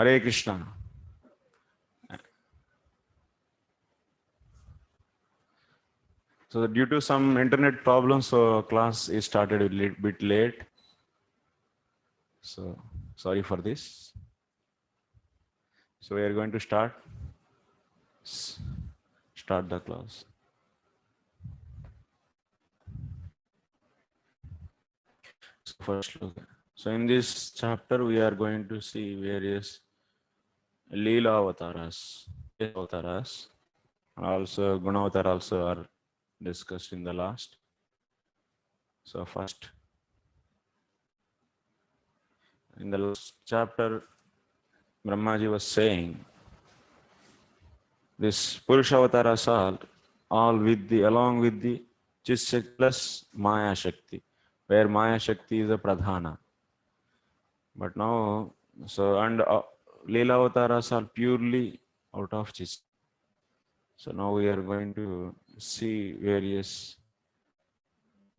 Hare Krishna. So due to some internet problems, so class is started a little bit late. So sorry for this. So we are going to start the class. So first look. So in this chapter we are going to see various Leela avatars, also Gunavatar also are discussed in the last. So first, in the last chapter, Brahmaji was saying this Purusha avatars are all with the along with the Chit Shakti plus Maya Shakti, where Maya Shakti is a pradhana. But now, so and Leela avatars are purely out of Chit. So now we are going to see various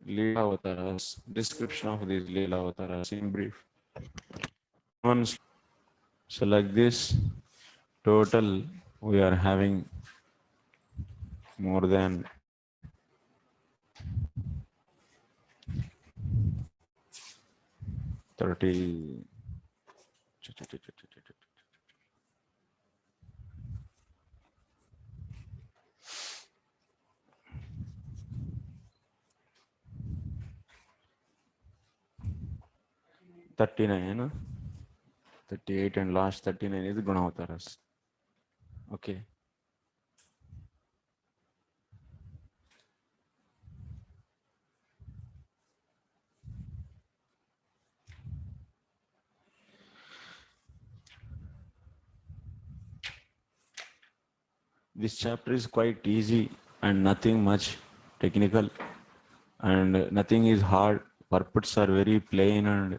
Leela avatars, description of these Leela avatars in brief. So like this, total we are having more than 30. $39, 38 and last 39 is Gunavataras. Okay. This chapter is quite easy and nothing much technical and nothing is hard. Purports are very plain and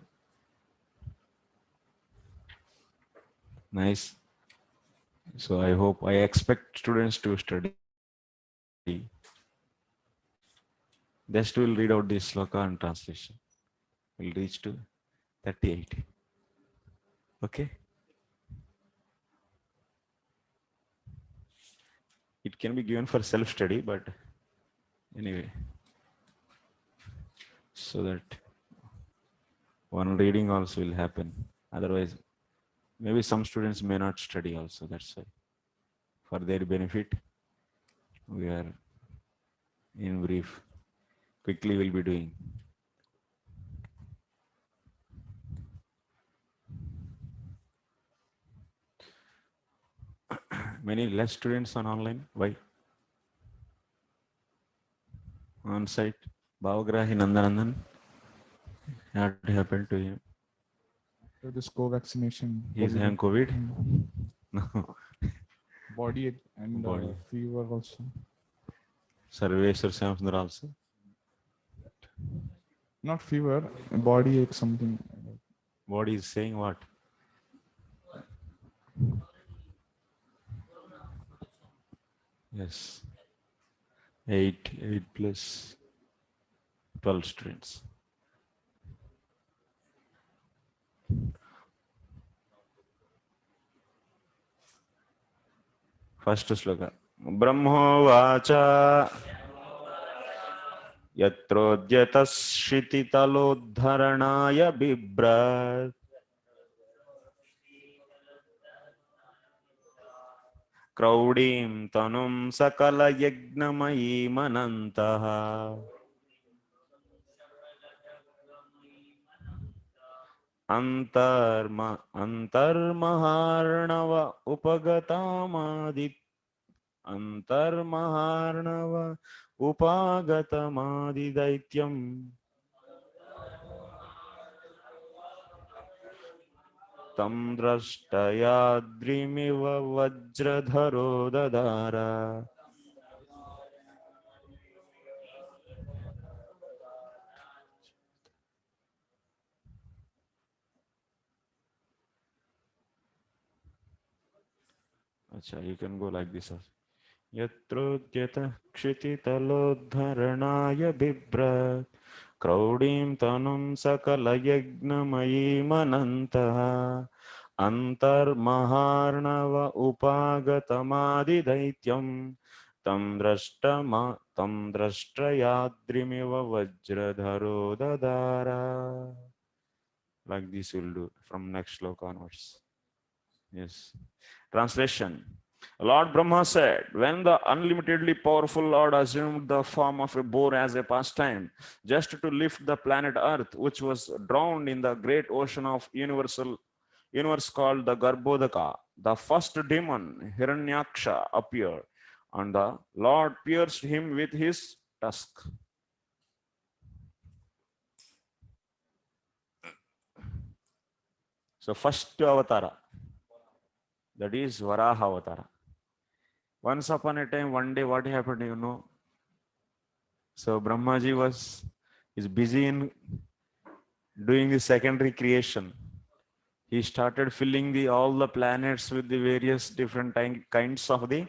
nice. So I expect students to study. Just will read out this sloka and translation. We'll reach to 38. Okay. It can be given for self-study, but anyway, so that one reading also will happen. Otherwise, maybe some students may not study also. That's why, for their benefit, we are in brief. Quickly, we'll be doing. Many less students on online. Why? On site. Bhavagrahi Nandanandan. What happened to him? After this co-vaccination. He's having COVID? No. Body and Body. fever also. Sarveshwar Shyamsundar also? Not fever, body ache something. Body is saying what? Yes. 8 plus 12 students. First sloka. Brahmovacha yatrodyatashrititalodharanaya bibrat kraudim tanum sakala yagnamayi manantaha antarmaharnava upagatamadi antarmaharnava upagatamadi daityam tam drashtayadrimiva vajradharo dadara. Acha, you can go like this. Yatrodhyata kshititalodharanaya bibrat kraudim tanum sakala yagnamayi manantaha Antarmaharnava upagatamadi tam drashtrayadrimiva vajradharo dadara. Like this we'll do from next sloka onwards. Yes. Translation. Lord Brahma said, when the unlimitedly powerful Lord assumed the form of a boar as a pastime, just to lift the planet Earth, which was drowned in the great ocean of universe called the Garbhodaka, the first demon, Hiranyaksha, appeared, and the Lord pierced him with his tusk. So first avatara, that is Varaha avatara. Once upon a time, one day, what happened, you know? So Brahmaji is busy in doing the secondary creation. He started filling all the planets with the various different kinds of the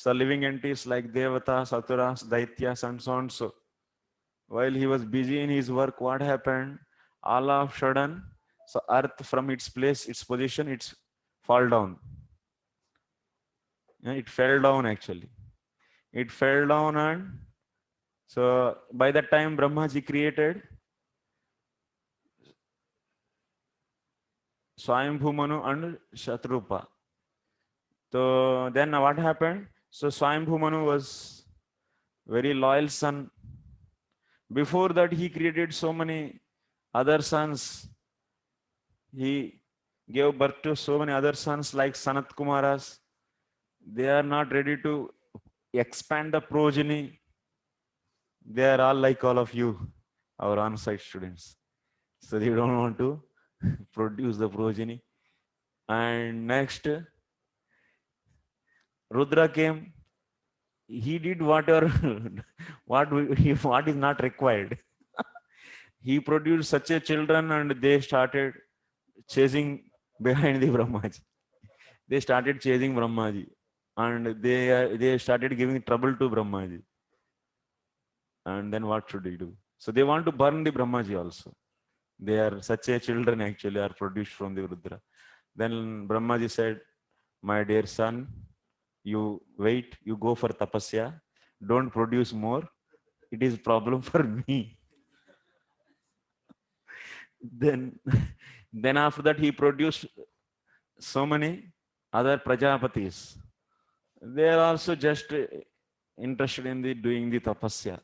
living entities like Devatas, Asuras, Daityas, and so on. So while he was busy in his work, what happened? All of a sudden, so Earth from its place, its position, it's fall down. Yeah, it fell down actually. It fell down, and so by that time Brahmaji created Swayambhu Manu and Shatrupa. So then what happened? So Swayambhu Manu was very loyal son. Before that, he created so many other sons. He gave birth to so many other sons like Sanat Kumaras. They are not ready to expand the progeny. They are all like all of you, our on-site students. So they don't want to produce the progeny. And next, Rudra came. He did whatever what is not required. He produced such a children, and they started chasing behind the Brahmaji. They started chasing Brahmaji, and they started giving trouble to Brahmaji. And then what should he do? So they want to burn the Brahmaji also. They are such a children actually are produced from the Rudra. Then Brahmaji said, my dear son, you wait, you go for tapasya, don't produce more. It is problem for me. Then, then after that he produced so many other Prajapatis. They are also just interested in doing the tapasya.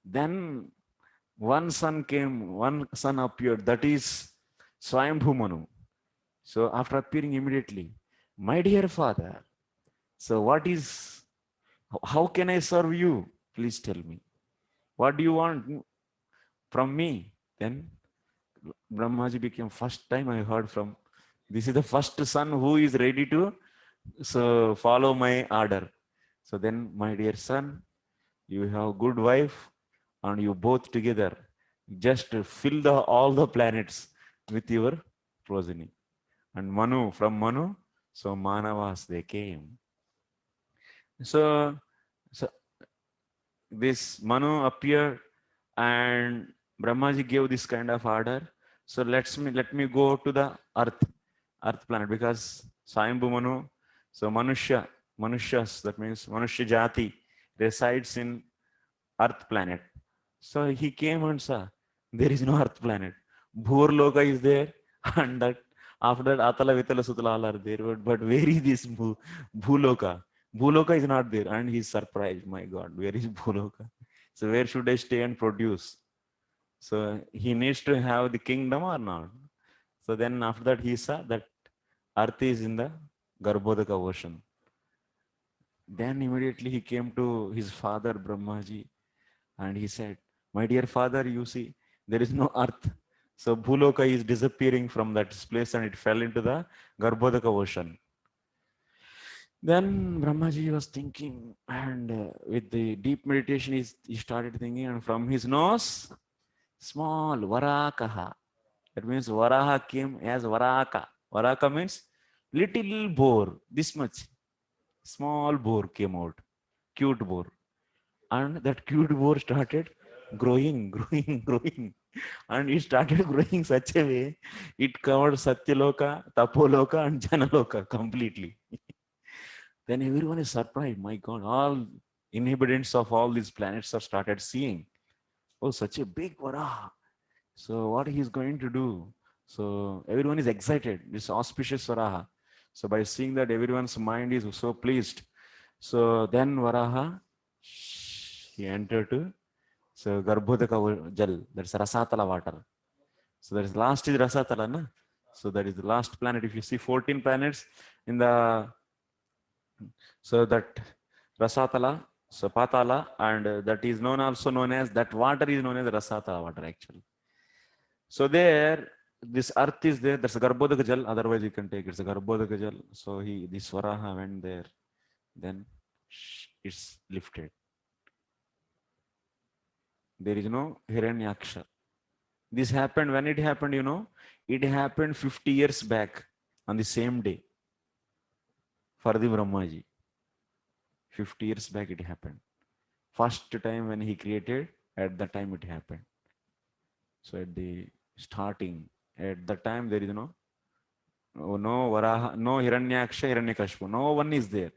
Then one son came, one son appeared, that is Swayambhu Manu. So after appearing immediately, my dear father, so how can I serve you? Please tell me. What do you want from me? Then Brahmaji became first time I heard from, this is the first son who is ready to follow my order. So then, my dear son, you have good wife, and you both together just fill all the planets with your progeny. And from Manu, so Manavas they came. So this Manu appeared, and Brahmaji gave this kind of order. So let me go to the earth planet, because Swayambhu Manu, so Manushas, that means Manushya Jati, resides in earth planet. So he came and saw there is no earth planet. Bhurloka is there, and that after that Atala, Vitala, Sutala all are there. But where is this Bhuloka? Bhuloka is not there, and he's surprised. My God, where is Bhuloka? So where should I stay and produce? So he needs to have the kingdom or not? So then after that he saw that earth is in the Garbhodaka ocean. Then immediately he came to his father Brahmaji, and he said, my dear father, you see, there is no earth. So Bhuloka is disappearing from that place, and it fell into the Garbhodaka ocean. Then Brahmaji was thinking, and with the deep meditation, he started thinking, and from his nose, small Varakaha. That means Varaha came as Varaka. Varaka means little boar, this much. Small boar came out, cute boar. And that cute boar started growing, growing, growing. And it started growing such a way, it covered Satyaloka, Tapoloka, and Janaloka completely. Then everyone is surprised. My God, all inhabitants of all these planets are started seeing, oh, such a big Varaha. So what he is going to do? So everyone is excited. This auspicious Varaha. So by seeing that, everyone's mind is so pleased. So then Varaha, he entered to so Garbhodaka Jal, that's Rasatala water. So that is last is Rasatala, na? So that is the last planet. If you see 14 planets in the, so that Rasatala, so Patala, and that is known also known as, that water is known as Rasatala water actually. So there, this earth is there, that's a Garbhodaka Jal, otherwise you can take it's a Garbhodaka Jal. So this Varaha went there, then it's lifted. There is no Hiranyaksha. This happened, when it happened, you know, it happened 50 years back on the same day for the Brahmaji. 50 years back it happened. First time when he created, at the time it happened. So at the starting, at the time there is no Varaha, no Hiranyaksha, Hiranyakashipu. No one is there.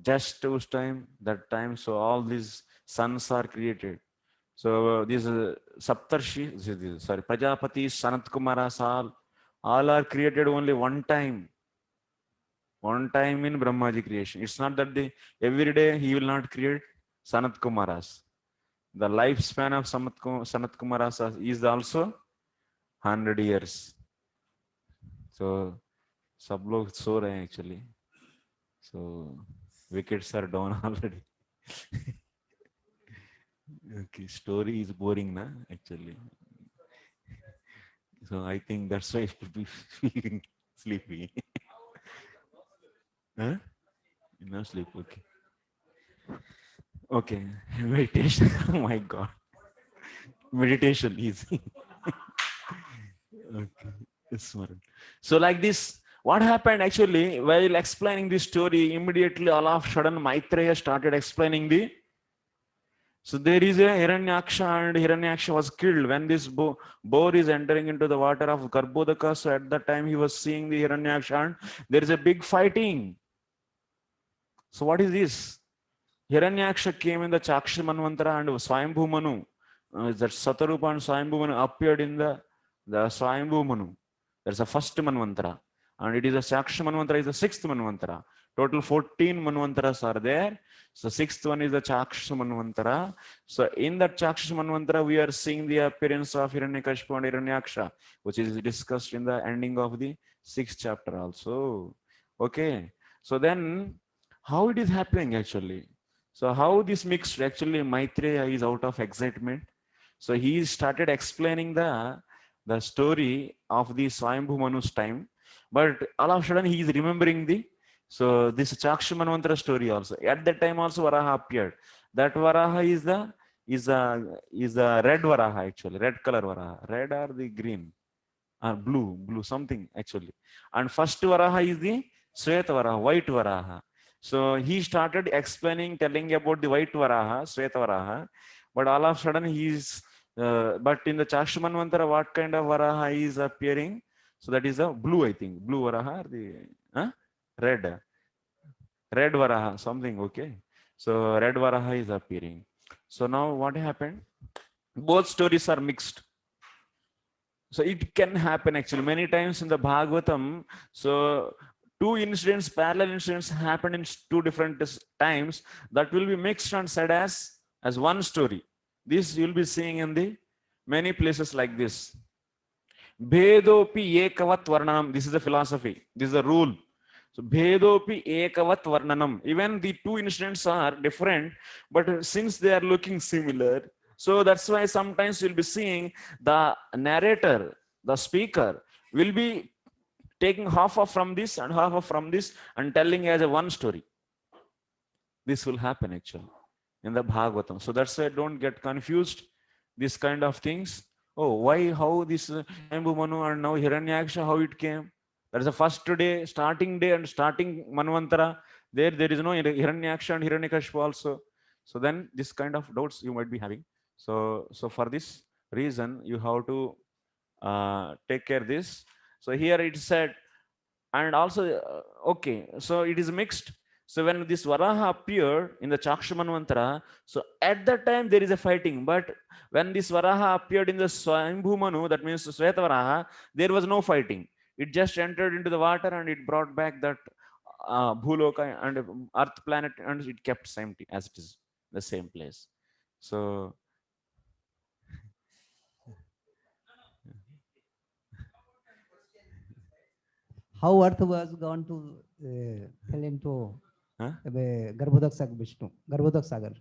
Just those time, that time, so all these sons are created. So these Saptarshi, sorry, Prajapati, Sanat Kumaras, all are created only one time. One time in Brahmaji creation. It's not that every day he will not create Sanat Kumaras. The lifespan of Sanat Kumaras is also 100 years. So सब लोग सो रहे हैं actually. So wickets are down already. Okay, story is boring, na actually. So I think that's why people feeling sleepy. Huh? No sleep. Okay. Okay. Meditation. Oh my God. Meditation easy. Okay. Smart. So like this, what happened actually while explaining this story, immediately all of a sudden Maitreya started explaining the. So there is a Hiranyaksha, and Hiranyaksha was killed when this boar is entering into the water of Garbhodaka. So at that time he was seeing the Hiranyaksha, and there is a big fighting. So what is this? Hiranyaksha came in the Chaksha Manvantara, and Swayambhu Manu, that Satarupa and Swayambhu Manu appeared in the Swayambhu Manu. That's the first Manvantara. And it is a Chaksha Manvantara is the sixth Manvantara. Total 14 Manvantaras are there. So sixth one is the Chaksha Manvantara. So in that Chaksha Manvantara, we are seeing the appearance of Hiranyakashipu and Hiranyaksha, which is discussed in the ending of the 6th chapter also. Okay. So then how it is happening actually? So how this mixed actually, Maitreya is out of excitement. So he started explaining the story of the Swayambhu Manu's time, but all of a sudden he is remembering so this Chaksha Manvantara story also. At that time also Varaha appeared. That Varaha is the red Varaha actually, red color Varaha, red or the green or blue something actually. And first Varaha is the Sweta Varaha, white Varaha. So he started explaining, telling about the white Varaha, Sweta Varaha, but all of a sudden but in the Chaksha Manvantara, what kind of Varaha is appearing? So that is a blue, I think, blue Varaha, red Varaha, something, okay. So red Varaha is appearing. So now what happened? Both stories are mixed. So it can happen actually many times in the Bhagavatam. So two incidents, parallel incidents happen in two different times, that will be mixed and said as one story. This you'll be seeing in the many places like this. Bhedopi ekavat varnanam. This is the philosophy. This is the rule. So Bhedopi ekavat varnanam. Even the two incidents are different, but since they are looking similar, so that's why sometimes you'll be seeing the narrator, the speaker, will be taking half of from this and half of from this and telling as a one story. This will happen actually in the Bhagavatam. So that's why don't get confused. This kind of things. Oh, why, how this Swayambhu Manu and now Hiranyaksha, how it came? That is the first day, starting day and starting Manvantara. There is no Hiranyaksha and Hiranyakashipu also. So then this kind of doubts you might be having. So for this reason, you have to take care this. So here it said, and also, okay, so it is mixed. So when this Varaha appeared in the Chakshamanvantara, so at that time there is a fighting. But when this Varaha appeared in the Swayambhu Manu, that means Svetavaraha, there was no fighting. It just entered into the water and it brought back that Bhuloka and Earth planet, and it kept same as it is, the same place. So How Earth was gone to fell into huh? Garbhodak Sagar Vishnu, Garbhodak Sagar.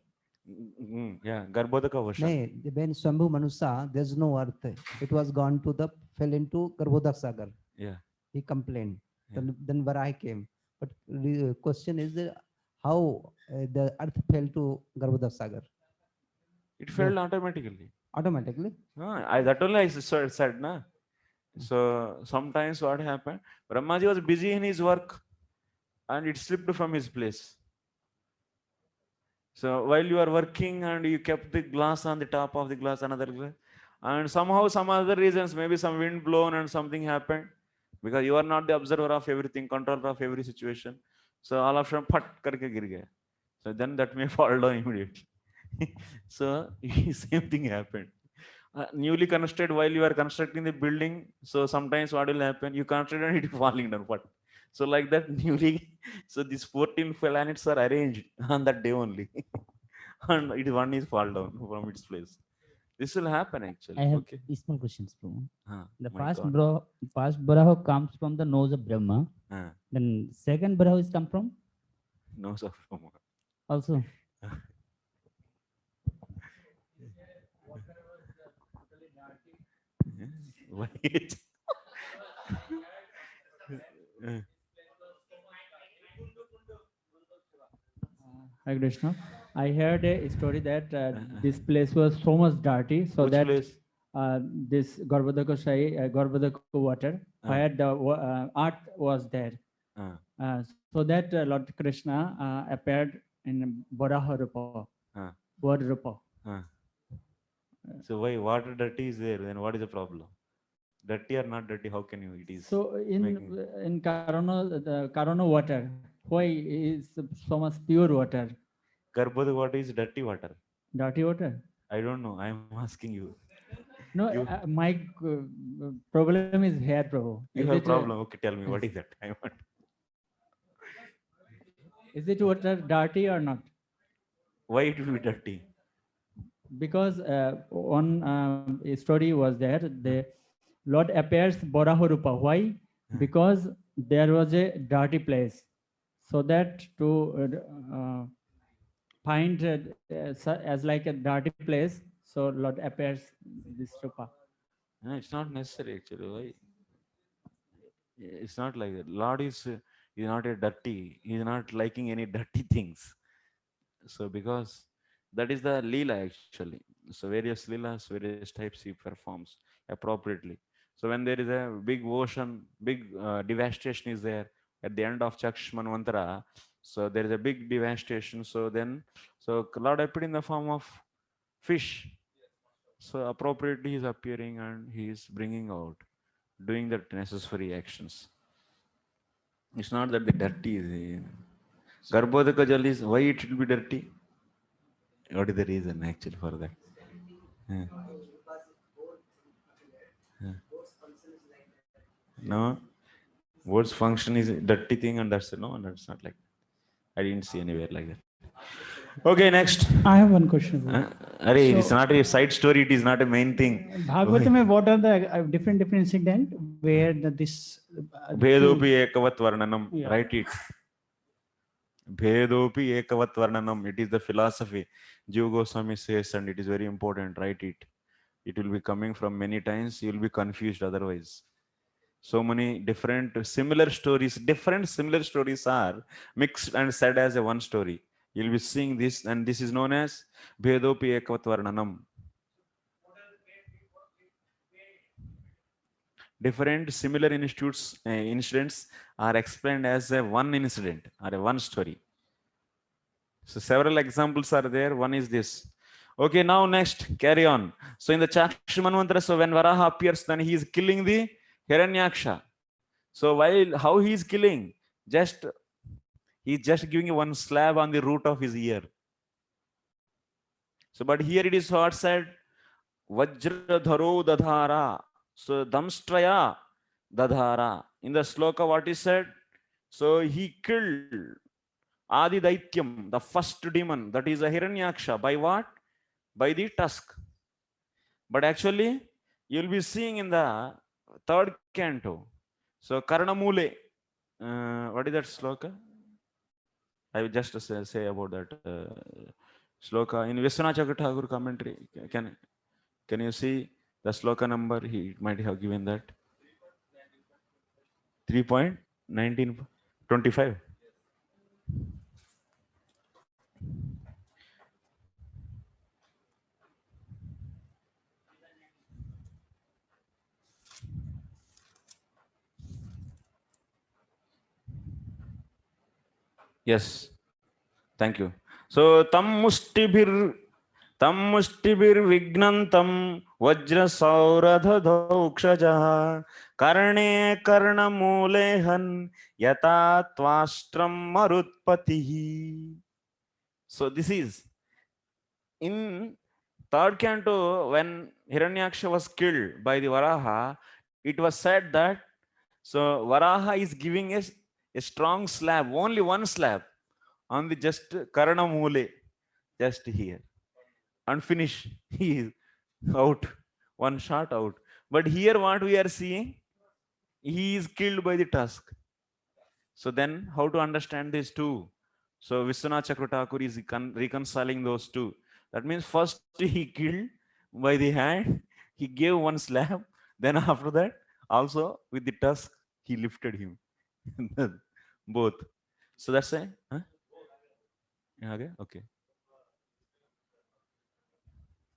Yeah, Garbhodaka Vasha. No, when Swambhu Manusa, there's no Earth. It was gone to the fell into Garbhodak Sagar. Yeah. He complained. Yeah. Then Varaha came. But the question is how the Earth fell to Garbhodak Sagar It fell automatically. automatically. That only I said, na. So sometimes what happened, Brahmaji was busy in his work and it slipped from his place. So while you are working and you kept the glass on the top of the glass, another glass, and somehow some other reasons, maybe some wind blown and something happened, because you are not the observer of everything, controller of every situation. So all of a sudden, phat karke gir gaya. So then that may fall down immediately. So same thing happened. Newly constructed, while you are constructing the building, so sometimes what will happen, you construct and it is falling down. What? So like that newly, so these 14 planets are arranged on that day only. And one is fall down from its place. This will happen actually. I have Okay. small questions, Prabhu. The My first God. Baraha comes from the nose of Brahma. Then second Baraha is come from Nose of Brahma. also. Wait. Hi Krishna. I heard a story that this place was so much dirty, so Which that place? this Garbhodaka water, where the earth was there. So that Lord Krishna appeared in Varaha Rupa, word Rupa. So why water dirty is there? Then what is the problem? Dirty or not dirty? How can you? It is. So in Karana, the Karana water, why is so much pure water? Garbhodaka water is dirty water. Dirty water? I don't know. I am asking you. No, You- my problem is here, Prabhu. You Is have it, problem. Okay, tell me what is that? I want. Is it water dirty or not? Why it will be dirty? Because one story was there, the Lord appears Varaha Rupa. Why? Because there was a dirty place. So that to find as like a dirty place, so Lord appears this Rupa. No, it's not necessary actually. Why? It's not like that. Lord is not a dirty. He is not liking any dirty things. So because that is the Leela actually. So various Leelas, various types he performs appropriately. So when there is a big ocean, big devastation is there at the end of Chakshmanvantara. So there is a big devastation. So then, so Lord appeared in the form of fish. So appropriately he is appearing and he is bringing out, doing the necessary actions. It's not that the dirty is Garbhodaka Jal is why it will be dirty? What is the reason actually for that? Yeah. Yeah. No, words function is a dirty thing, and that's no, that's not like that. I didn't see anywhere like that. Okay, next. I have one question. Arey, it's not a side story, it is not a main thing. Bhagavatam, what are the different incident where this Bhedopi ekavat varnanam. Yeah. Write it. Bhedopi ekavat varnanam. It is the philosophy. Jiva Goswami says, and it is very important. Write it. It will be coming from many times. You will be confused otherwise. So many different similar stories are mixed and said as a one story. You'll be seeing this, and this is known as Bhedopi ekavat varnanam. Different similar incidents are explained as a one incident or a one story. So several examples are there. One is this. Okay, now next, carry on. So in the Chakshu Manvantara, so when Varaha appears, then he is killing the Hiranyaksha. So while how he is killing, just he's just giving one slab on the root of his ear. So, but here it is what said, Vajradharo dadhara. So Damstraya dadhara. In the sloka, what is said? So he killed Adi Daityam, the first demon, that is a Hiranyaksha. By what? By the tusk. But actually, you'll be seeing in the third canto. So Karnamule, what is that sloka? I will just say about that sloka in Vishwanath Chakravarti commentary. Can you see the sloka number? He might have given that 3.1925. Yes, thank you. So tam mushtibir vignantam vajra sauradha dhaukshajah karne karna mulehan yata tvastram marutpatihi. So this is in third canto when Hiranyaksha was killed by the Varaha. It was said that so Varaha is giving a strong slab, only one slab on the just Karana Mule, just here, and finish. He is out, one shot out. But here, what we are seeing, he is killed by the tusk. So then, how to understand these two? So Vishwanath Chakravarti is reconciling those two. That means first he killed by the hand, he gave one slab. Then after that, also with the tusk, he lifted him. Both. So that's it. Huh? Okay. Okay.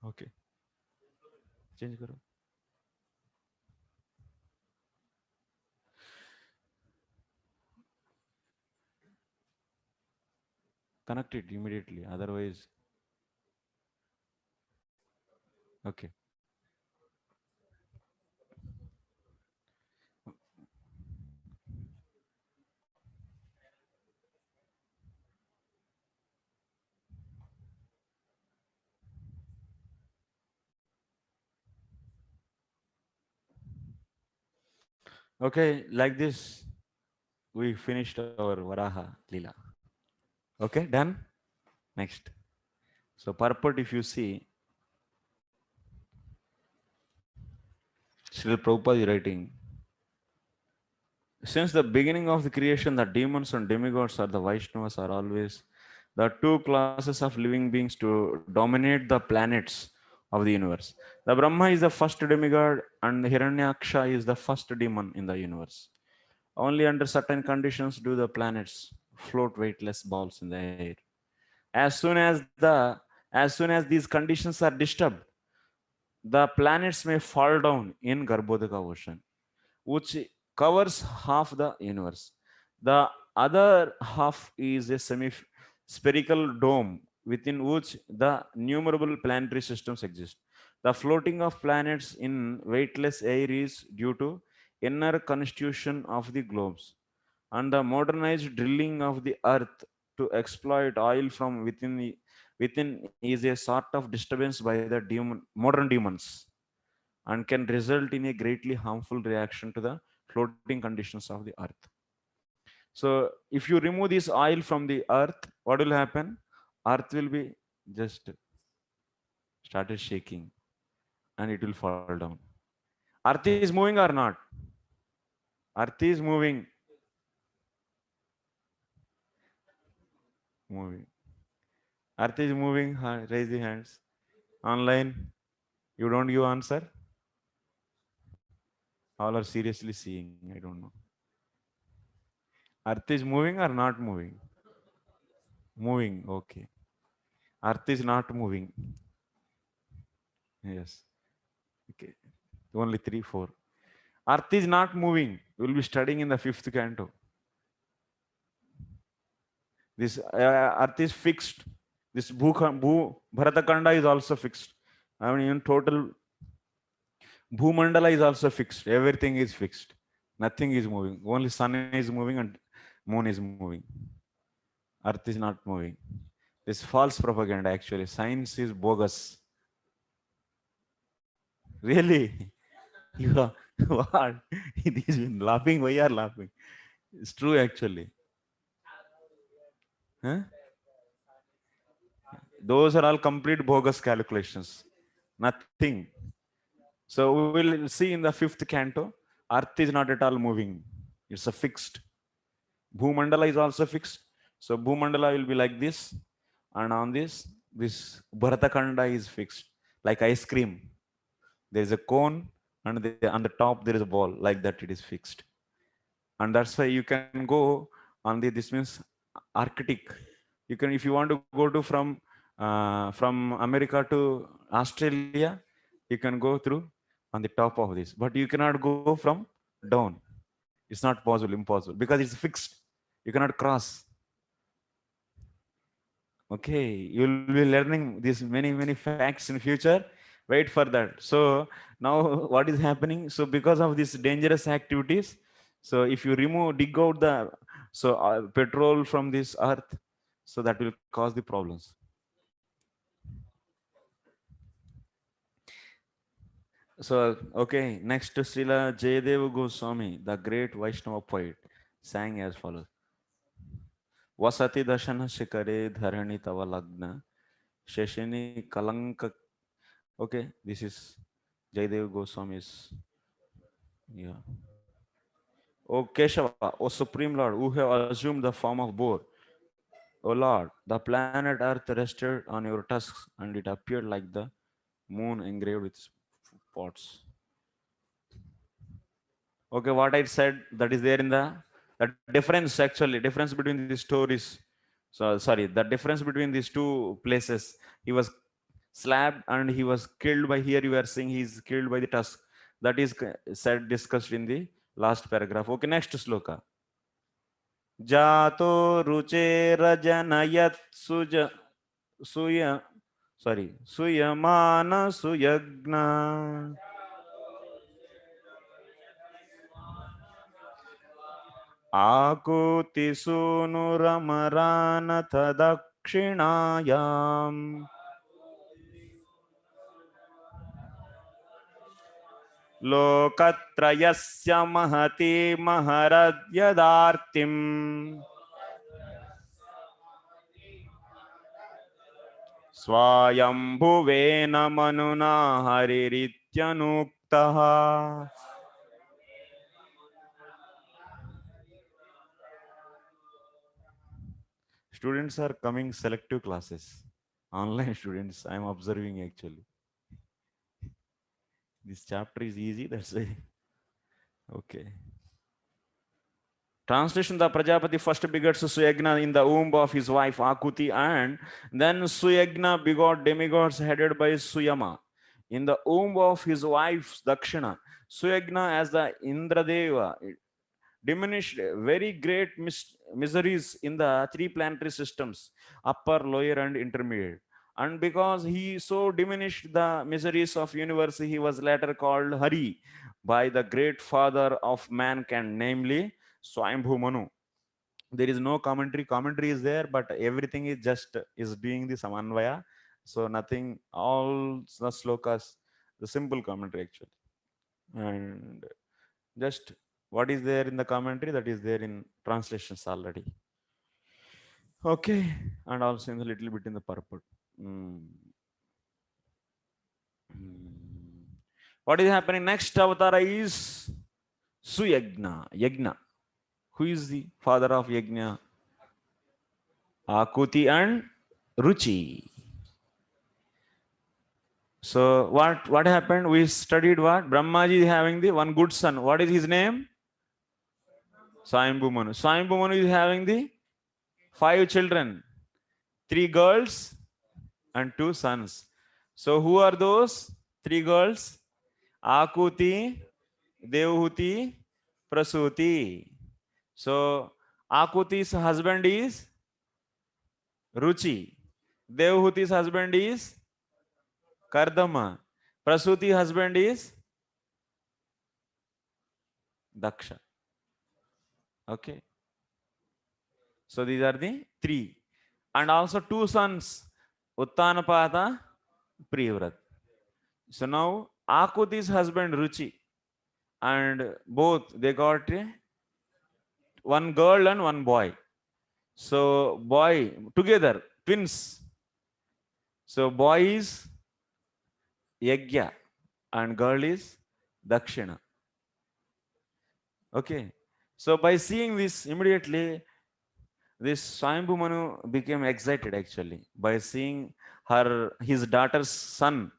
Okay. Change karo. Connect it immediately. Otherwise, okay. Okay, like this, we finished our Varaha Lila. Okay, done? Next. So purport, if you see, Srila Prabhupada is writing, since the beginning of the creation, the demons and demigods or the Vaishnavas are always the two classes of living beings to dominate the planets of the universe. The Brahma is the first demigod and the Hiranyaksha is the first demon in the universe. Only under certain conditions do the planets float weightless balls in the air. As soon as these conditions are disturbed, the planets may fall down in Garbhodaka ocean, which covers half the universe. The other half is a semi-spherical dome within which the numerable planetary systems exist. The floating of planets in weightless air is due to inner constitution of the globes and the modernized drilling of the earth to exploit oil from within is a sort of disturbance by the modern demons and can result in a greatly harmful reaction to the floating conditions of the earth. So if you remove this oil from the earth, what will happen? Earth will be just started shaking and it will fall down. Earth is moving or not? Earth is moving. Moving. Earth is moving. Raise the hands. Online. You don't give answer? All are seriously seeing. I don't know. Earth is moving or not moving? Moving. Okay. Earth is not moving. Yes. Okay. Only 3, 4. Earth is not moving. We will be studying in the 5th canto. This Earth is fixed. This Bharatakanda is also fixed. I mean, in total, Bhumandala is also fixed. Everything is fixed. Nothing is moving. Only sun is moving and moon is moving. Earth is not moving. This false propaganda actually. Science is bogus. Really? You are what? It is laughing. Why you are laughing? It's true actually. Huh? Those are all complete bogus calculations. Nothing. So we will see in the 5th canto, Earth is not at all moving. It's a fixed. Bhumandala is also fixed. So Bhumandala will be like this. And on this Bharatakanda is fixed. Like ice cream. There is a cone and on the top there is a ball. Like that it is fixed. And that's why you can go on this means Arctic. You can, if you want to go to from America to Australia, you can go through on the top of this, but you cannot go from down. It's not possible, impossible, because it's fixed. You cannot cross. Okay, you'll be learning these many facts in future. Wait for that. So now what is happening? So because of these dangerous activities, so if you dig out the petrol from this earth, so that will cause the problems. So, okay, next Srila Jayadeva Goswami, the great Vaishnava poet, sang as follows. Vasati dashana shikare dharani tava lagna sheshini kalanka. Okay, this is Jayadeva Goswami's. Yeah. O Keshava, O Supreme Lord, who have assumed the form of boar. O Lord, the planet Earth rested on your tusks, and it appeared like the moon engraved with spots. Okay, what I said, that is there in the difference, actually difference between these stories. So sorry, the difference between these two places. He was slapped and he was killed by, here you are saying he is killed by the tusk. That is said, discussed in the last paragraph. Okay, next sloka. Jato ruche rajanayat suyamana suyagna. Akuti sunuramaranatha dakshinayam. Lokatrayasya mahati maharadyadhartim. Swayambhuvena manuna harirityanuktaha. Students are coming selective classes. Online students, I am observing actually. This chapter is easy, that's why. Okay. Translation: the Prajapati first begot Suyagna in the womb of his wife Akuti, and then Suyagna begot demigods headed by Suyama in the womb of his wife Dakshina. Suyagna as the Indradeva diminished very great miseries in the 3 planetary systems, upper, lower and intermediate. And because he so diminished the miseries of universe, he was later called Hari by the great father of mankind, namely Swayambhu Manu. There is no commentary. Commentary is there, but everything is just doing the samanvaya. So nothing, all the slokas, the simple commentary actually. And just what is there in the commentary, that is there in translations already. Okay, and also in a little bit in the purport. What is happening next? Avatara is Suyagna. Yagna. Who is the father of Yagna? Akuti and Ruchi. So what happened? We studied what? Brahmaji is having the one good son. What is his name? Swayambhu Manu. Swayambhu Manu is having the 5 children, 3 girls and 2 sons. So who are those 3 girls? Akuti, Devahuti, Prasuti. So Akuti's husband is Ruchi. Devhuti's husband is Kardama. Prasuti husband is Daksha. Okay. So these are the three. And also two sons, Uttanapata, Priyavrat. So now Akuti's husband Ruchi, and both they got one girl and one boy. So boy together, twins. So boy is Yagya and girl is Dakshina. Okay. So by seeing this immediately, this Swayambhu Manu became excited actually by seeing his daughter's son,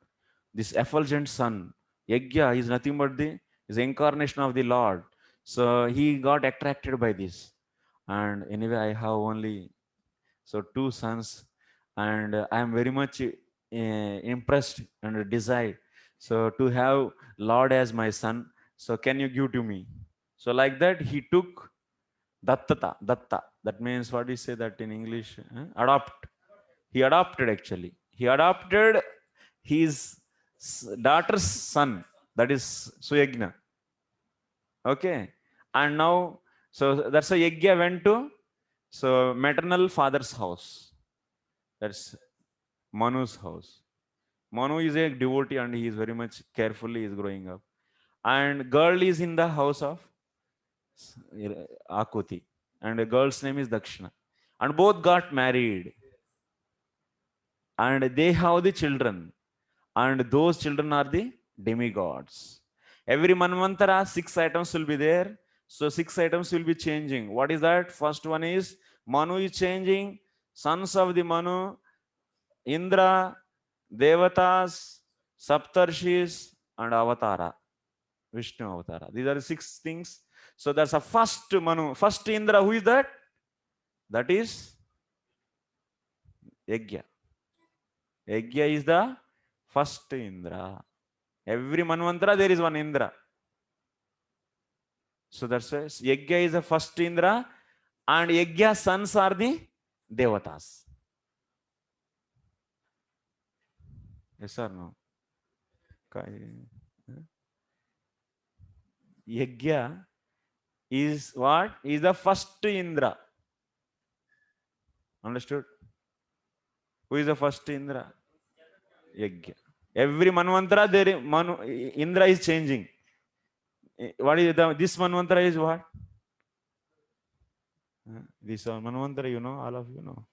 this effulgent son. Yagya is nothing but the incarnation of the Lord. So he got attracted by this. And anyway, I have only two sons, and I am very much impressed and desired. So to have Lord as my son, so can you give to me? So like that, he took Dattata. Datta. That means what do you say that in English? Adopt. He adopted actually. He adopted his daughter's son. That is Suyagna. Okay. And now, so that's why Yagya went to maternal father's house. That's Manu's house. Manu is a devotee and he is very much carefully is growing up. And girl is in the house of Akuti. And a girl's name is Dakshina. And both got married. And they have the children. And those children are the demigods. Every Manvantara, 6 items will be there. So 6 items will be changing. What is that? First one is Manu is changing. Sons of the Manu, Indra, Devatas, Saptarshis, and Avatara. Vishnu Avatara. These are the 6 things. So that's a first Manu. First Indra, who is that? That is Yagya. Yagya is the first Indra. Every Manvantara there is one Indra. So that's why Yagya is the first Indra, and Yagya's sons are the Devatas. Yes or no? Yagya is what? Is the first Indra. Understood? Who is the first Indra? Yagya. Every Manvantara there Indra is changing. What is this Manvantara is what? This Manvantara, you know, all of you know.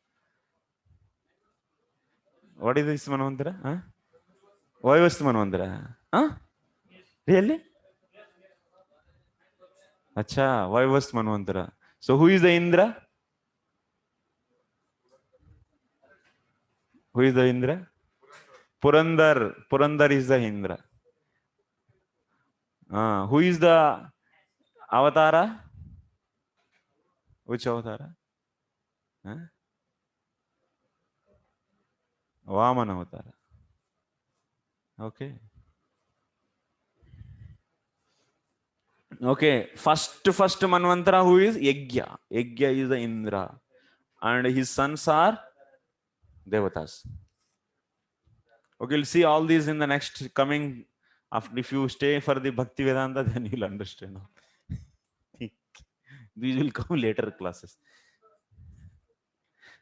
What is this Manvantara? Why was the Manvantara? Really? Acha, why was Manvantara? So who is the Indra? Who is the Indra? Purandar. Purandar is the Indra. Who is the Avatara? Which Avatara? Vamana Avatara. Okay. Okay. First Manvantara, who is Yagya? Yagya is the Indra. And his sons are Devatas. Okay, we'll see all these in the next coming. After, if you stay for the Bhakti Vedanta, then you'll understand. These will come later classes.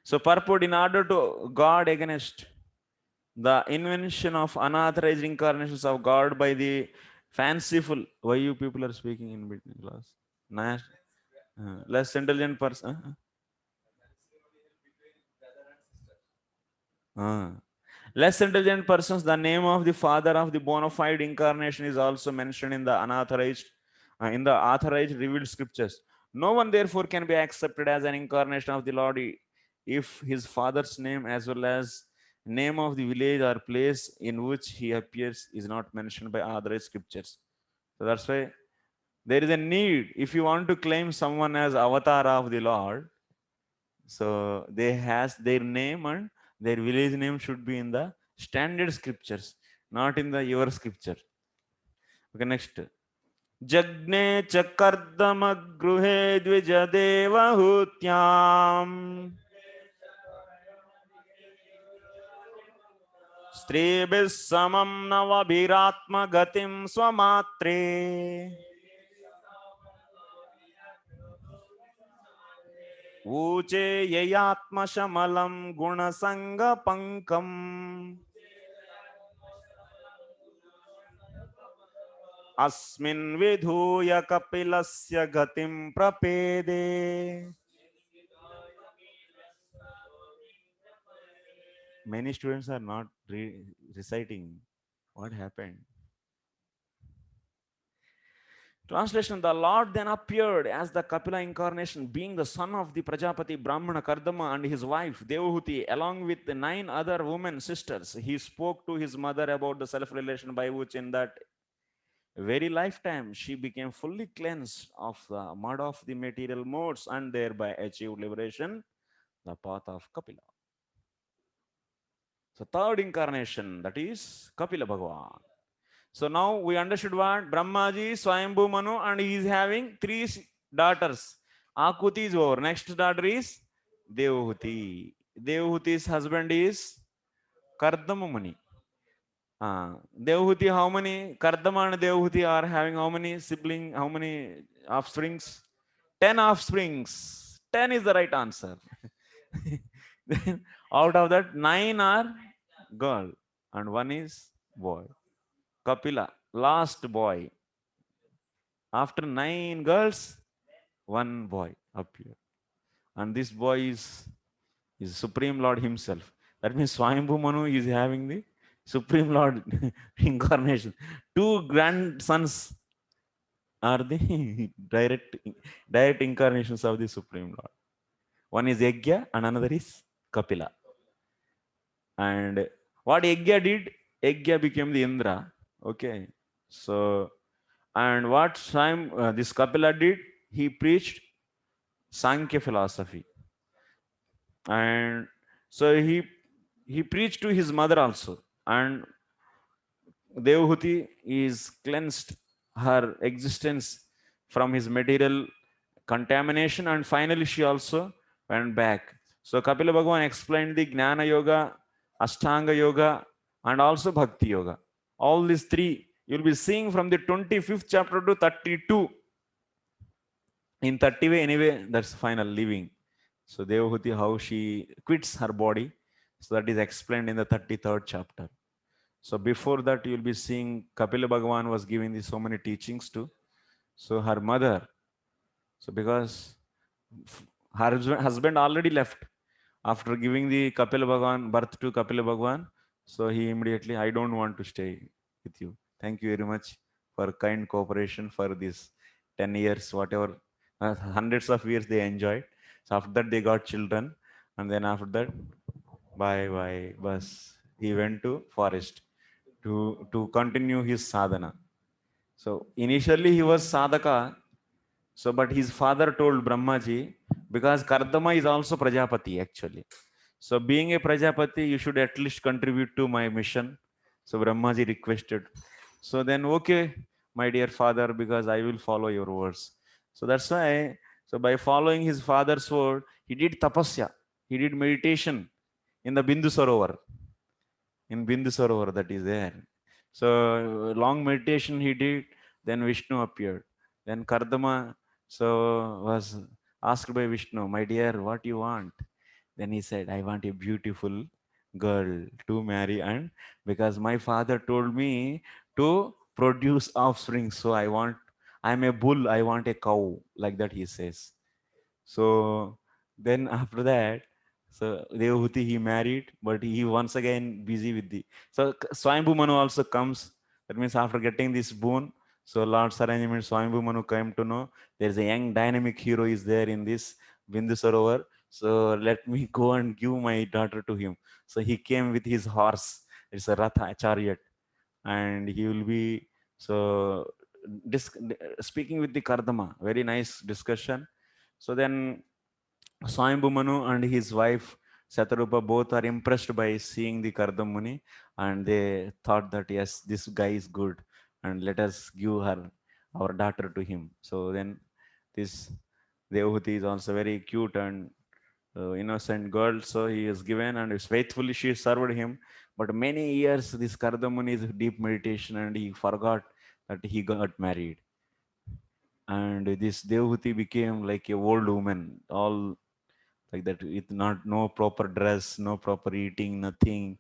So purport, in order to guard against the invention of unauthorized incarnations of God by the fanciful, why you people are speaking in between class? Nice. Less intelligent person. Less intelligent persons, the name of the father of the bona fide incarnation is also mentioned in the unauthorized, authorized revealed scriptures. No one therefore can be accepted as an incarnation of the Lord if his father's name as well as name of the village or place in which he appears is not mentioned by authorized scriptures. So that's why there is a need, if you want to claim someone as avatar of the Lord, so they has their name and their village name should be in the standard scriptures, not in the your scripture. Okay, next. Jagne chakardama gruhe dvijadeva hutyam स्त्रीभिः समं नवभिरात्मगतिं स्वमात्रे ऊचे ययात्मशमलं गुणसङ्गपङ्कम् अस्मिन् विधूय कपिलस्य गतिं प्रपेदे. Many students are not reciting. What happened? Translation: The Lord then appeared as the Kapila incarnation, being the son of the Prajapati Brahmana Kardama and his wife Devahuti, along with the 9 other women sisters. He spoke to his mother about the self-relation by which in that very lifetime she became fully cleansed of the mud of the material modes and thereby achieved liberation, the path of Kapila. So third incarnation, that is Kapila Bhagavan. So now we understood what Brahmaji, Swayambhu Manu, and he is having 3 daughters. Akuti is over. Next daughter is Devahuti. Devahuti's husband is Kardama Muni. Devahuti, how many? Kardama and Devahuti are having how many siblings, how many offsprings? 10 offsprings. 10 is the right answer. Then out of that, 9 are girl and 1 is boy. Kapila, last boy. After 9 girls, 1 boy appeared. And this boy is Supreme Lord himself. That means Swayambhu Manu is having the Supreme Lord incarnation. 2 grandsons are the direct incarnations of the Supreme Lord. One is Yajna and another is Kapila. And what Yajna did, Yajna became the Indra. Okay. So, and what this Kapila did, he preached Sankhya philosophy. And so he preached to his mother also. And Devahuti is cleansed her existence from his material contamination, and finally she also went back. So Kapila Bhagavan explained the Jnana Yoga, Ashtanga Yoga, and also Bhakti Yoga. All these 3 you'll be seeing from the 25th chapter to 32. In 30 way, anyway, that's final living. So Devahuti, how she quits her body. So that is explained in the 33rd chapter. So before that, you'll be seeing Kapila Bhagavan was giving so many teachings to. So her mother, so because her husband already left after giving the Kapila Bhagavan, birth to Kapila Bhagavan. So he immediately, I don't want to stay with you. Thank you very much for kind cooperation for this 10 years, whatever, hundreds of years they enjoyed. So after that, they got children. And then after that, bye, bus. He went to forest to continue his sadhana. So initially he was sadhaka. So, but his father told Brahmaji, because Kardama is also Prajapati actually. So being a Prajapati, you should at least contribute to my mission. So Brahmaji requested. So then, okay, my dear father, because I will follow your words. So that's why, so by following his father's word, he did tapasya. He did meditation in the Bindu Sarovar. In Bindu Sarovar, that is there. So long meditation he did, then Vishnu appeared. Then Kardama was asked by Vishnu, my dear, what you want? Then he said, I want a beautiful girl to marry, and because my father told me to produce offspring, so I'm a bull, I want a cow, like that he says. So then after that, so Devahuti he married, but he once again busy with the. So Swayambhu Manu also comes. That means after getting this boon, so Lord's arrangement, Swayambhu Manu came to know there is a young dynamic hero is there in this Bindu Sarovar. So let me go and give my daughter to him. So he came with his horse. It's a Ratha, a chariot, and he will be so speaking with the Kardama. Very nice discussion. So then Swayambhu Manu and his wife Satarupa both are impressed by seeing the Kardama Muni, and they thought that yes, this guy is good, and let us give our daughter to him. So then this Devahuti is also very cute and innocent girl, so he is given and faithfully she served him. But many years, this Kardamuni is deep meditation and he forgot that he got married. And this Devahuti became like a old woman, all like that, with not no proper dress, no proper eating, nothing,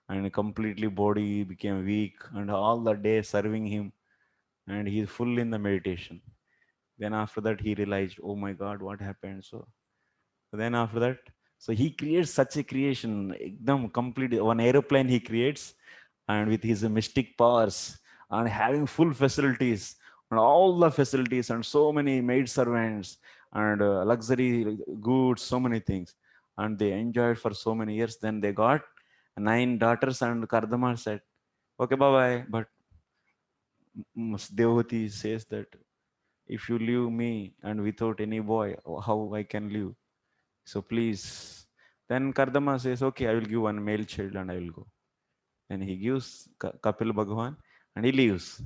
and completely body became weak, and all the day serving him, and he's full in the meditation. Then after that, he realized, oh my God, what happened? So then after that, so he creates such a creation, ekdam complete one aeroplane he creates, and with his mystic powers and having full facilities and all the facilities and so many maid servants and luxury goods, so many things, and they enjoyed for so many years. Then they got 9 daughters, and Kardama said, "Okay, bye bye." But Devati says that if you leave me and without any boy, how I can live? So please. Then Kardama says, okay, I will give one male child and I will go. Then he gives Kapil Bhagwan and he leaves.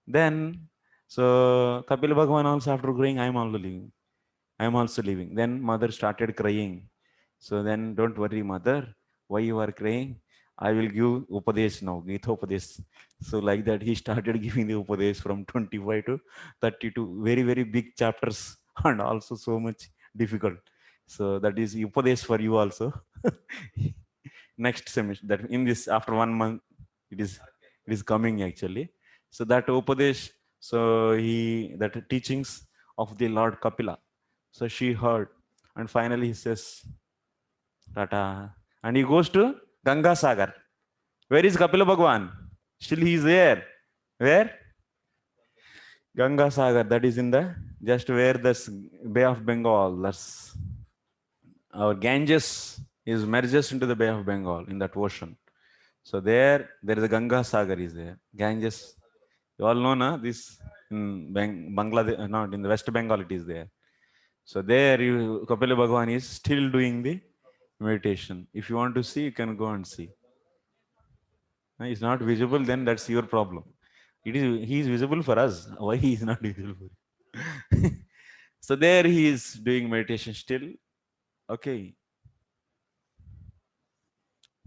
Then, so Kapil Bhagwan also after growing, I am also leaving. I am also leaving. Then mother started crying. So then don't worry, mother, why you are crying? I will give Upadesh now, Gita Upadesh. So like that, he started giving the Upadesh from 25 to 32, very, very big chapters and also so much difficult. So that is Upadesh for you also. Next semester, that in this, after 1 month, it is coming actually. So that Upadesh, so that teachings of the Lord Kapila. So she heard, and finally he says, Tata. And he goes to Ganga Sagar. Where is Kapila Bhagwan? Still he is there. Where? Ganga Sagar. That is in the just where the Bay of Bengal. That's our Ganges is merges into the Bay of Bengal in that ocean. So there is a Ganga Sagar is there. Ganges. You all know, na? This in Bangladesh, not in the West Bengal. It is there. So there, Kapila Bhagwan is still doing the meditation. If you want to see, you can go and see. It's not visible, then that's your problem. He is visible for us. Why he is not visible for you? So there he is doing meditation still. Okay.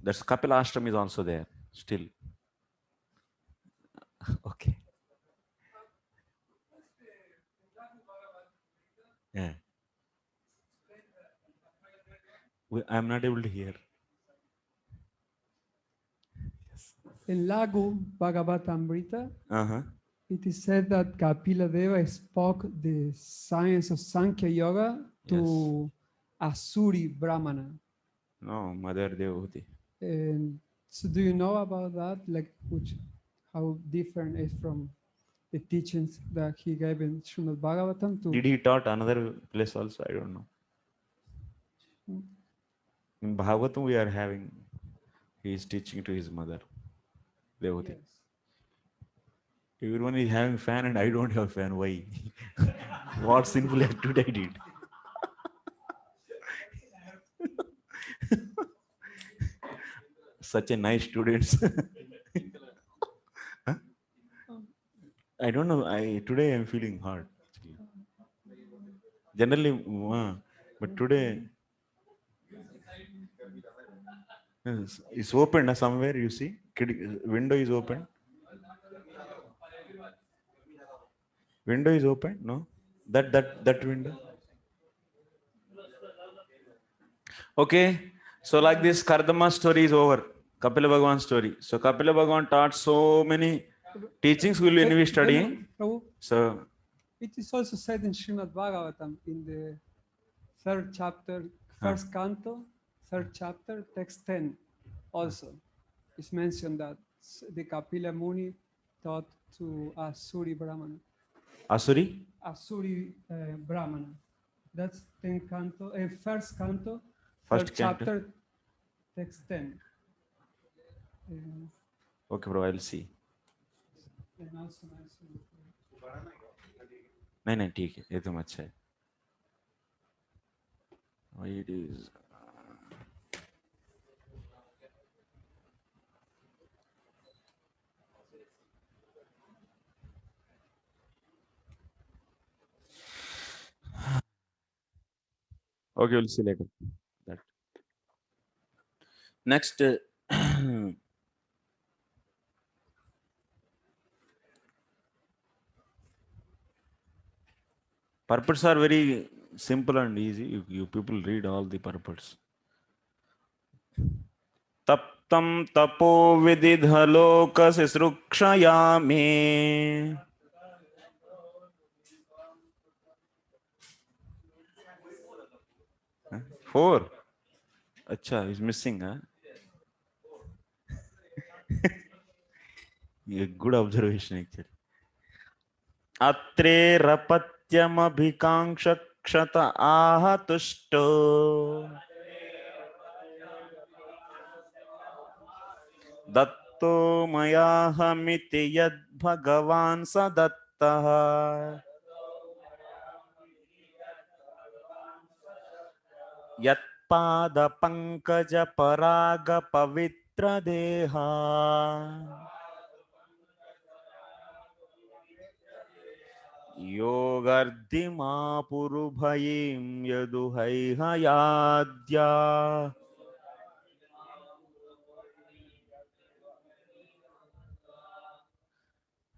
That's Kapila Ashram is also there still. Okay. Yeah. I'm not able to hear. In Lagu Bhagavatamrita, Uh-huh. it is said that Kapila Deva spoke the science of Sankhya Yoga to Asuri Brahmana. No, Mother Devahuti. And so do you know about that? Like how different is from the teachings that he gave in Srimad Bhagavatam to Did he taught another place also? I don't know. In Bhagavatam we are having, he is teaching to his mother, Devahuti. Yes. Everyone is having fan and I don't have fan. Why? What sinful activity I did? Such a nice students. Huh? I don't know. Today I'm feeling hard. Actually. Generally, but today it's open somewhere. You see, window is open. Window is open. No, that window. Okay, so like this, Kardama story is over. Kapila Bhagwan story. So Kapila Bhagwan taught so many teachings. Will you be studying? Prabhu, So it is also said in Srimad Bhagavatam in the third chapter, first canto, third chapter, text 10 also. It's mentioned that the Kapila Muni taught to Asuri Brahmana. Asuri. Asuri Brahmana. That's 10 canto, first canto, First third canto. chapter, text 10. Okay, bro. I'll see. And also mentioned. नहीं ठीक है ये तो अच्छा है Why it is okay, we'll see later that next Purports are very simple and easy. You people read all the purports. Taptam tapo vididhaloka sisrukshayame. Huh? 4. Acha, he's missing, huh? A good observation, actually. Atre rapatyamabhikankshakshata ahatushto. Datto mayahamiti yad bhagavan sadattah. Yat pada pankaja paraga pavitra deha. Yogardhima purubhayim yaduhaihayadya.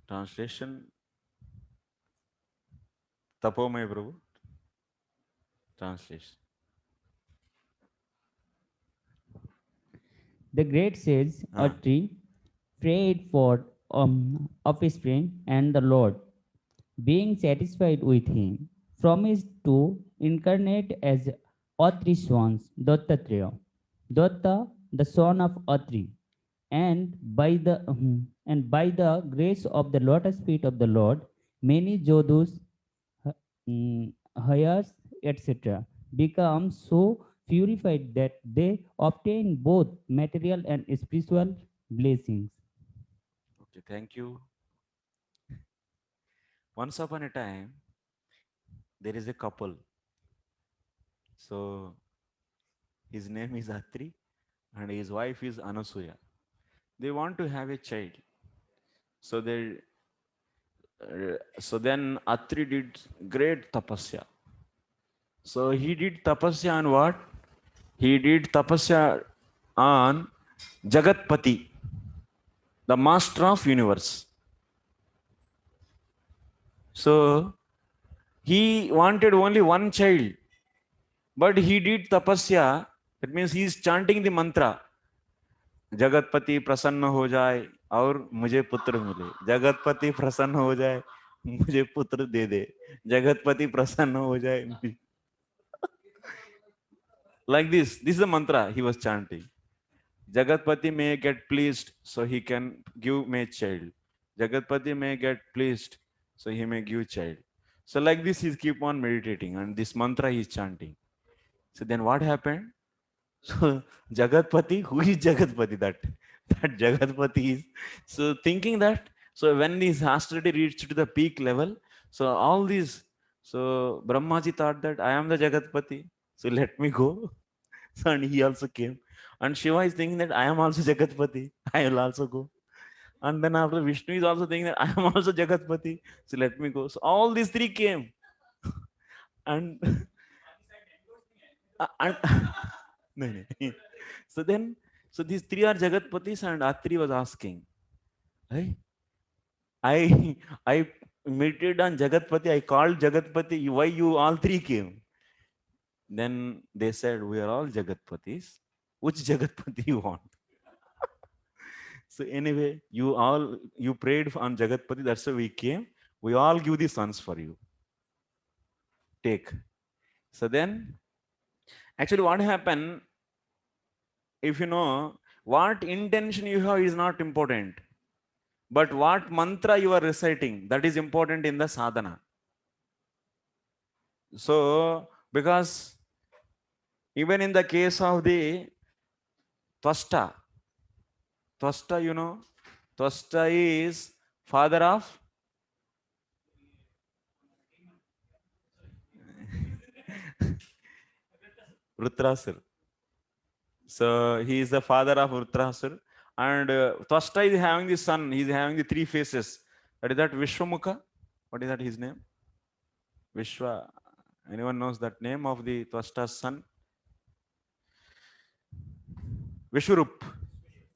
Translation. Tapomay Prabhu. Translation. The great sage Atri prayed for offspring, and the Lord, being satisfied with him, promised to incarnate as Atri swans, Dattatreya, Datta, the son of Atri, and by the grace of the lotus feet of the Lord, many Jodhus, Hayas, etc., become so purified that they obtain both material and spiritual blessings. Okay, thank you. Once upon a time, there is a couple. So his name is Atri and his wife is Anasuya. They want to have a child. So then Atri did great tapasya. So he did tapasya on what? He did tapasya on Jagatpati, the master of universe. So he wanted only one child, but he did tapasya. That means he is chanting the mantra. Jagatpati प्रसन्न हो जाए और मुझे पुत्र मिले, जगतपति प्रसन्न हो जाए मुझे पुत्र दे दे, जगतपति प्रसन्न हो जाए. Like this is the mantra he was chanting. Jagatpati may get pleased so he can give me child. Jagatpati may get pleased so he may give child. So like this he keep on meditating and this mantra he is chanting. So then what happened? So Jagatpati, who is Jagatpati? That Jagatpati is, so thinking that, so when this hostility reached to the peak level, so all these, so Brahmaji thought that I am the Jagatpati, so let me go. So and he also came. And Shiva is thinking that I am also Jagatpati, I will also go. And then after Vishnu is also thinking that I am also Jagatpati, so let me go. So all these three came. And no. So then, so these three are Jagatpatis and Atri was asking, hey, I meditated on Jagatpati, I called Jagatpati, why you all three came? Then they said, we are all Jagatpatis. Which Jagatpati you want? So anyway, you prayed on Jagatpati, that's why we came. We all give the sons for you. Take. So then, actually what happened, if you know, what intention you have is not important. But what mantra you are reciting, that is important in the sadhana. So, because even in the case of the Twasta, you know, Twasta is father of Vrutrasur. So he is the father of Vrutrasur. And Twasta is having the son, he is having the three faces. What is that? Vishwamukha? What is that his name? Vishwa. Anyone knows that name of the Twasta's son? Vishwarup.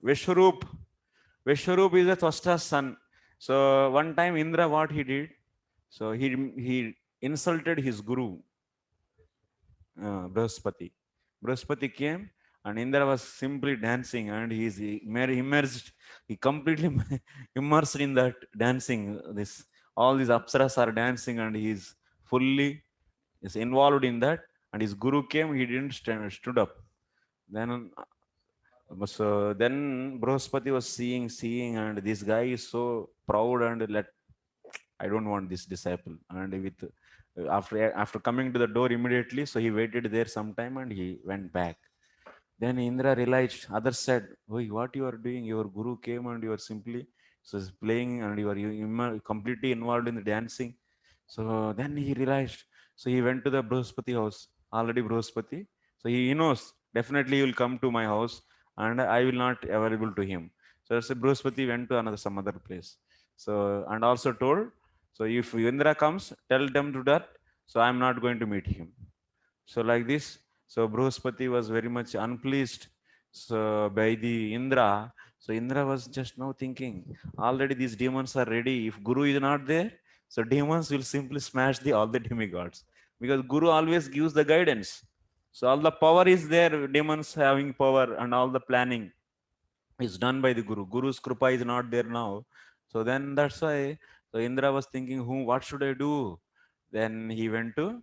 Vishwarup is the Twasta's son. So one time Indra, what he did? So he insulted his guru, Brahaspati. Brahaspati came and Indra was simply dancing, and immersed, he completely immersed in that dancing. All these apsaras are dancing, and he is fully is involved in that. And his guru came, he didn't stood up. Then Brahaspati was seeing, and this guy is so proud, and I don't want this disciple. And after coming to the door immediately, so he waited there some time and he went back. Then Indra realized, others said, "Oi, what you are doing? Your guru came and you are simply playing, and you are completely involved in the dancing." So then he realized, so he went to the Brahaspati house, already Brahaspati. So he knows, definitely he will come to my house and I will not available to him. So Brahaspati went to some other place. So, and also told, so if Indra comes, tell them to that, so I am not going to meet him. So like this, so Brahaspati was very much unpleased by the Indra. So Indra was just now thinking, already these demons are ready. If Guru is not there, so demons will simply smash all the demigods, because Guru always gives the guidance. So all the power is there, demons having power, and all the planning is done by the Guru. Guru's Krupa is not there now. So then that's why, so Indra was thinking, what should I do? Then he went to,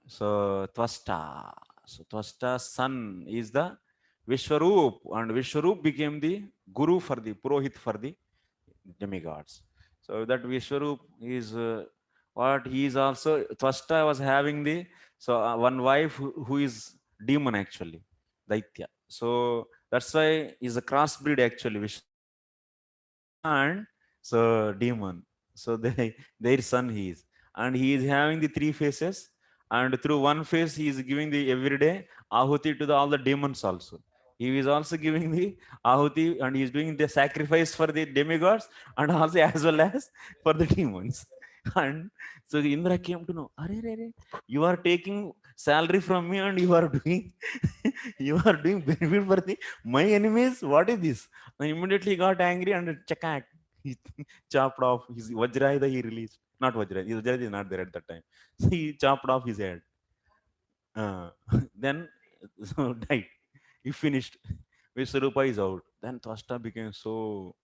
so Twasta. So Twasta's son is the Vishwaroop, and Vishwaroop became the Guru for the Purohit for the demigods. So that Vishwaroop is what he is also, Twasta was having the, so one wife who is demon actually, Daitya. So that's why is a crossbreed actually, and so demon. So their son he is, and he is having the three faces, and through one face he is giving the everyday ahuti to all the demons also. He is also giving the ahuti, and he is doing the sacrifice for the demigods, and also as well as for the demons. And so Indra came to know, Are, you are taking salary from me and you are doing you are doing benefit for my enemies. What is this? And immediately he got angry and chakak, he chopped off his Vajrayudha, he released. Not Vajrayudha, his Vajrayudha is not there at that time. So he chopped off his head. Then so died. He finished. Vishwarupa is out. Then Twasta became so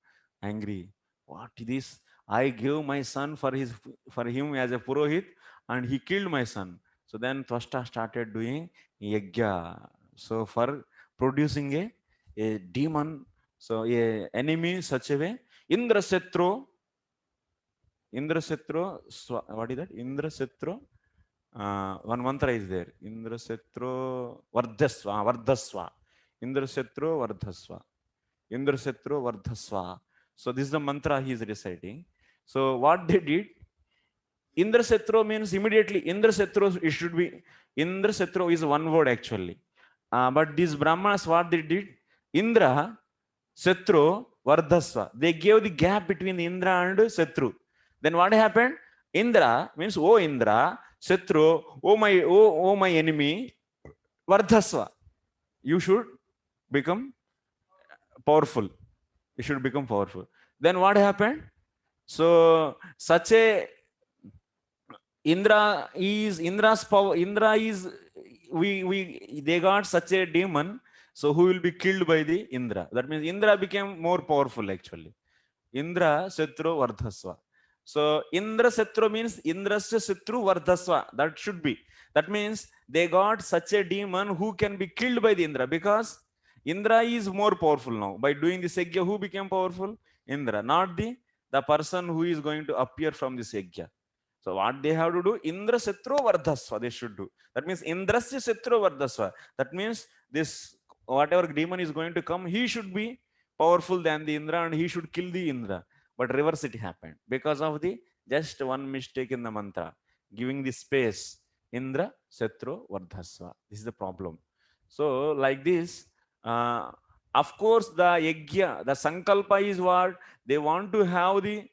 angry. What is this? I gave my son for him as a Purohit, and he killed my son. So then Twasta started doing yajna. So for producing a demon, so a enemy such a way, Indrasetro, what is that? Indrasetro, one mantra is there. Indrasetro Vardhasva. Indrasetro Vardhasva. Indrasetro Vardhasva. So this is the mantra he is reciting. So what they did, Indrasetro means immediately, Indrasetro, it should be, Indrasetro is one word actually. But these Brahmanas, what they did, Indra, Setru, Vardhasva. They gave the gap between Indra and Setru. Then what happened? Indra means, oh Indra, Setru, oh my enemy, Vardhasva. You should become powerful. You should become powerful. Then what happened? So such a Indra's power. Indra is they got such a demon. So who will be killed by the Indra? That means Indra became more powerful actually. Indra Setru Vardhasva. So Indra Setru means Indrasya Setru Vardhasva. That should be. That means they got such a demon who can be killed by the Indra, because Indra is more powerful now. By doing this yajna, who became powerful? Indra, not the person who is going to appear from this yajna. So what they have to do? Indra Setru Vardhasva they should do. That means Indrasya Setru Vardhasva. That means this whatever demon is going to come, he should be powerful than the Indra and he should kill the Indra. But reverse it happened because of the just one mistake in the mantra, giving the space. Indra Setru Vardhasva. This is the problem. So like this, of course the yajna, the sankalpa is what they want to have the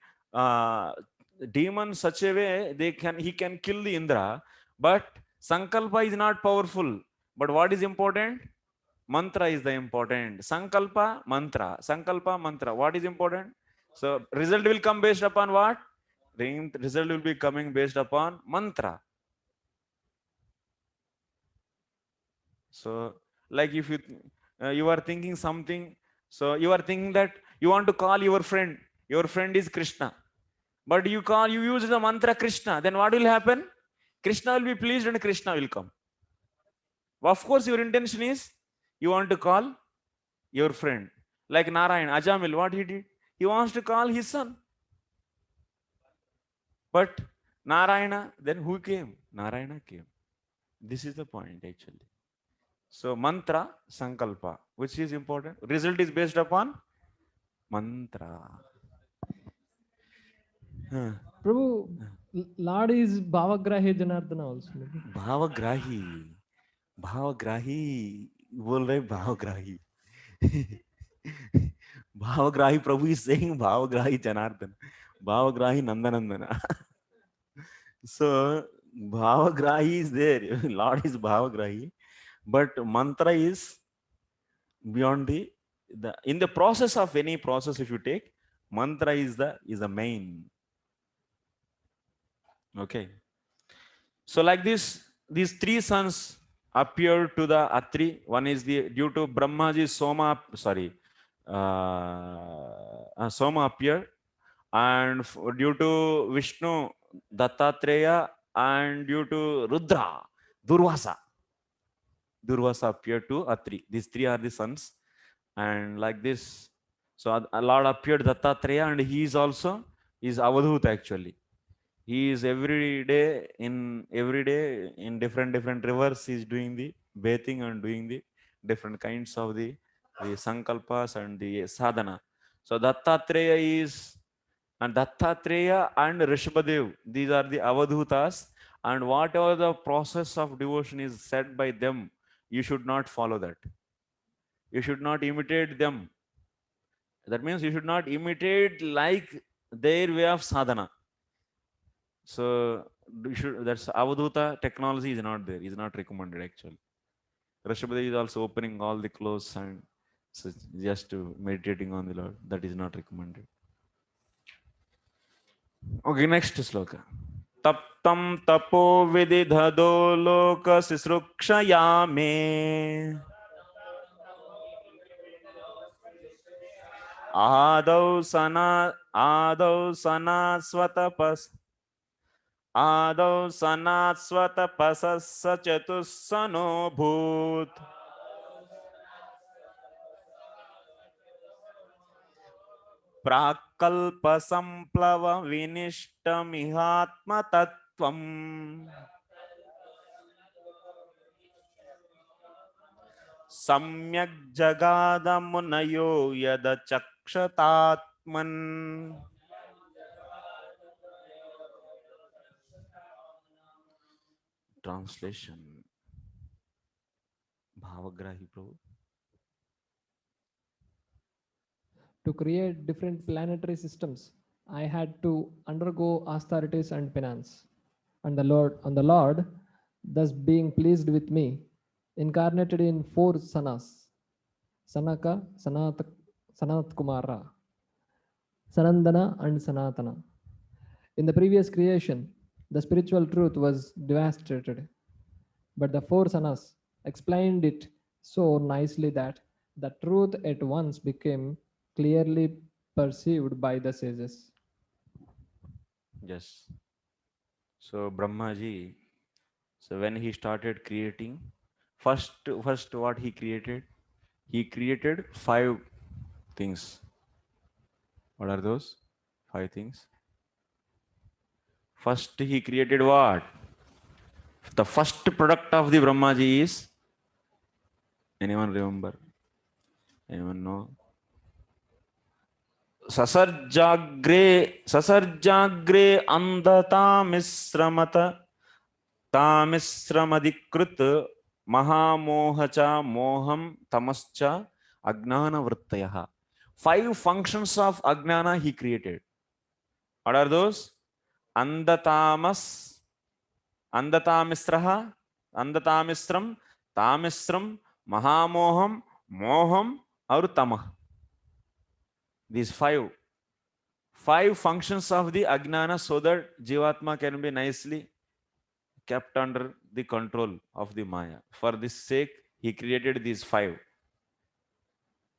demon such a way he can kill the Indra, but sankalpa is not powerful. But what is important? Mantra is the important. Sankalpa mantra. What is important? So result will come based upon what? The result will be coming based upon mantra. So, like if you are thinking something, so you are thinking that you want to call your friend. Your friend is Krishna, but you use the mantra Krishna. Then what will happen? Krishna will be pleased and Krishna will come. Of course, your intention is you want to call your friend. Like Narayan, Ajamil, what he did? He wants to call his son. But Narayana, then who came? Narayana came. This is the point actually. So mantra, sankalpa, which is important. Result is based upon mantra. Huh. Prabhu, Lord is Bhavagrahi Janardana also. maybe. भावग्राही भावग्राही बोल रहे भावग्राही भावग्राही प्रभु is saying भावग्राही Janardan भावग्राही नंदनंदना so भावग्राही is there Lord is भावग्राही but mantra is beyond the in the process of any process if you take mantra is the main. Okay, so like this these three sons appeared to the Atri. One is due to Brahmaji Soma, Soma appeared, and due to Vishnu Dattatreya, and due to Rudra Durvasa appeared to Atri. These three are the sons, and like this, so a Lord appeared Dattatreya, and he is also Avadhut actually. He is every day in different rivers. He is doing the bathing and doing the different kinds of the sankalpas and the sadhana. So Dattatreya and Rishabhadev, these are the Avadhutas, and whatever the process of devotion is said by them, you should not follow that. You should not imitate them. That means you should not imitate like their way of sadhana. So that's Avadhuta technology is not there, is not recommended actually. Rishabhadev is also opening all the clothes and so just to meditating on the Lord. That is not recommended. Okay, next sloka. Taptam tapo vididhado loka sisrukshayame Adau sanatsvatapasas sachatusano bhut prakalpa samplava vinishtamihātma tattvam samyak jagadamunayo yada chakshatatman. Translation. Bhavagrahi Prabhu. To create different planetary systems, I had to undergo austerities and penance. And the Lord, thus being pleased with me, incarnated in 4 sanas: Sanaka, Sanat Kumara, Sanandana, and Sanatana. In the previous creation, the spiritual truth was devastated, but the 4 sanas explained it so nicely that the truth at once became clearly perceived by the sages. Yes. So Brahmaji, so when he started creating, first what he created? He created 5 things. What are those 5 things? First he created what? The first product of the Brahmaji is, anyone remember? Anyone know? Sasarjagre andhata misramata tamisramadikrit mahamohacha moham tamascha ajnana vrittayaha. 5 functions of ajnana he created. What are those? Andhatamisraha, andhatamisram, tamisram, mahamoham, moham, or tamah. These 5 5 functions of the Ajnana so that Jivatma can be nicely kept under the control of the Maya. For this sake, he created these 5.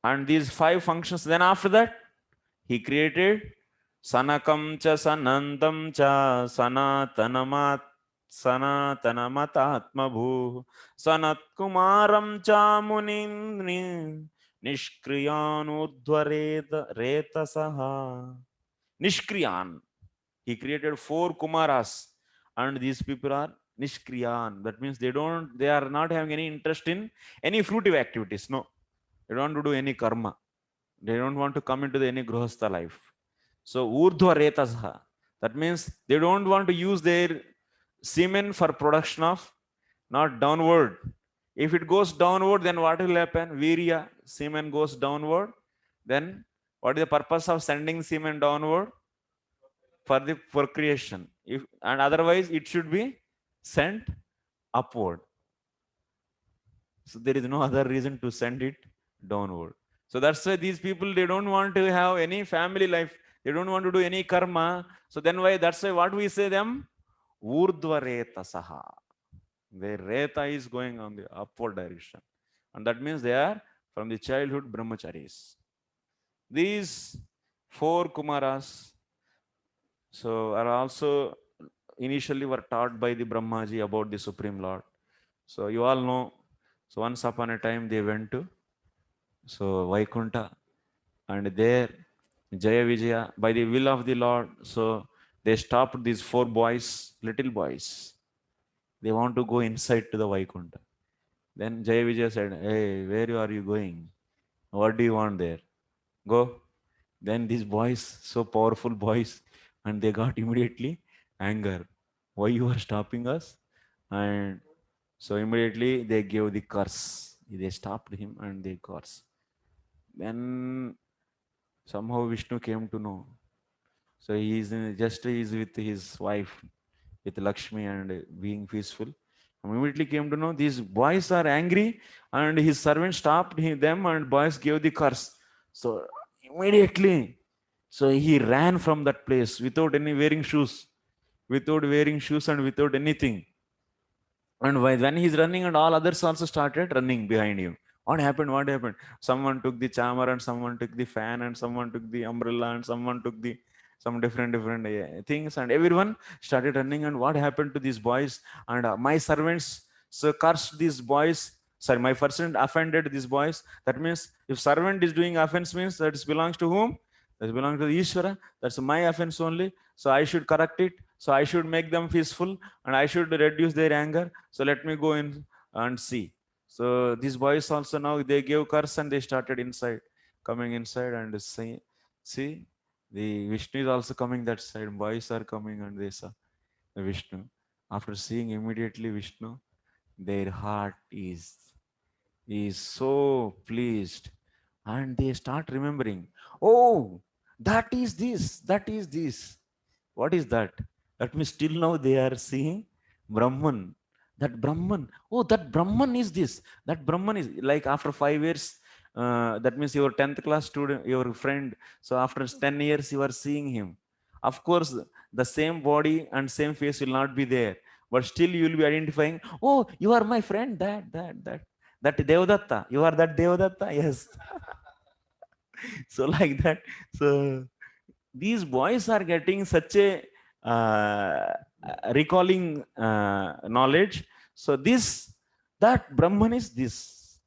And these 5 functions, then after that, he created Sanakam cha Sanandam cha Sanatanamatma bhu Sanat Kumaram cha Munindri Nishkriyan Udhva Retasaha. Nishkriyan. He created 4 Kumaras, and these people are Nishkriyan. That means they are not having any interest in any fruitive activities. No, they don't want to do any karma. They don't want to come into any grihastha life. So Urdhva Retasaha. That means they don't want to use their semen for production of, not downward. If it goes downward, then what will happen? Virya, semen goes downward. Then what is the purpose of sending semen downward? For the procreation. And otherwise it should be sent upward. So there is no other reason to send it downward. So that's why these people, they don't want to have any family life. They don't want to do any karma. So then that's why what we say them? Urdhva Retasaha. Their Reta is going on the upward direction. And that means they are from the childhood brahmacharis. These 4 Kumaras are also initially were taught by the Brahmaji about the Supreme Lord. So you all know, so once upon a time they went to Vaikunta, and there Jaya Vijaya, by the will of the Lord, so they stopped these 4 boys, little boys. They want to go inside to the Vaikunta. Then Jaya Vijaya said, "Hey, where are you going? What do you want there? Go." Then these boys, so powerful boys, and they got immediately anger. Why you are stopping us? And so immediately they gave the curse. They stopped him and they curse. Then somehow Vishnu came to know. So he is with his wife, with Lakshmi, and being peaceful. And immediately came to know these boys are angry, and his servant stopped them, and boys gave the curse. So immediately, so he ran from that place without wearing shoes and without anything. And when he's running, and all others also started running behind him. What happened? Someone took the chamar, and someone took the fan, and someone took the umbrella, and someone took some different things, and everyone started running. And what happened to these boys? And my servants cursed these boys. Sorry, my servant offended these boys. That means if servant is doing offense, means that it belongs to whom? That belongs to the Ishvara. That's my offense only. So I should correct it. So I should make them peaceful, and I should reduce their anger. So let me go in and see. So these boys also now they gave curse, and they started coming inside and see, the Vishnu is also coming that side. Boys are coming, and they saw the Vishnu. After seeing immediately Vishnu, their heart is so pleased, and they start remembering, oh, that is this. What is that? That means still now they are seeing Brahman. That Brahman, oh, that Brahman is this. That Brahman is like after 5 years, that means your 10th class student, your friend. So after 10 years, you are seeing him. Of course, the same body and same face will not be there, but still you will be identifying, oh, you are my friend, that Devadatta. You are that Devadatta, yes. So like that. So these boys are getting such a recalling knowledge. So that Brahman is this.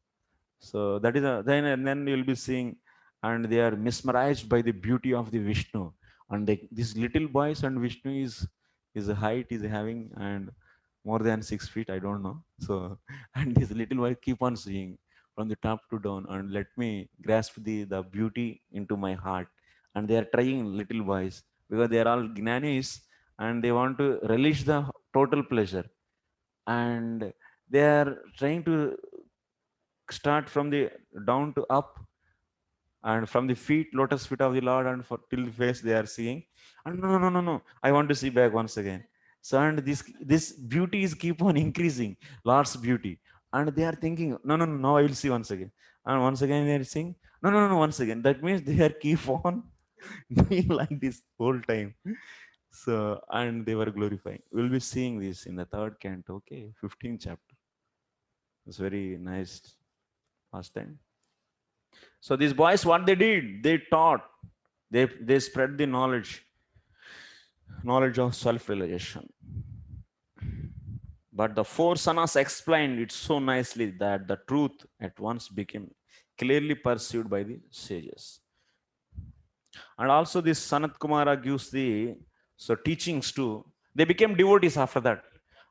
So that is then you will be seeing, and they are mesmerized by the beauty of the Vishnu. And these little boys, and Vishnu is height is having and more than 6 feet, I don't know. So and this little boy keep on seeing from the top to down, and let me grasp the beauty into my heart. And they are trying, little boys, because they are all Jnanis, and they want to relish the total pleasure. And they are trying to start from the down to up, and from the feet, lotus feet of the Lord, and till the face they are seeing. And no, I want to see back once again. So and this beauty is keep on increasing, Lord's beauty. And they are thinking, no, I will see once again. And once again they are saying, no, once again. That means they are keep on doing like this whole time. So, and they were glorifying. We'll be seeing this in the third canto, okay, 15th chapter. It's very nice past time. So these boys, what they did, they taught, they spread the knowledge of self-realization. But the four sanas explained it so nicely that the truth at once became clearly perceived by the sages. And also this Sanat Kumara gives the teachings too. They became devotees after that.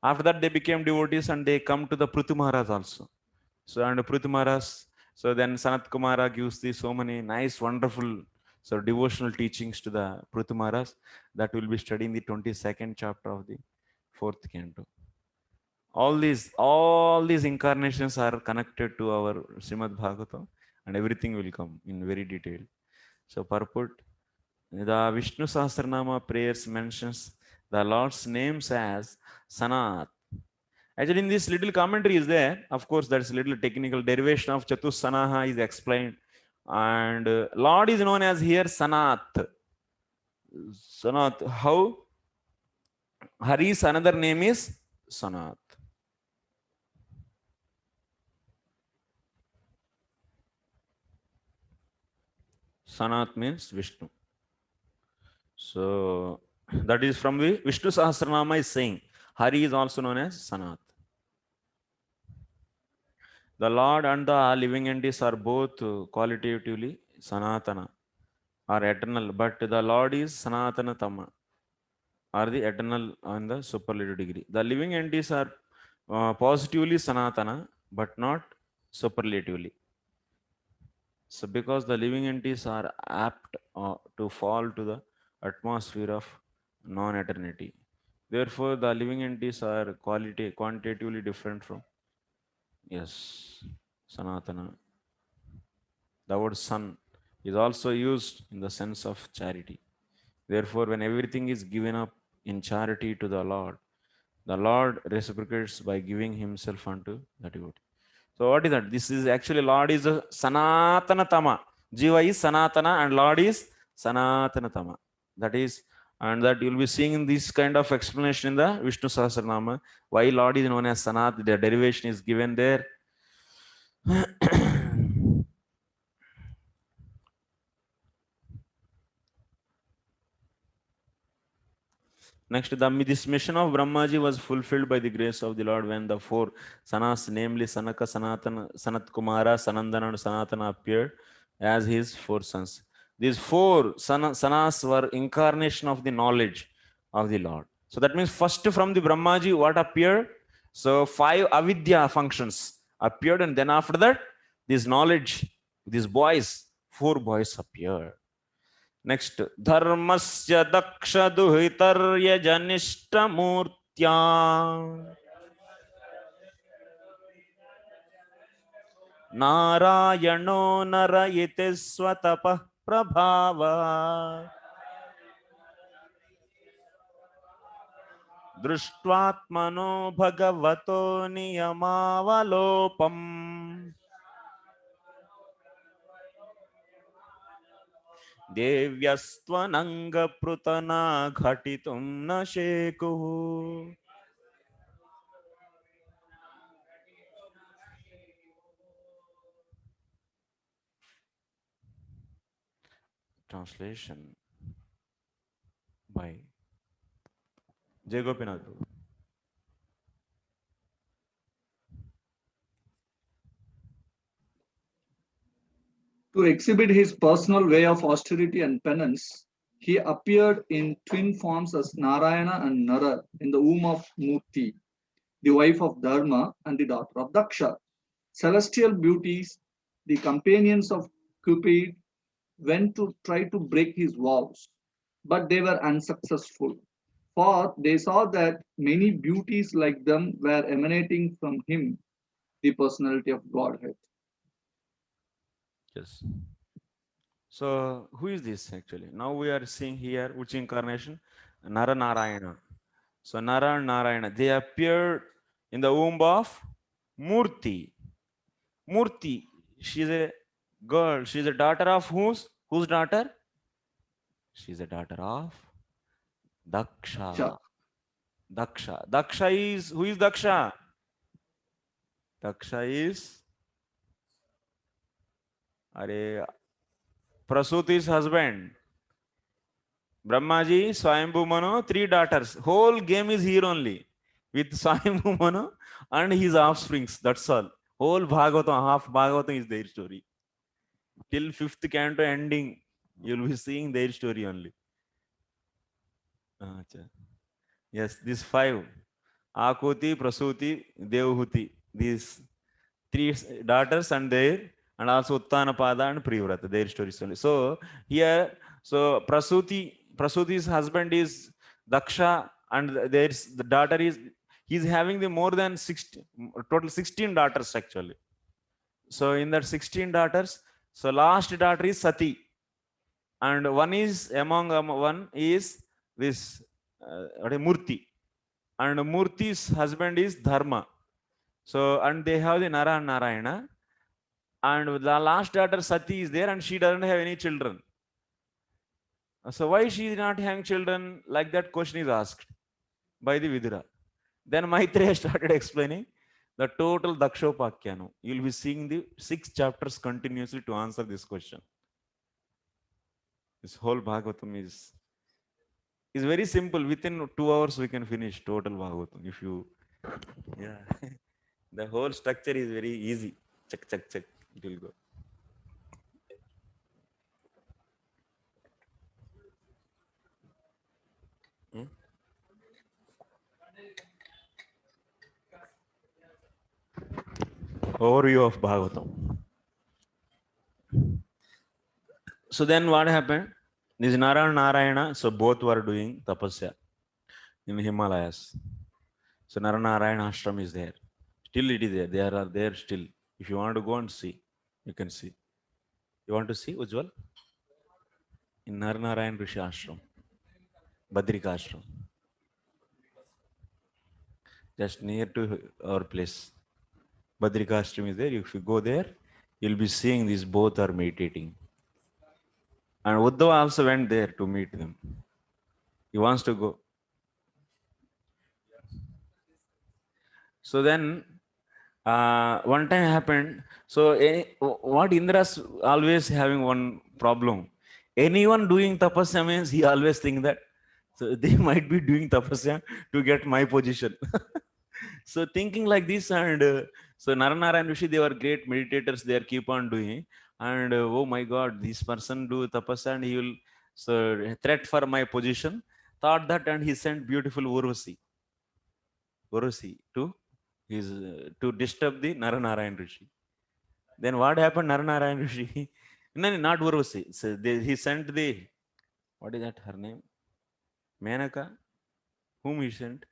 After that they became devotees and they come to the Prithu Maharaj also. So and Prithu Maharaj, so then Sanat Kumara gives the so many nice, wonderful devotional teachings to the Prithu Maharaj that will be studying the 22nd chapter of the 4th canto. All these incarnations are connected to our Srimad Bhagavatam, and everything will come in very detail. So purport, the Vishnu Sahasranama prayers mentions the Lord's names as Sanat. Actually, in this little commentary is there. Of course, that's a little technical derivation of Chatus Sanaha is explained. And Lord is known as here Sanat. Sanat. How? Hari's another name is Sanat. Sanat means Vishnu. So that is from the Vishnu Sahasranama is saying Hari is also known as Sanat. The Lord and the living entities are both qualitatively Sanatana or eternal, but the Lord is Sanatana Tama or the eternal on the superlative degree. The living entities are positively Sanatana but not superlatively. So because the living entities are apt to fall to the atmosphere of non-eternity. Therefore, the living entities are quantitatively different from, yes, Sanatana. The word San is also used in the sense of charity. Therefore, when everything is given up in charity to the Lord reciprocates by giving himself unto the devotee. So what is that? This is actually Lord is a Sanatana Tama. Jiva is Sanatana and Lord is Sanatana Tama. That is, and that you'll be seeing in this kind of explanation in the Vishnu Sahasranama. Why Lord is known as Sanat, the derivation is given there. Next, this mission of Brahmaji was fulfilled by the grace of the Lord when the four Sanas, namely Sanaka, Sanatana, Sanat Kumara, Sanandana, and Sanatana appeared as his four sons. These four Sanas were incarnation of the knowledge of the Lord. So that means first from the Brahmaji, what appeared? So 5 avidya functions appeared, and then after that, this knowledge, these boys, 4 boys appeared. Next, Dharmasya Daksha Duhitarya Janishta Murtya Narayano Narayite Swatapa Prabhava Drishtvatmano Bhagavato Niyamavalopam Devyastvananga Prutana Ghatitum na Shekuhu. Translation by Jay Gopinath. To exhibit his personal way of austerity and penance, he appeared in twin forms as Narayana and Nara in the womb of Murti, the wife of Dharma and the daughter of Daksha. Celestial beauties, the companions of Cupid, went to try to break his vows, but they were unsuccessful, for they saw that many beauties like them were emanating from him, the personality of Godhead. Yes. So who is this actually? Now we are seeing here which incarnation? Nara Narayana. So Nara and Narayana, they appeared in the womb of Murti. Murti, she's a girl. She's a daughter of whose daughter? She is a daughter of Daksha. Sure. Daksha. Daksha is, who is Daksha? Daksha is, Are, Prasuti's husband. Brahmaji, Swayambhu Manu, 3 daughters. Whole game is here only with Swayambhu Manu and his offsprings. That's all. Whole Bhagavatam, half Bhagavatam is their story. Till 5th canto ending, you'll be seeing their story only. Acha. Yes, these 5. Akuti, Prasuti, Devahuti. These 3 daughters and also Uttanapada and Privrata, their stories only. So here, so Prasuti's husband is Daksha, and there's the daughter is, he's having the more than 16, total 16 daughters actually. So in that 16 daughters, so last daughter is Sati, and one is one is this Murti, and Murti's husband is Dharma. So, and they have the Nara and Narayana, and the last daughter Sati is there, and she doesn't have any children. So why she is not having children? Like that question is asked by the Vidura. Then Maitreya started explaining the total Dakshopakyanu. You'll be seeing the 6 chapters continuously to answer this question. This whole Bhagavatam is very simple. Within 2 hours we can finish total Bhagavatam. If you, yeah, the whole structure is very easy. Check, it will go. Overview of Bhagavatam. So then what happened? This Nara and Narayana, so both were doing tapasya in Himalayas. So Narayana ashram is there. Still it is there. They are there still. If you want to go and see, you can see. You want to see, Ujjwal? In Narayana Rishi ashram, Badrika ashram. Just near to our place. Badrika ashram is there. If you go there, you'll be seeing these both are meditating. And Uddhava also went there to meet them. He wants to go. So then, one time happened. So what Indra's always having one problem. Anyone doing tapasya means he always think that, so they might be doing tapasya to get my position. So thinking like this, and so Narayana and Rishi, they were great meditators. They keep on doing, and oh my God, this person do tapasya and he will so threat for my position. Thought that, and he sent beautiful Urvasi to his to disturb the Narayana Rishi. Then what happened? Narayana Rishi, no, not Urvasi. So he sent the, what is that her name? Menaka. Whom he sent?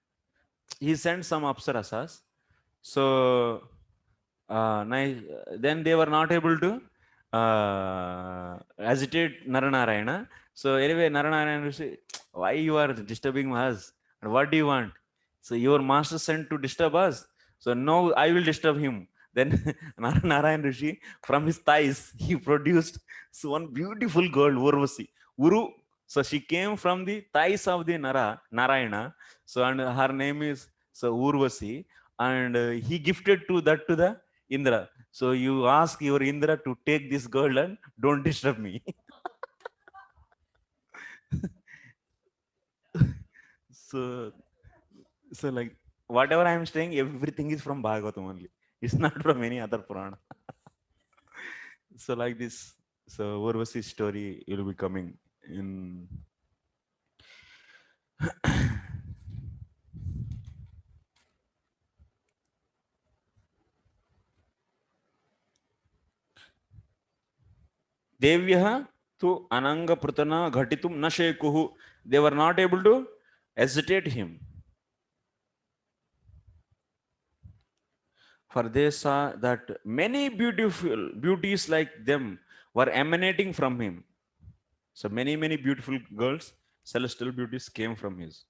He sent some apsarasas. So then they were not able to agitate Narayana. So anyway, Narayana Rishi, why you are disturbing us? And what do you want? So your master sent to disturb us. So no, I will disturb him. Then Narayana Rishi, from his thighs, he produced one beautiful girl, Urvasi. Uru. So she came from the thighs of the Narayana. So and her name is so Urvasi. And he gifted to the Indra. So you ask your Indra to take this girl and don't disturb me. So like whatever I am saying, everything is from Bhagavatam only. It's not from any other Purana. So like this, so Urvasi's story will be coming in. Devyah to Ananga Pratana Ghatitum Nashekuhu. They were not able to hesitate him. For they saw that many beauties like them were emanating from him. So many beautiful girls, celestial beauties came from his.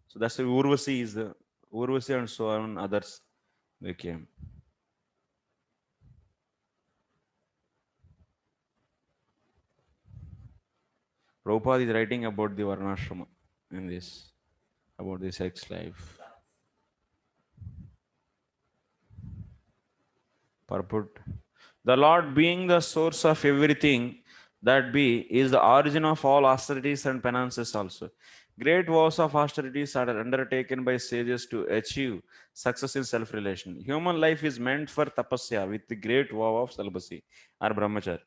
So that's why Urvasi is the Urvasi, and so on others they came. Prabhupada is writing about the Varnashrama in this, about the sex life. Purport. The Lord being the source of everything that be is the origin of all austerities and penances also. Great vows of austerities are undertaken by sages to achieve success in self-relation. Human life is meant for tapasya with the great vow of celibacy or brahmacharya.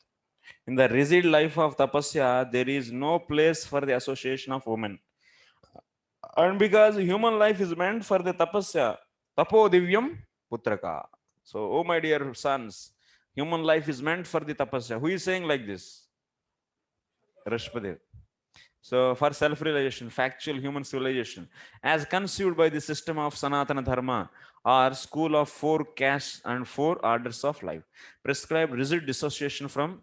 In the rigid life of tapasya, there is no place for the association of women. And because human life is meant for the tapasya, tapo divyam putraka. So, oh my dear sons, human life is meant for the tapasya. Who is saying like this? Rashpadev. So, for self-realization, factual human civilization, as conceived by the system of Sanatana Dharma, or school of 4 castes and 4 orders of life, prescribe rigid dissociation from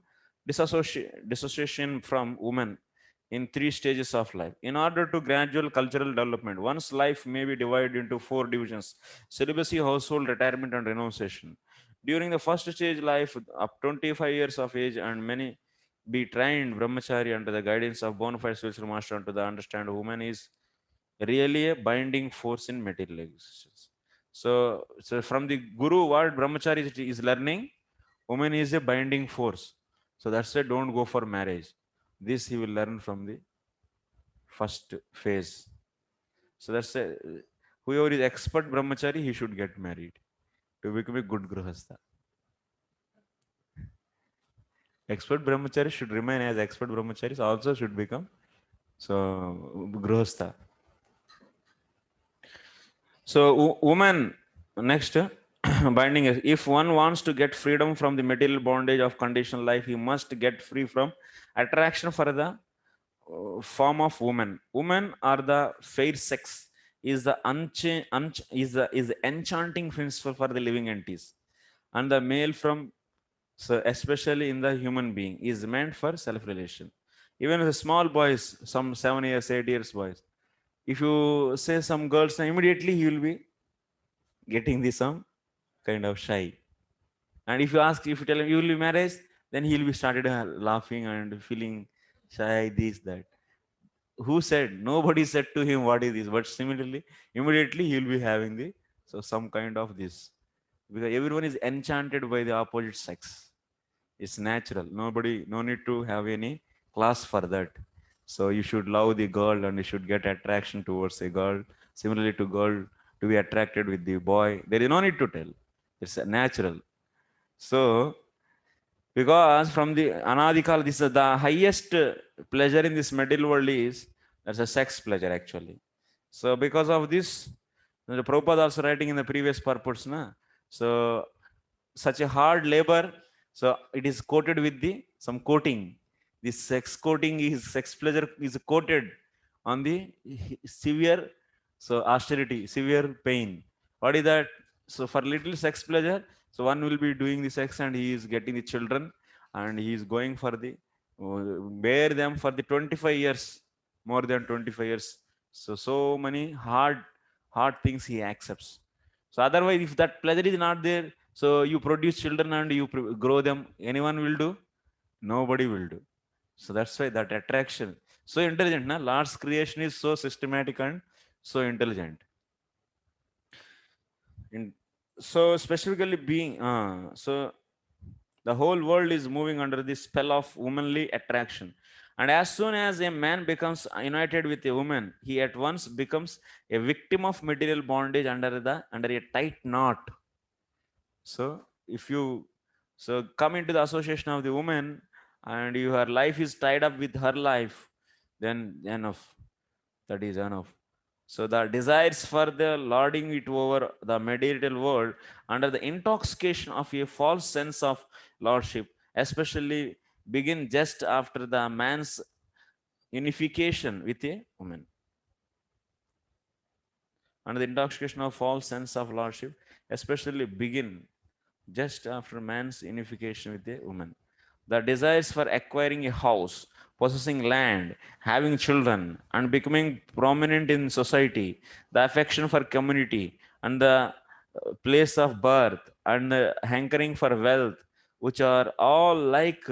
women in 3 stages of life. In order to gradual cultural development, one's life may be divided into 4 divisions: celibacy, household, retirement, and renunciation. During the first stage life, up 25 years of age, and many be trained brahmachari under the guidance of bona fide spiritual master and to the understand woman is really a binding force in material existence. So from the guru, what brahmachari is learning, woman is a binding force. So that's why don't go for marriage. This he will learn from the first phase. So that's a, whoever is expert brahmachari, he should get married to become a good grihastha. Expert brahmachari should remain as expert brahmacharis, also should become so grihastha. So woman, next binding is, if one wants to get freedom from the material bondage of conditional life, he must get free from attraction for the form of woman. Women are the fair sex, is the enchanting principle for the living entities, and the male from, so especially in the human being, is meant for self-relation. Even the small boys, some 7 years, 8 years boys, if you say some girls, immediately he will be getting the some kind of shy. And if you ask, if you tell him you will be married, then he will be started laughing and feeling shy, this, that. Who said? Nobody said to him what is this, but similarly, immediately he will be having the, so some kind of this. Because everyone is enchanted by the opposite sex. It's natural. Nobody, no need to have any class for that. So you should love the girl and you should get attraction towards a girl. Similarly to girl, to be attracted with the boy. There is no need to tell. It's natural. So, because from the Anadikal, this is the highest pleasure in this material world is, that's a sex pleasure actually. So because of this, the Prabhupada also writing in the previous purports, na? So such a hard labor, so it is coated with the some coating. This sex coating is, sex pleasure is coated on the severe, so austerity, severe pain. What is that? So for little sex pleasure, so one will be doing the sex and he is getting the children and he is going for the, bear them for the 25 years, more than 25 years. So many hard things he accepts. So otherwise, if that pleasure is not there, so you produce children and you grow them, anyone will do? Nobody will do. So that's why that attraction, so intelligent, na? Lord's creation is so systematic and so intelligent. So specifically being, so the whole world is moving under the spell of womanly attraction. And as soon as a man becomes united with a woman, he at once becomes a victim of material bondage under a tight knot. So if you come into the association of the woman and your life is tied up with her life, then enough. That is enough. So the desires for the lording it over the material world under the intoxication of a false sense of lordship, especially begin just after the man's unification with a woman. Under the intoxication of false sense of lordship, especially begin just after man's unification with a woman. The desires for acquiring a house, possessing land, having children, and becoming prominent in society, the affection for community, and the place of birth, and the hankering for wealth, which are all like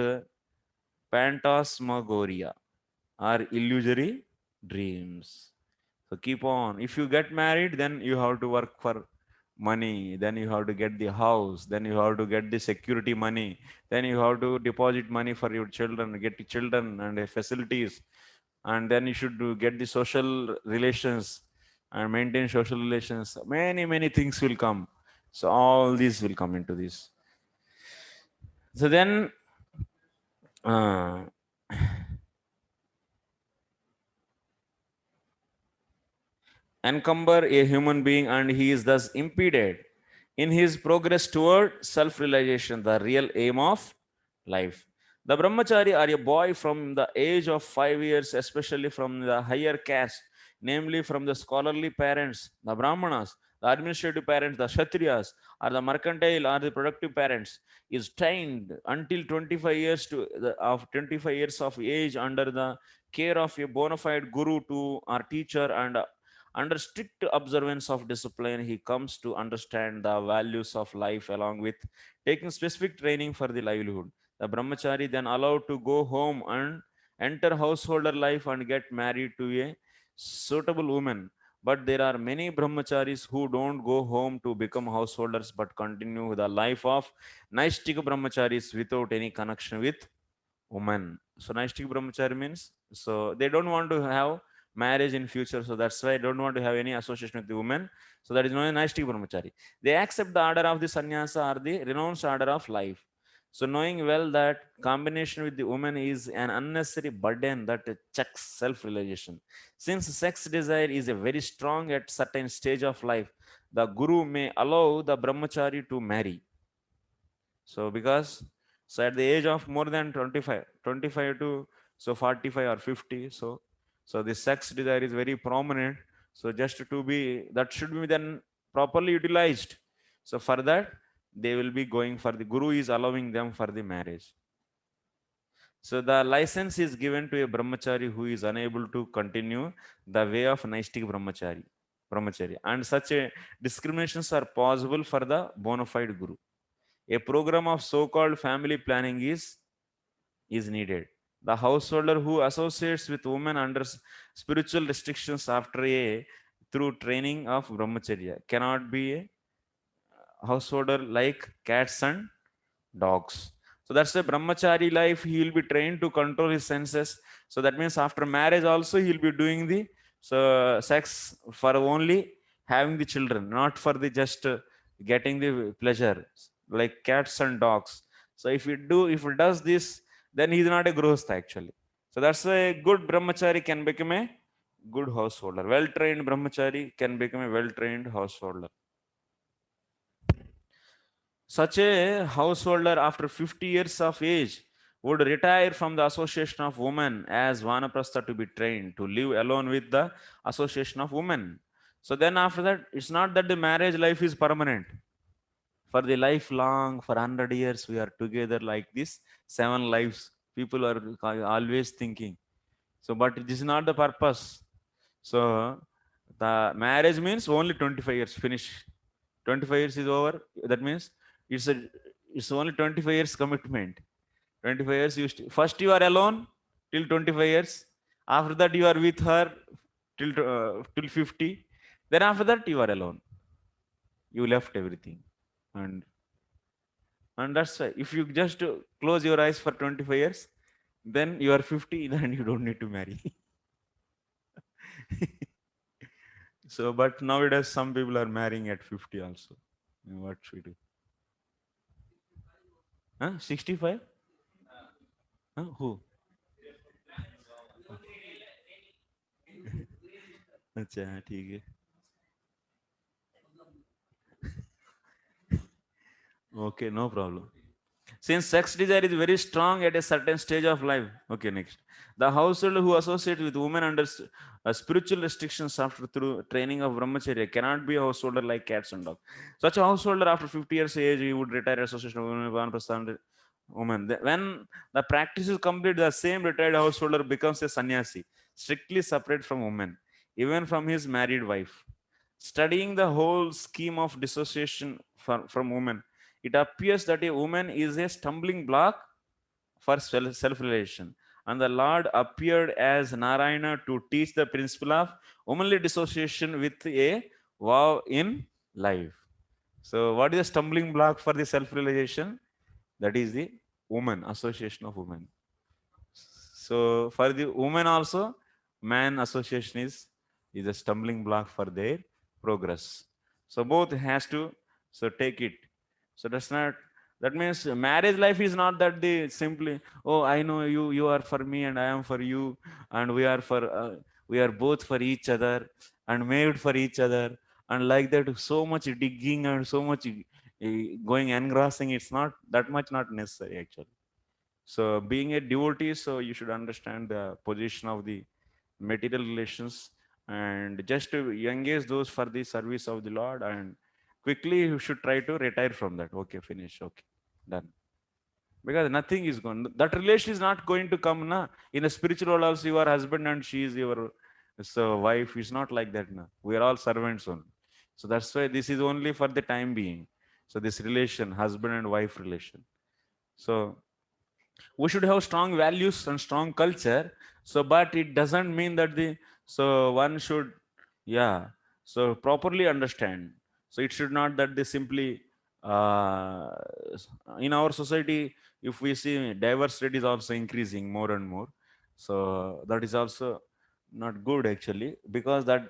phantasmagoria. are illusory dreams. So keep on. If you get married, then you have to work for money. Then you have to get the house. Then you have to get the security money. Then you have to deposit money for your children, get the children and the facilities. And then you should get the social relations and maintain social relations. Many, many things will come. So all these will come into this. So then, encumber a human being, and he is thus impeded in his progress toward self-realization, the real aim of life. The brahmachari are a boy from the age of 5 years, especially from the higher caste, namely from the scholarly parents, the brahmanas, the administrative parents, the kshatriyas, or the mercantile or the productive parents, is trained until 25 years of 25 years of age under the care of a bona fide guru to or teacher, and under strict observance of discipline, he comes to understand the values of life along with taking specific training for the livelihood. The brahmachari then allowed to go home and enter householder life and get married to a suitable woman. But there are many brahmacharis who don't go home to become householders but continue the life of Naistika brahmacharis without any connection with women. So Naistika brahmachari means, so they don't want to have marriage in future, so that's why I don't want to have any association with the women. So that is known as Naistika brahmachari. They accept the order of the sannyasa or the renounced order of life. So knowing well that combination with the woman is an unnecessary burden that checks self-realization. Since sex desire is a very strong at certain stage of life, the guru may allow the brahmachari to marry. So because so at the age of more than 25 to so 45 or 50, so the sex desire is very prominent. So just to be, that should be then properly utilized. So for that, they will be going for, the guru is allowing them for the marriage. So the license is given to a brahmachari who is unable to continue the way of Naistik brahmachari. And such a discriminations are possible for the bona fide guru. A program of so-called family planning is needed. The householder who associates with women under spiritual restrictions after through training of brahmacharya cannot be a householder like cats and dogs. So that's the brahmachari life. He will be trained to control his senses. So that means after marriage also he will be doing the sex for only having the children, not for the just getting the pleasure, like cats and dogs. So if he does this, then he is not a grihastha actually. So that's why a good brahmachari can become a good householder. Well-trained brahmachari can become a well-trained householder. Such a householder after 50 years of age would retire from the association of women as vanaprastha to be trained to live alone with the association of women. So then after that, it's not that the marriage life is permanent. For the lifelong, for 100 years, we are together like this, 7 lives. People are always thinking. So, but this is not the purpose. So the marriage means only 25 years, finish. 25 years is over. That means it's only 25 years commitment. 25 years first you are alone till 25 years. After that you are with her till 50. Then after that you are alone. You left everything, and that's why if you just close your eyes for 25 years, then you are 50, then you don't need to marry. So, but nowadays some people are marrying at 50 also. What should we do? 65? Who? अच्छा ठीक है. Okay, no problem. Since sex desire is very strong at a certain stage of life. Okay, next. The householder who associates with women under spiritual restrictions after through training of brahmacharya cannot be a householder like cats and dogs. Such a householder after 50 years age, he would retire association of women. When the practice is complete, the same retired householder becomes a sannyasi, strictly separate from women, even from his married wife. Studying the whole scheme of dissociation from women, it appears that a woman is a stumbling block for self-realization, And the Lord appeared as Narayana to teach the principle of womanly dissociation with a vow in life. So, what is the stumbling block for the self-realization? That is the woman, association of women. So, for the woman also, man association is a stumbling block for their progress. So, both has to take it. So, that means marriage life is not that the simply, oh, I know you, you are for me and I am for you, and we are both for each other and made for each other, and like that, so much digging and so much going engrossing. It's not that much, not necessary actually. So being a devotee, so you should understand the position of the material relations and just to engage those for the service of the Lord, and quickly you should try to retire from that. Okay, finish. Okay, done. Because nothing is going, that relation is not going to come na. In a spiritual world also, you are husband and she is your wife. Is not like that na. We are all servants only. So that's why this is only for the time being. So this relation, husband and wife relation. So we should have strong values and strong culture. So but it doesn't mean that the, so one should, yeah, so properly understand. So it should not that they simply uh, in our society, if we see divorce rate is also increasing more and more, so that is also not good actually, because that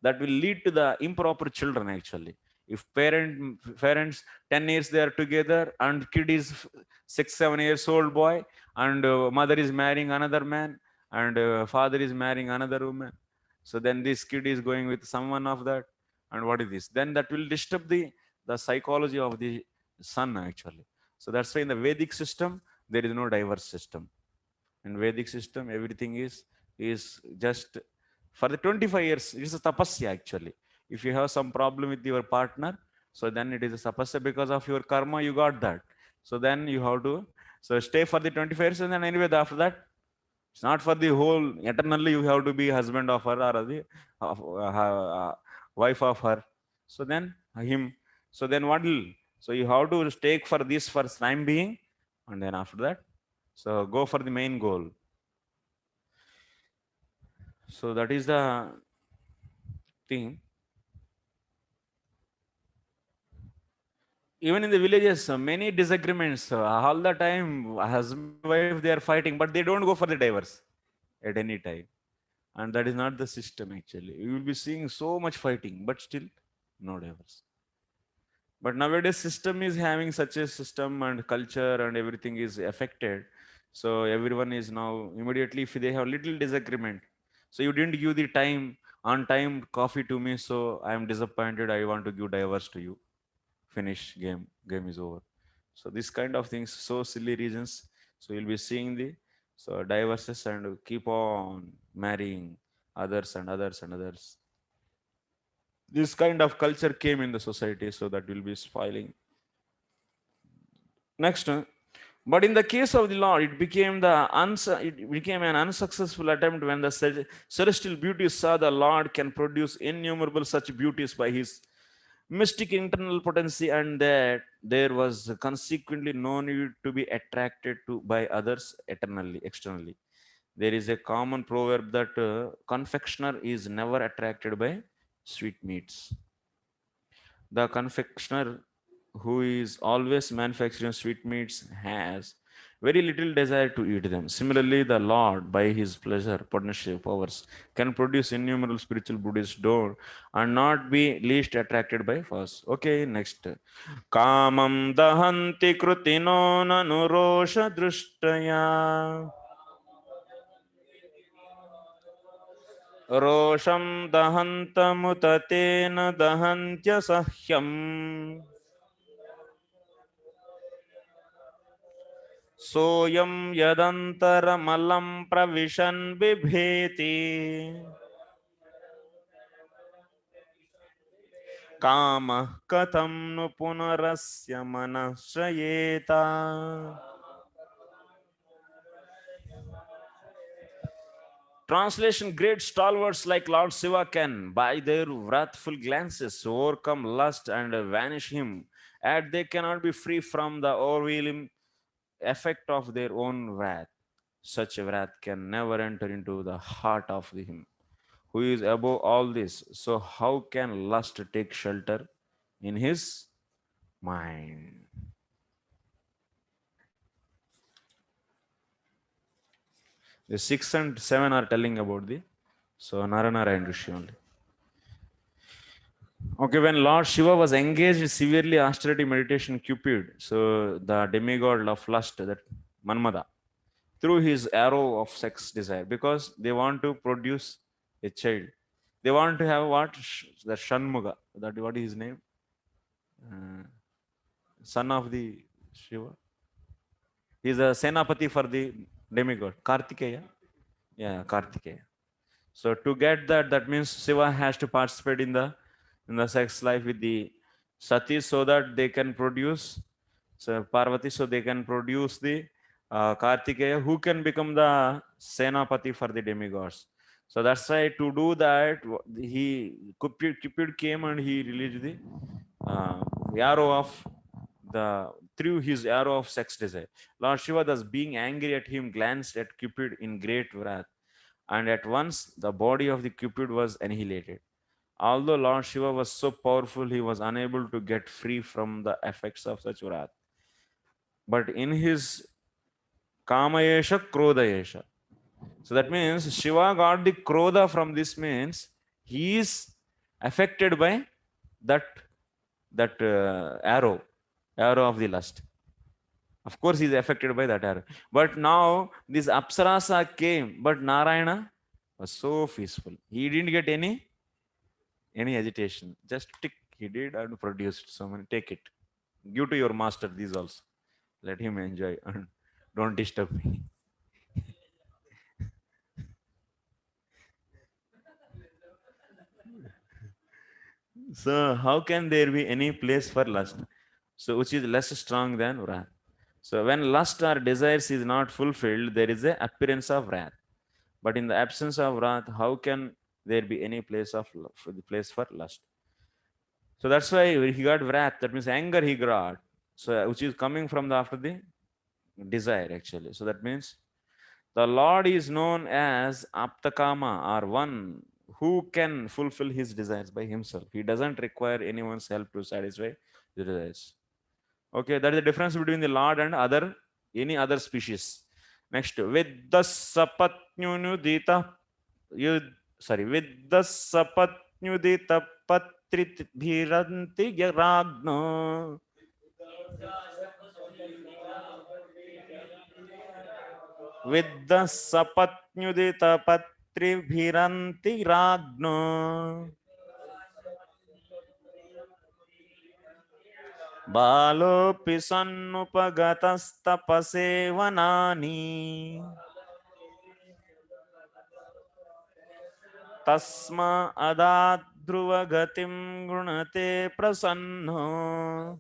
will lead to the improper children actually. If parents 10 years they are together and kid is 6 7 years old boy, and mother is marrying another man, and father is marrying another woman, so then this kid is going with someone of that, and what is this, then that will disturb the psychology of the son actually. So that's why in the Vedic system there is no divorce system. In Vedic system everything is just for the 25 years. It is a tapasya actually. If you have some problem with your partner, so then it is a tapasya, because of your karma you got that. So then you have to so stay for the 25 years, and then anyway after that it's not for the whole eternally you have to be husband of her or the wife of her. So then him, so then what will, so you have to take for this for time being, and then after that so go for the main goal. So that is the thing. Even in the villages, many disagreements. All the time, husband wife they are fighting, but they don't go for the divorce at any time. And that is not the system actually. You will be seeing so much fighting, but still no divorce. But nowadays system is having such a system and culture and everything is affected. So everyone is now immediately, if they have little disagreement, so you didn't give the time on time coffee to me, so I am disappointed. I want to give divorce to you. Finish game is over. So this kind of things, so silly reasons. So you'll be seeing the so divorces and keep on marrying others and others and others. This kind of culture came in the society, so that will be spoiling. Next, but in the case of the Lord, it became an unsuccessful attempt when the celestial beauties saw the Lord can produce innumerable such beauties by his mystic internal potency, and that there was consequently no need to be attracted to by others externally. There is a common proverb that confectioner is never attracted by sweetmeats. The confectioner who is always manufacturing sweetmeats has very little desire to eat them. Similarly, the Lord, by his pleasure, partnership powers, can produce innumerable spiritual Buddhist door and not be least attracted by first. Okay, next. Kamam dahanti krutino nanurosha drushtaya. Rosham dahantamutatena dahantya sahyam. Soyam यदंतरमलं प्रविशन बिभेति काम कथं नु पुनरस्य मनश्रयेत. Translation: great stalwarts like Lord Shiva can, by their wrathful glances, overcome lust and vanish him, and they cannot be free from the overwhelming effect of their own wrath. such a wrath can never enter into the heart of him who is above all this. So how can lust take shelter in his mind? The 6 and 7 are telling about the Naranara and Rishi only. Okay, when Lord Shiva was engaged in severely austerity meditation, Cupid, so the demigod of lust, that Manmada, threw his arrow of sex desire because they want to produce a child. They want to have what? The Shanmuga. That what is his name? Son of the Shiva. He is a Senapati for the demigod. Kartikeya. Yeah, Kartikeya. So to get that, that means Shiva has to participate in the sex life with the Sati so that they can produce Parvati, so they can produce the Kartikeya, who can become the Senapati for the demigods. So that's why to do that, Cupid came and he released the arrow of through his arrow of sex desire. Lord Shiva, thus being angry at him, glanced at Cupid in great wrath, and at once the body of the Cupid was annihilated. Although Lord Shiva was so powerful, he was unable to get free from the effects of such wrath. But in his Kamayesha, Krodayesha. So that means Shiva got the Krodha from this, means he is affected by that arrow of the lust. Of course, he is affected by that arrow. But now this Apsarasa came, but Narayana was so peaceful. He didn't get any agitation. Just tick, he did and produced. So many, take it. Give to your master these also. Let him enjoy and don't disturb me. So how can there be any place for lust? So which is less strong than wrath. So when lust or desires is not fulfilled, there is an appearance of wrath. But in the absence of wrath, how can there be any place for lust? So that's why he got wrath. That means anger he got. So which is coming from after the desire actually. So that means the Lord is known as Aptakama, or one who can fulfill his desires by himself. He doesn't require anyone's help to satisfy his desires. Okay, that is the difference between the Lord and any other species. Next, Viddasapatnyudita patritbhiranti ragno. Viddasapatnyudita patribhiranti ragno. Balopi sannupagatastapasevanani. Tasma adadhruvagatim grunate prasanno.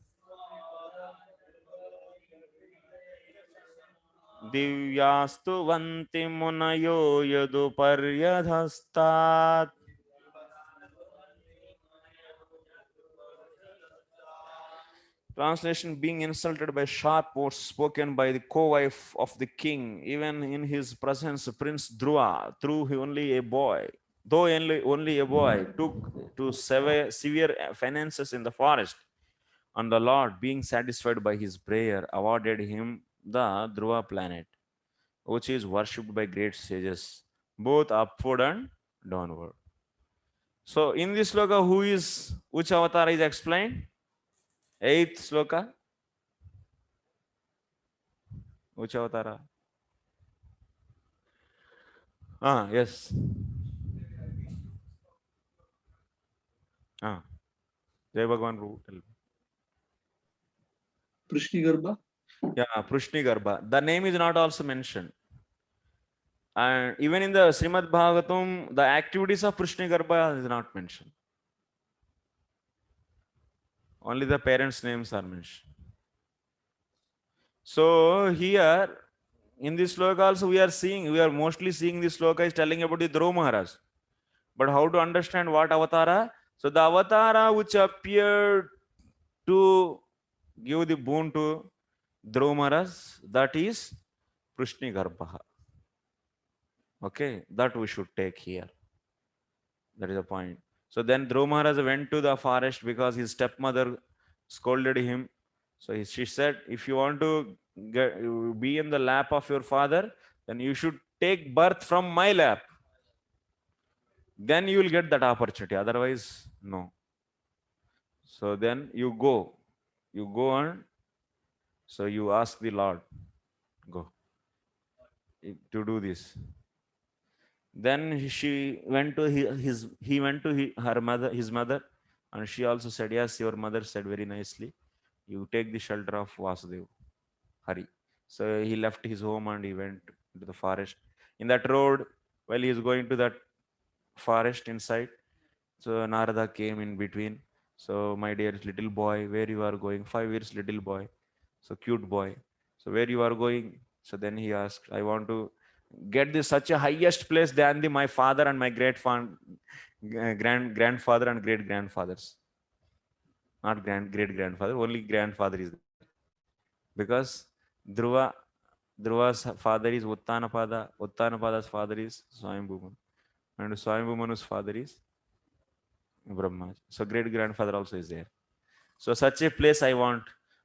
Divyastu vanti munayo yaduparyadhastat. Translation: being insulted by sharp words spoken by the co-wife of the king, even in his presence, Prince Dhruva, though only a boy, took to severe finances in the forest, and the Lord, being satisfied by his prayer, awarded him the Dhruva planet, which is worshipped by great sages, both upward and downward. So in this sloka, which avatar is explained? 8th sloka. Which avatara? Yes. Jai Bhagwan Prabhu, tell me. Prishnigarbha. Yeah, Prishnigarbha. The name is not also mentioned. And even in the Srimad Bhagavatam, the activities of Prishnigarbha is not mentioned. Only the parents' names are mentioned. So here, in this sloka also we are mostly seeing this sloka is telling about the Dhruva Maharaj. But how to understand what avatara? So the avatara which appeared to give the boon to Dhruva Maharaj, that is Prishnigarbha. Okay, that we should take here. That is the point. So then Dhruva Maharaj went to the forest because his stepmother scolded him. So she said, if you want to be in the lap of your father, then you should take birth from my lap. Then you will get that opportunity. Otherwise, no. So then you go on. So you ask the Lord, go to do this. Then she went to he went to her mother, his mother, and she also said, yes, your mother said very nicely, you take the shelter of Vasudev, Hari. So he left his home and he went to the forest. In that road, while he is going to that forest inside, so Narada came in between. So, my dear little boy, where you are going? 5 years little boy. So cute boy. So where you are going? So then he asked, I want to get this such a highest place than my father and my grandfather and great grandfathers. Not great grandfather, only grandfather is there. Because Dhruva Dhruva's father is Uttanapada, Uttanapada's father is Swayambhuman, and Swayambhumanu's father is Brahma. So great grandfather also is there. So such a place I want.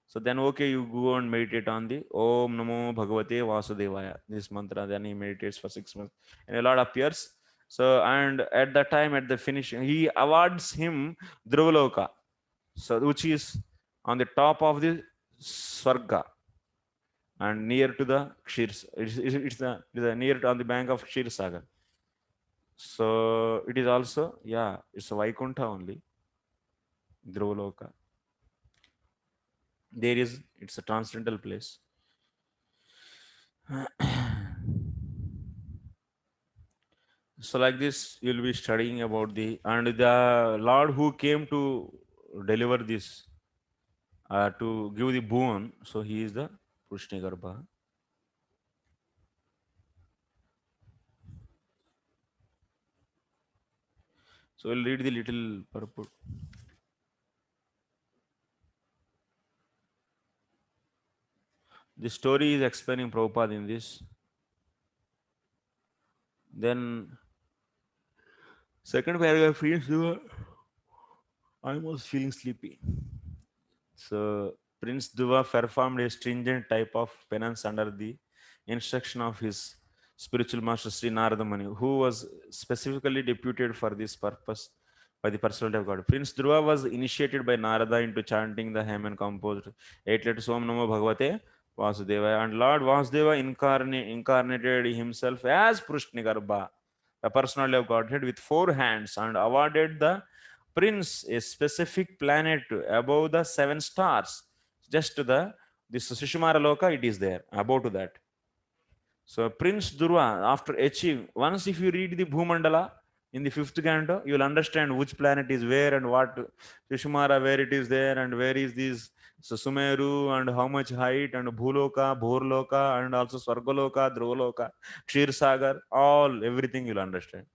So then, okay, you go and meditate on the Om Namo Bhagavate Vasudevaya. This mantra, then he meditates for 6 months. And a lot appears. So, and at the time, at the finish, he awards him Dhruvaloka. So, which is on the top of the Swarga and near to the Kshirs. It's near on the bank of Kshir Sagar. So, it is also, yeah, it's a Vaikuntha only. Dhruvaloka. There is, it's a transcendental place. So like this, you'll be studying about and the Lord who came to deliver this, to give the boon. So he is the Pushnigarbha. So we'll read the little purport. The story is explaining Prabhupada in this. Then second paragraph is I'm almost feeling sleepy. So Prince Duva performed a stringent type of penance under the instruction of his spiritual master Sri Narada Muni, who was specifically deputed for this purpose by the personality of God. Prince Dhruva was initiated by Narada into chanting the hymn and composed 8 letters Om Namo Bhagavate Vasudevaya, and Lord Vasudeva incarnated himself as Prushnigarbha, the personality of Godhead, with 4 hands, and awarded the prince a specific planet above the 7 stars. Just to this Sushumara Loka, it is there, above to that. So Prince Dhruva, after achieve, once if you read the Bhumandala in the 5th canto, you will understand which planet is where and what Sushumara, where it is there, and where is this Sumeru, and how much height, and Bhuloka, Bhurloka, and also Swargaloka, Dhruvaloka, Kshir Sagar, all everything you will understand.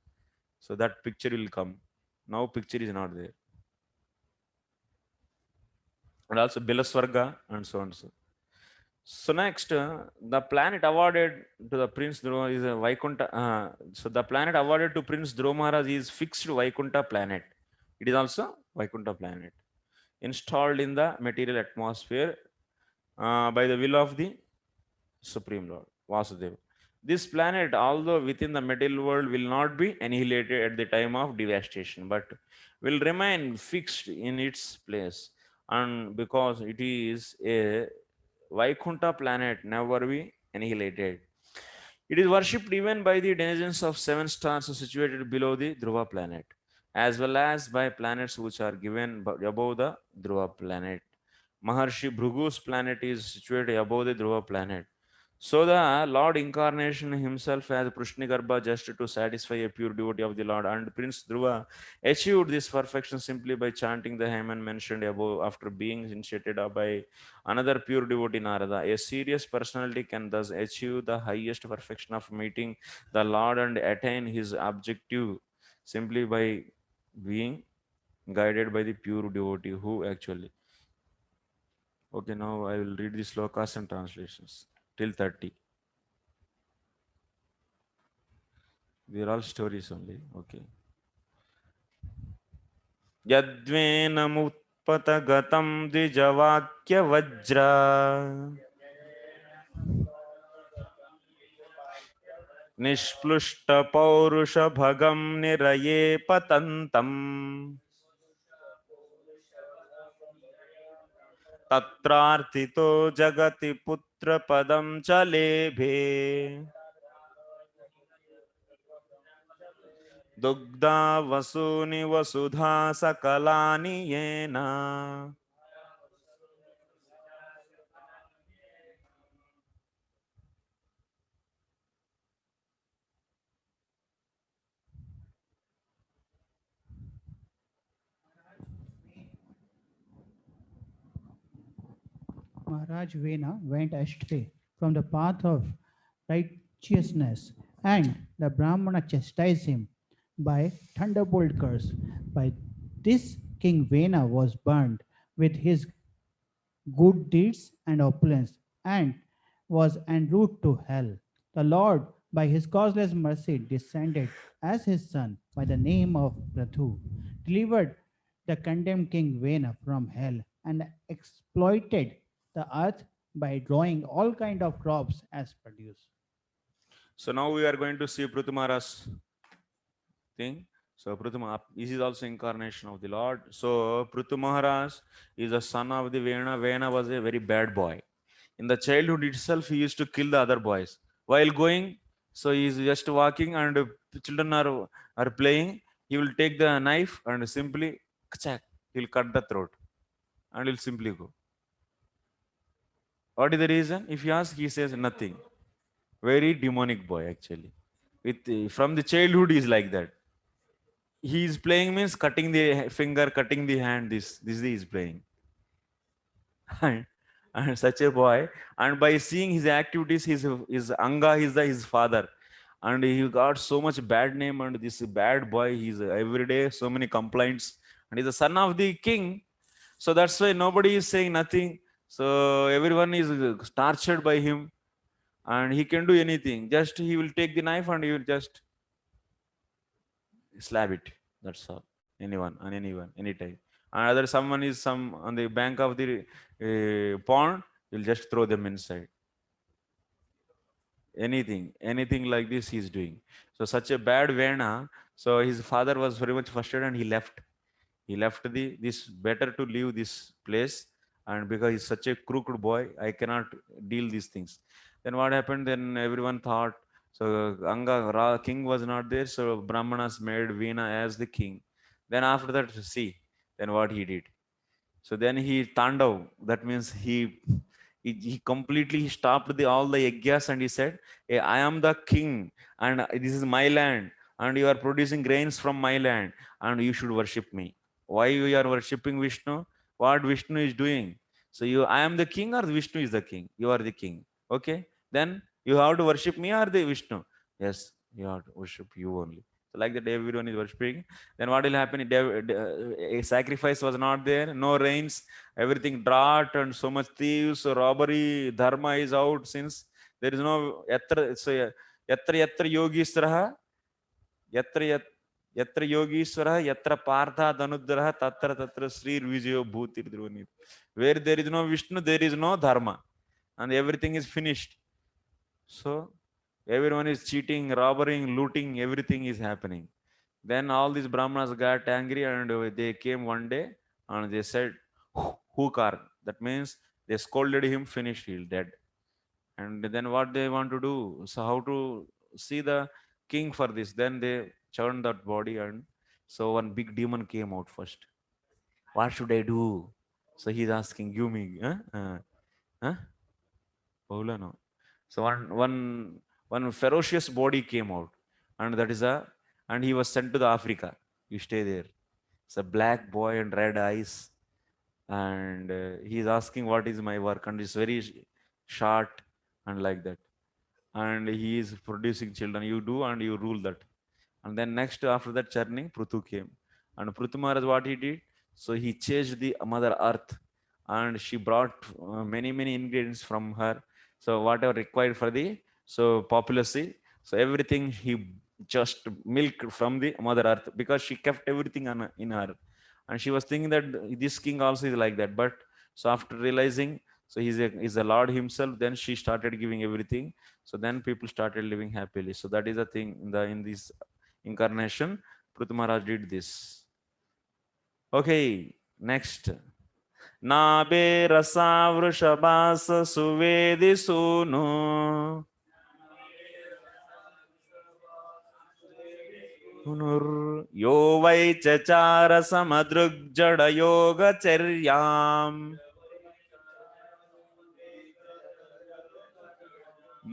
So that picture will come. Now picture is not there. And also Bilaswarga and so on. So next, the planet awarded to the Prince Dhruva is a Vaikuntha. So the planet awarded to Prince Dhruva Maharaj is fixed Vaikuntha planet. It is also Vaikuntha planet, installed in the material atmosphere by the will of the Supreme Lord Vasudeva. This planet, although within the material world, will not be annihilated at the time of devastation, but will remain fixed in its place. And because it is a Vaikuntha planet, never be annihilated. It is worshipped even by the denizens of 7 stars situated below the Dhruva planet, as well as by planets which are given above the Dhruva planet. Maharshi Bhrugu's planet is situated above the Dhruva planet. So the Lord incarnation himself as Prushnigarbha, just to satisfy a pure devotee of the Lord, and Prince Dhruva achieved this perfection simply by chanting the hymn mentioned above after being initiated by another pure devotee Narada. A serious personality can thus achieve the highest perfection of meeting the Lord and attain his objective simply by being guided by the pure devotee who actually. Okay, now I will read the slokas and translations till 30. These are all stories only. Okay. Yadvenamutpatagatam dvijavakya vajra nishplushta paurusha bhagam niraye patantam tatrartito jagati putra padam chalebhe dugdha vasuni vasudha sakalani yena. Maharaj Vena went astray from the path of righteousness, and the Brahmana chastised him by thunderbolt curse. By this, King Vena was burned with his good deeds and opulence, and was en route to hell. The Lord, by his causeless mercy, descended as his son by the name of Prathu, delivered the condemned King Vena from hell, and exploited the earth by drawing all kind of crops as produce. So now we are going to see Pruthumara's thing. So this is also incarnation of the Lord. So Prithu Maharaj is the son of the Vena. Vena was a very bad boy. In the childhood itself, he used to kill the other boys. While going, so he is just walking and children are playing. He will take the knife and simply, he'll cut the throat and he'll simply go. What is the reason? If you ask, he says nothing. Very demonic boy actually. From the childhood, he is like that. He is playing means cutting the finger, cutting the hand. This he is playing. And such a boy. And by seeing his activities, his Anga is his father. And he got so much bad name. And this bad boy, he's every day so many complaints. And he's the son of the king. So that's why nobody is saying nothing. So everyone is tortured by him. And he can do anything. Just he will take the knife and he will just slab it. That's all. Anyone, anytime. And other someone is on the bank of the pond, you'll just throw them inside. Anything like this he's doing. So such a bad Vena. So his father was very much frustrated and he left. He left this better to leave this place. And because he's such a crooked boy, I cannot deal these things. Then what happened? Then everyone thought, so king was not there, so Brahmanas made Vena as the king. Then after that, see, then what he did. So then he tandav, that means he completely stopped all the yajnas and he said, hey, I am the king and this is my land and you are producing grains from my land and you should worship me. Why you are worshipping Vishnu? What Vishnu is doing? So I am the king or Vishnu is the king? You are the king. Okay. Then you have to worship me or the Vishnu? Yes, you have to worship you only. So like that everyone is worshipping. Then what will happen? A sacrifice was not there, no rains, everything drought and so much thieves, so robbery, dharma is out since there is no yatra yogisraha, yatra yogiswara, yatra partha dhanudraha, tatra sri vijayo bhutir drunit. Where there is no Vishnu, there is no dharma. And everything is finished. So everyone is cheating, robbing, looting, everything is happening. Then all these Brahmanas got angry and they came one day and they said, Hukar. That means they scolded him, finished, he's dead. And then what they want to do? So how to see the king for this? Then they churned that body and so one big demon came out first. What should I do? So he's asking, give me. Paula, no. So one ferocious body came out, and that is and he was sent to the Africa. You stay there. It's a black boy and red eyes, and he is asking what is my work, and it's very short and like that. And he is producing children. You do and you rule that. And then next after that churning, Prithu came, and Prithu Maharaj what he did? So he chased the Mother Earth, and she brought many ingredients from her. So whatever required for the populace, so everything he just milk from the mother earth, because she kept everything in her, and she was thinking that this king also is like that. But so after realizing, so he's a lord himself, then she started giving everything. So then people started living happily. So that is the thing in this incarnation, Prithu Maharaj did this. Okay, next. Nabe rasa vrishabhas suvedi sunu यो वै चचार समदृग्जड योगचर्याम्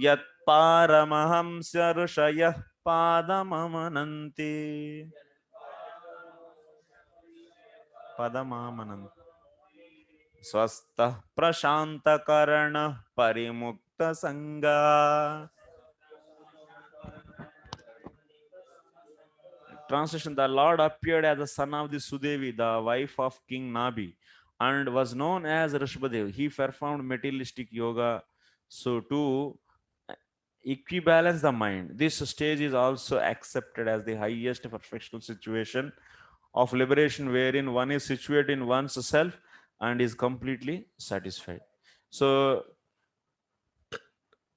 यत्पारमहंस ऋषयः पादममनन्ति स्वस्थः प्रशान्तकर्णः परिमुक्तसङ्गा. Translation: the Lord appeared as the son of the Sudevi, the wife of King Nabi, and was known as Rishabhadev. He performed materialistic yoga so to equibalance the mind. This stage is also accepted as the highest perfectional situation of liberation, wherein one is situated in one's self and is completely satisfied. So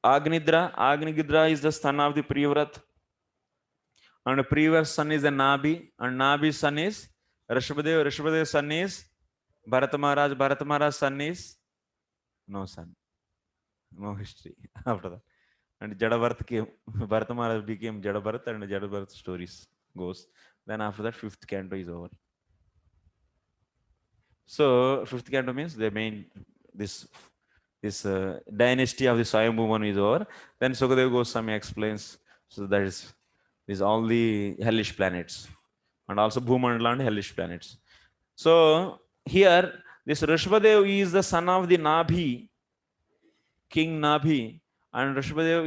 Agnigidra is the son of the Priyavrat, and the previous son is the Nabi, and Nabi's son is Rishabhadev. Rishabhadev's son is Bharata Maharaj. Bharata Maharaj's son is no son, no history after that. And Jadabharat came. Bharata Maharaj became Jadabharat, and Jadabharat stories goes. Then after that, fifth canto is over. So fifth canto means the main this dynasty of the Swayambhu Manu is over. Then Sukadeva Goswami explains. So that is all the hellish planets, and also Bhumandala and hellish planets. So here this Rishabhadev is the son of the Nabhi, King Nabhi, and Rishabhadev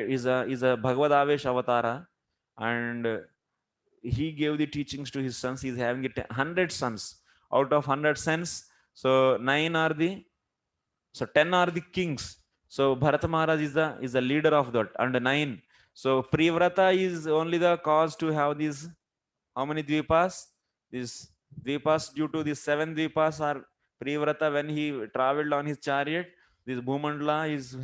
is a Bhagavad Avesh avatara, and he gave the teachings to his sons. He is having 100 sons. Out of 100 sons, so 10 are the kings. So Bharata Maharaj is the leader of that, and 9. So Priyavrata is only the cause to have these, how many dvipas? These dvipas, due to these 7 dvipas are Priyavrata. When he traveled on his chariot, this Bhumandala is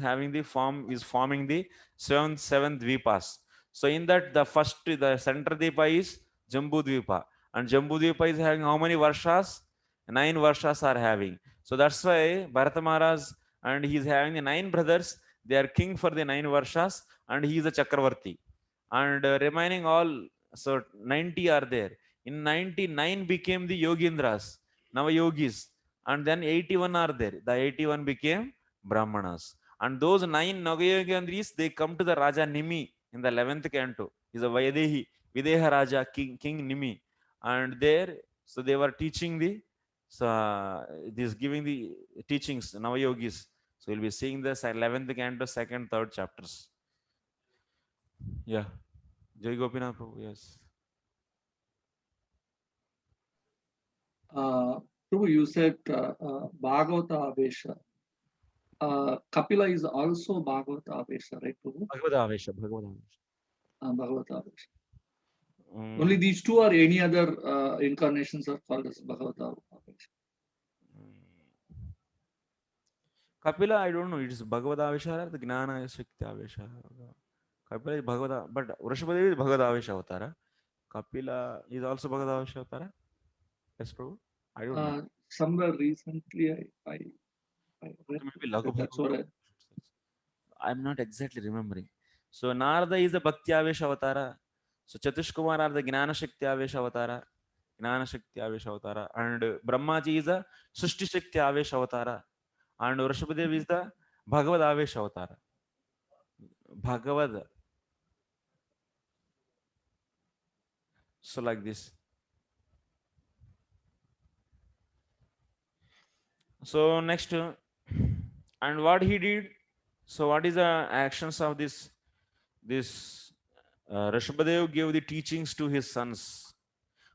forming the seven dvipas. So in that, the center dvipa is Jambu Dvipa, and Jambu Dvipa is having how many varshas? 9 varshas are having. So that's why Bharata Maharaj, and he is having the 9 brothers. They are king for the 9 varshas, and he is a Chakravarti. And remaining all, so 90 are there. In 99 became the Yogindras, Navayogis, and then 81 are there. The 81 became Brahmanas. And those 9 Navayogindris, they come to the Raja Nimi in the 11th canto. He's a Videha Raja, King Nimi. And there, so they were teaching giving the teachings, Navayogis. So we'll be seeing this 11th canto, 2nd, 3rd chapters. Yeah. Jai Gopinath Prabhu, yes. Prabhu, you said Bhagavata Avesha. Kapila is also Bhagavata Avesha, right, Prabhu? Bhagavata Avesha. Bhagavata Avesha. Only these two, or any other incarnations are called as Bhagavata Avesha? Kapila, I don't know. It is Bhagavata Avesha or the Gnana Shakti Avesha. Kapila is Bhagavata, but Vrishabhadev is Bhagavata Avesha Avatara. Kapila is also Bhagavata Avesha Avatara. Yes, Prabhu? I don't know. Somewhere recently, I read Maybe Laghu that's what I'm not exactly remembering. So Narada is the Bhakti Avesha Avatara. So Chatush Kumar are the Gnana Shakti Avesha Avatara. And Brahmaji is the Sushti Shakti Avesha Avatara. And Vrishabhadev is the Bhagavad Avesha Avatara. Bhagavad. So like this. So next, and what he did? So what is the actions of this? Rishabhadev gave the teachings to his sons,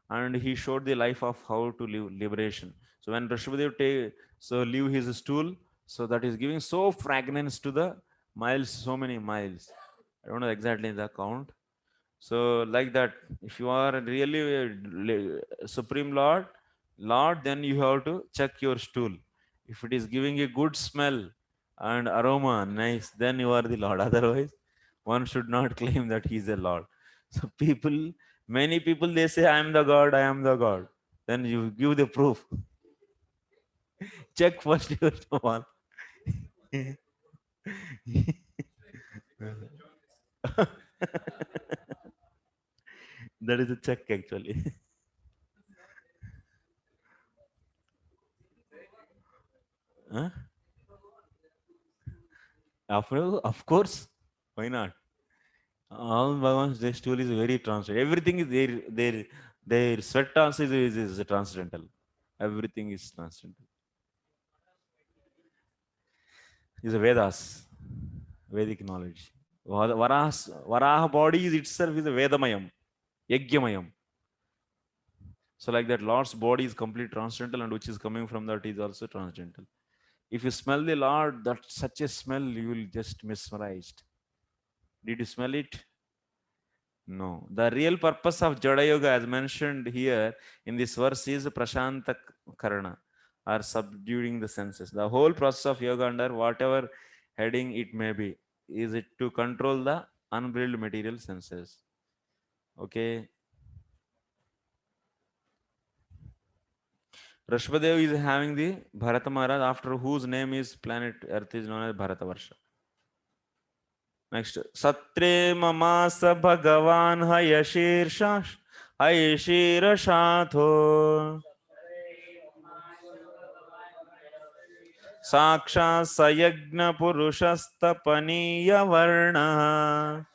and he showed the life of how to live liberation. So when Rishabhadev leave his stool, so that is giving so fragrance to the miles, so many miles. I don't know exactly the count. So like that, if you are really supreme Lord, then you have to check your stool. If it is giving a good smell and aroma, nice, then you are the Lord. Otherwise, one should not claim that he is a Lord. So many people, they say, I am the God, I am the God. Then you give the proof. Check first your one. That is a check actually. Huh? Of course, why not? All Bhagavan's their stool is very transcendental. Everything is their sweat also is transcendental. Everything is transcendental. Is a Vedas, Vedic knowledge. Varaha body is itself is a Vedamayam, Yajnamayam. So like that, Lord's body is complete transcendental, and which is coming from that is also transcendental. If you smell the Lord, that such a smell, you will just mesmerized. Did you smell it? No. The real purpose of Jada Yoga, as mentioned here in this verse, is Prashanta Karana, or subduing the senses. The whole process of yoga, under whatever heading it may be, is it to control the unbridled material senses. Okay. Rashbadev is having the Bharata Maharaj, after whose name is planet Earth is known as Bharatavarsha. Next, Satre Mamas Bhagavan Hayashirashatho Saksha Sayagna Purushastapaniya Varna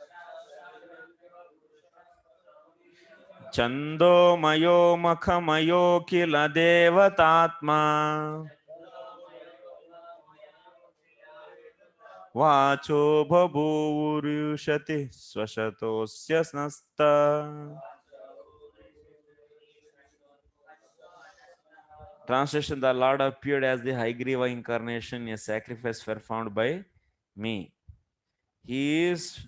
Chando Mayo Makhamayo Kila Devatatma Vacho Bhabhuryushati Swashatosya Snasta. Translation: the Lord appeared as the Haigriva incarnation, a sacrifice performed by me. He is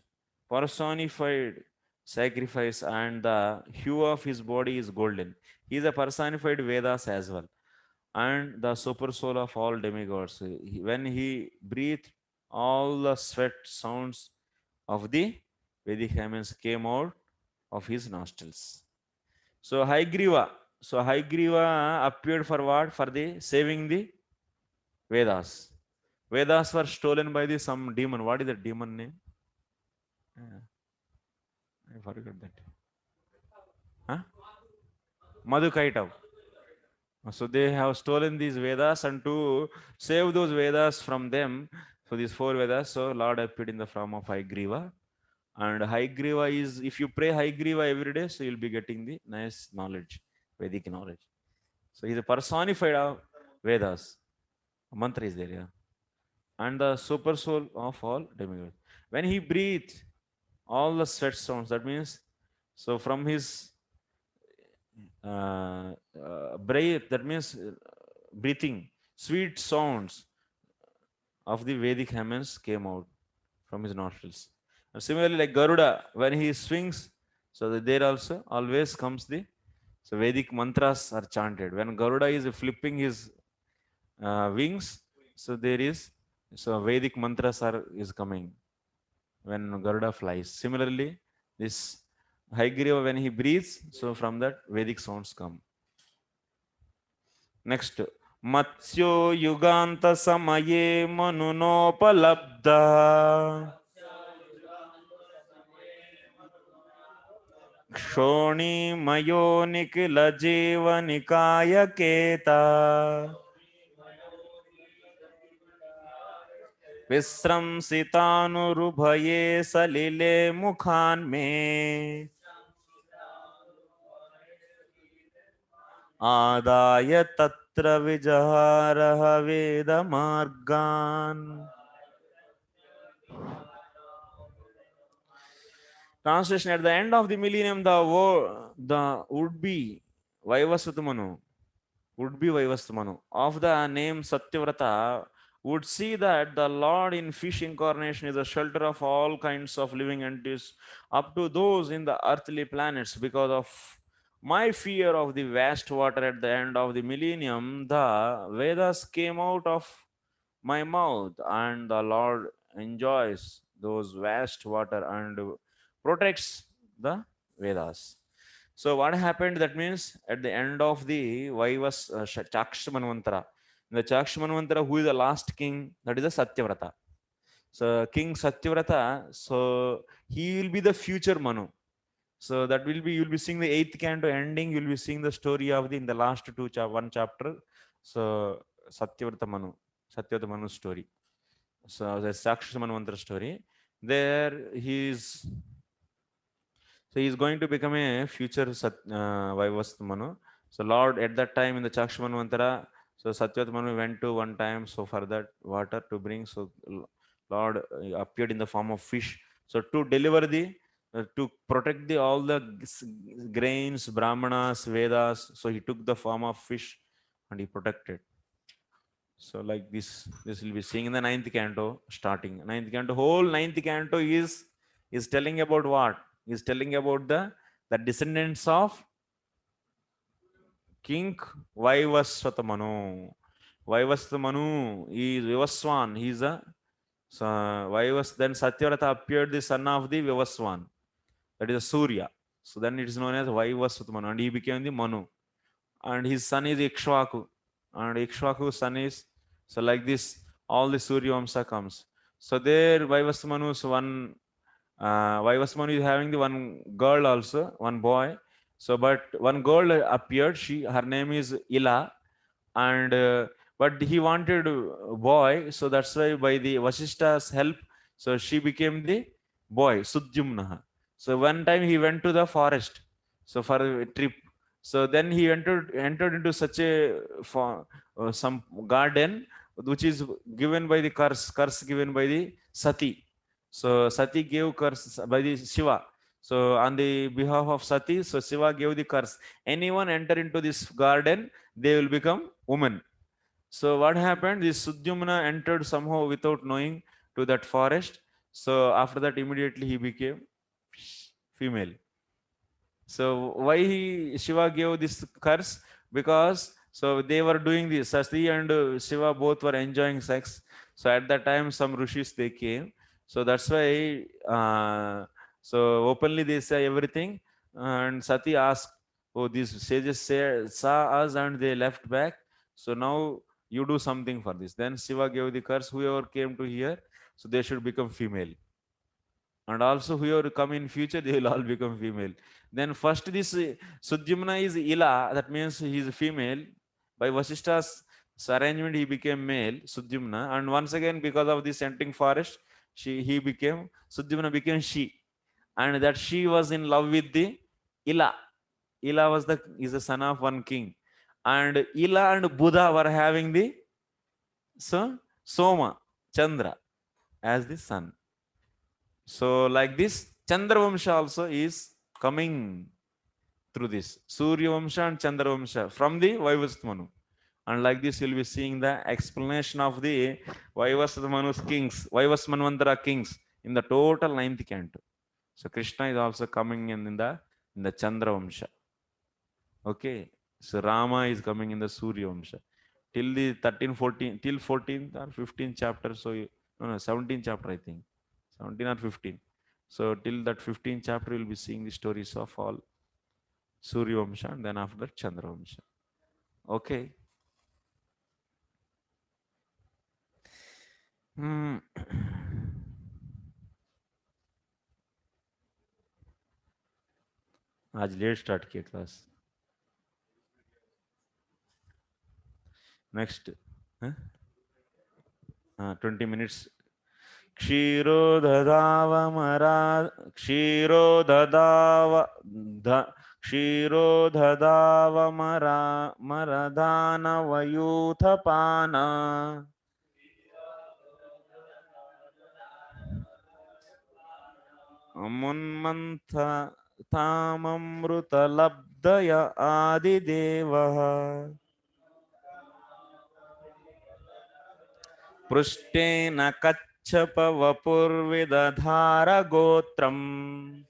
personified sacrifice, and the hue of his body is golden. He is a personified Vedas as well, and the super soul of all demigods. When he breathed, all the sweat sounds of the Vedic hymns came out of his nostrils. So Haigriva. So Haigriva appeared for what? For the saving the Vedas. Vedas were stolen by the some demon. What is the demon name? I forgot that. Huh? Madhukaitav. So they have stolen these Vedas, and to save those Vedas from them, so these 4 Vedas, so Lord appeared in the form of Haigriva. And Haigriva is, if you pray Haigriva every day, so you'll be getting the nice knowledge, Vedic knowledge. So he's a personified of Vedas. A mantra is there, yeah. And the super soul of all demigods. When he breathed, all the sweat sounds, that means, so from his breath, that means breathing, sweet sounds of the Vedic hymns came out from his nostrils. And similarly, like Garuda, when he swings, so there also always comes the, so Vedic mantras are chanted. When Garuda is flipping his wings, so there is, so Vedic mantras is coming when Garuda flies. Similarly, this Haigriva, when he breathes, so from that Vedic sounds come. Next, Matsyo Yuganta Samaye Manunopalabda Kshoni Mayo Nikila Jiva Nikaya Keta Visramsitanurubhaye Salile Mukhan Me Adaya Tatra Vijaharaha Veda Margan. Translation: at the end of the millennium, the would-be Vaivasvata Manu of the name Satyavrata would see that the Lord in fish incarnation is a shelter of all kinds of living entities, up to those in the earthly planets. Because of my fear of the vast water at the end of the millennium, the Vedas came out of my mouth, and the Lord enjoys those vast water and protects the Vedas. So what happened? That means at the end of the Vaivas Chaksha Manvantara, in the Chaksha Manvantara, who is the last king? That is the Satyavrata. So King Satyavrata, so he will be the future Manu. So that will be, you'll be seeing the 8th canto ending, you'll be seeing the story of the, in the last one chapter. So Satyavrata Manu story. So the Chaksha Manvantara story. There he is. So he is going to become a future Vaivastha Manu. So Lord, at that time in the Chaksha Manvantara, so Satyavata Manu went to one time, so for that water to bring, so Lord appeared in the form of fish. So to deliver the, to protect the all the grains, Brahmanas, Vedas, so he took the form of fish and he protected. So like this will be seeing in the 9th canto starting. 9th canto, whole 9th canto is telling about what? Is telling about the descendants of King Vaivasvata Manu. Vaivasvata Manu is Vivaswan. He is a then Satyavrata appeared the son of the Vivaswan. That is a Surya. So then it is known as Vaivasvata Manu, and he became the Manu. And his son is Ikshvaku. And Ikshvaku's son is, so like this, all the Surya Vamsa comes. So there Vaivasvata Manu is one. Vaivasvata Manu is having the one girl also, one boy. So, but one girl appeared. Her name is Ila, and but he wanted a boy. So that's why by the Vasishta's help, so she became the boy Sudyumna. So one time he went to the forest, so for a trip. So then he entered into such a some garden which is given by the curse given by the Sati. So Sati gave curse by the Shiva. So on the behalf of Sati, so Shiva gave the curse. Anyone enter into this garden, they will become women. So what happened? This Sudyumna entered somehow without knowing to that forest. So after that, immediately he became female. So why Shiva gave this curse? Because so they were doing this. Sati and Shiva both were enjoying sex. So at that time, some rishis they came. So that's why. So openly they say everything. And Sati asked, "Oh, these sages saw us and they left back. So now you do something for this." Then Shiva gave the curse. Whoever came to here, so they should become female. And also whoever come in future, they will all become female. Then first this Sudyumna is Ila, that means he is female. By Vasishta's arrangement, he became male, Sudyumna. And once again, because of this entering forest, Sudyumna became she. And that she was in love with the Ila. Ila is the son of one king. And Ila and Buddha were having the Soma, Chandra, as the son. So like this, Chandra Vamsha also is coming through this. Surya Vamsha and Chandra Vamsha from the Vaivasvata Manu. And like this, you'll be seeing the explanation of the Vaivasvata Manu's kings, Vaivasvata Manvantara kings in the total 9th canto. So Krishna is also coming in the Chandra Vamsha. Okay. So Rama is coming in the Surya Vamsha. Till the 13, 14, till 14th or 15th chapter. So, no, 17th chapter, I think. 17 or 15. So till that 15th chapter, you'll be seeing the stories of all Surya Vamsha and then after that Chandra Vamsha. Okay. आज let start किया class. Next 20 minutes. क्षीरो ददाव मरदानवयूथपाना मुन्मन्थ ताममृतलब्धय आदिदेवः Prushtena Kachapa Vapurvidadhara Gotram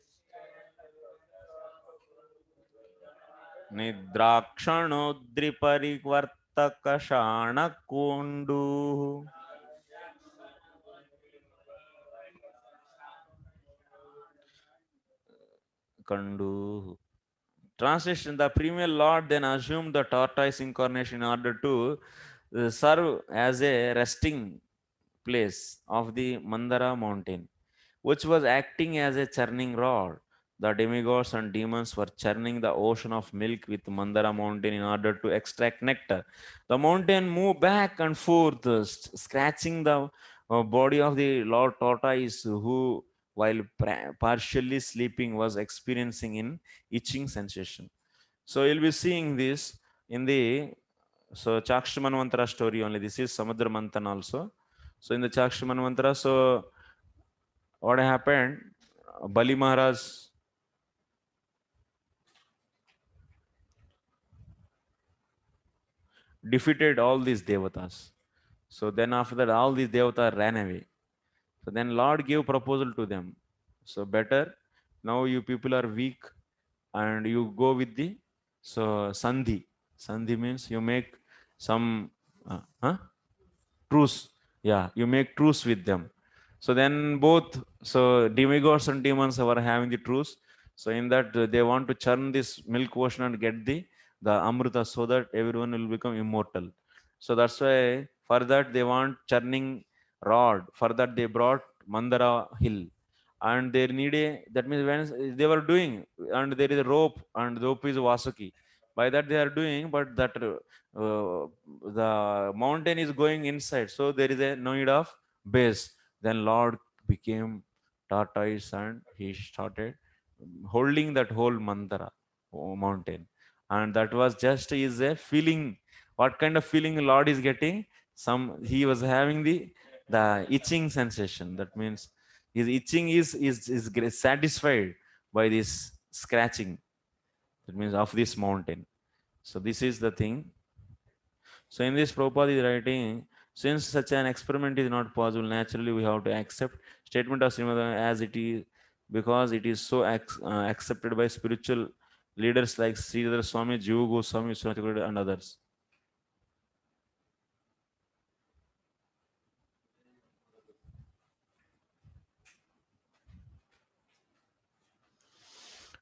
Nidrakshanodriparivartaka Kundu. Kandu. Translation: the premier lord then assumed the tortoise incarnation in order to serve as a resting place of the Mandara mountain, which was acting as a churning rod. The demigods and demons were churning the ocean of milk with Mandara mountain in order to extract nectar. The mountain moved back and forth, scratching the body of the Lord Tortoise, who, while partially sleeping, was experiencing an itching sensation. So you'll be seeing this in the Chakshamanvantara story only. This is Samudra Manthan also. So in the Chakshamanvantara, so what happened? Bali Maharaj defeated all these devatas. So then after that, all these devatas ran away. So then Lord gave proposal to them. So better, now you people are weak and you go with the Sandhi. Sandhi means you make some truce. Yeah, you make truce with them. So then both, demigods and demons were having the truce. So in that they want to churn this milk ocean and get the Amrita so that everyone will become immortal. So that's why for that they want churning rod. For that they brought Mandara hill. And they need that means when they were doing, and there is a rope, and the rope is Vasuki. By that they are doing, but that the mountain is going inside. So there is a need of base. Then Lord became tortoise and he started holding that whole Mandara mountain. And that was just is a feeling. What kind of feeling Lord is getting? He was having the itching sensation. That means his itching is satisfied by this scratching. That means of this mountain. So this is the thing. So in this Prabhupada is writing, since such an experiment is not possible, naturally we have to accept statement of Srimad as it is, because it is so accepted by spiritual leaders like Sridhar Swami, Jiva Goswami, Vishwanath and others.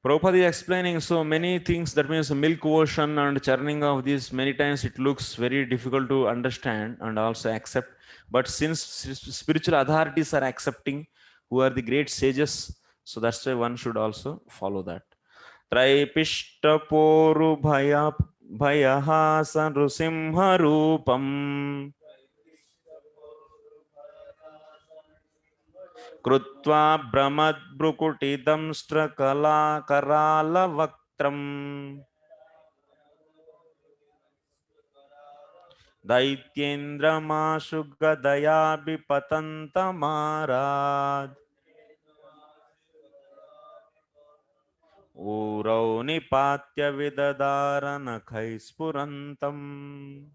Prabhupada is explaining so many things. That means milk ocean and churning of this, many times it looks very difficult to understand and also accept. But since spiritual authorities are accepting, who are the great sages, so that's why one should also follow that. Traipishta poru bhayaha nrusimha rupam Krutva brahmadbrukutidam strakala karala vaktram Daityendra mashugadaya bipatanta marad Urau nipatya vidadara spurantam.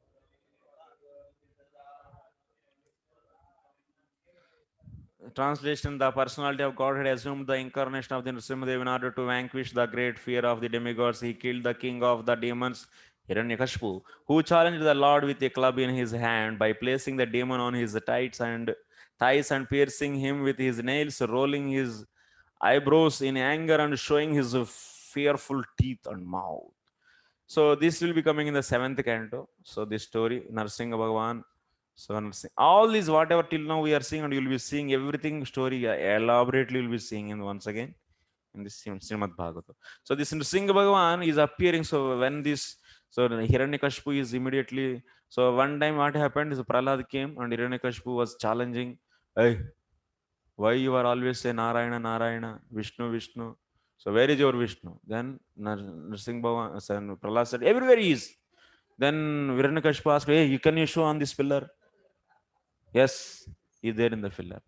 Translation: the personality of God had assumed the incarnation of the Nrsimhadev in order to vanquish the great fear of the demigods. He killed the king of the demons, Hiranyakashipu, who challenged the Lord with a club in his hand by placing the demon on his thighs and piercing him with his nails, rolling his eyebrows in anger and showing his fearful teeth and mouth. So this will be coming in the 7th canto. So this story, Narsingha Bhagavan. So all these whatever till now we are seeing, and you will be seeing everything story elaborately will be seeing in once again in this Srimad Bhagavatam. So this Nrsimha Bhagavan is appearing. So when this Hiranyakashipu is immediately, so one time what happened is Prahlad came and Hiranyakashipu was challenging, hey, why you are always say Narayana, Narayana, Vishnu, Vishnu. So where is your Vishnu? Then Nrsimha Bhagavan, Prahlad said, everywhere he is. Then Hiranyakashipu asked, hey, can you show on this pillar? Yes, he is there in the pillar.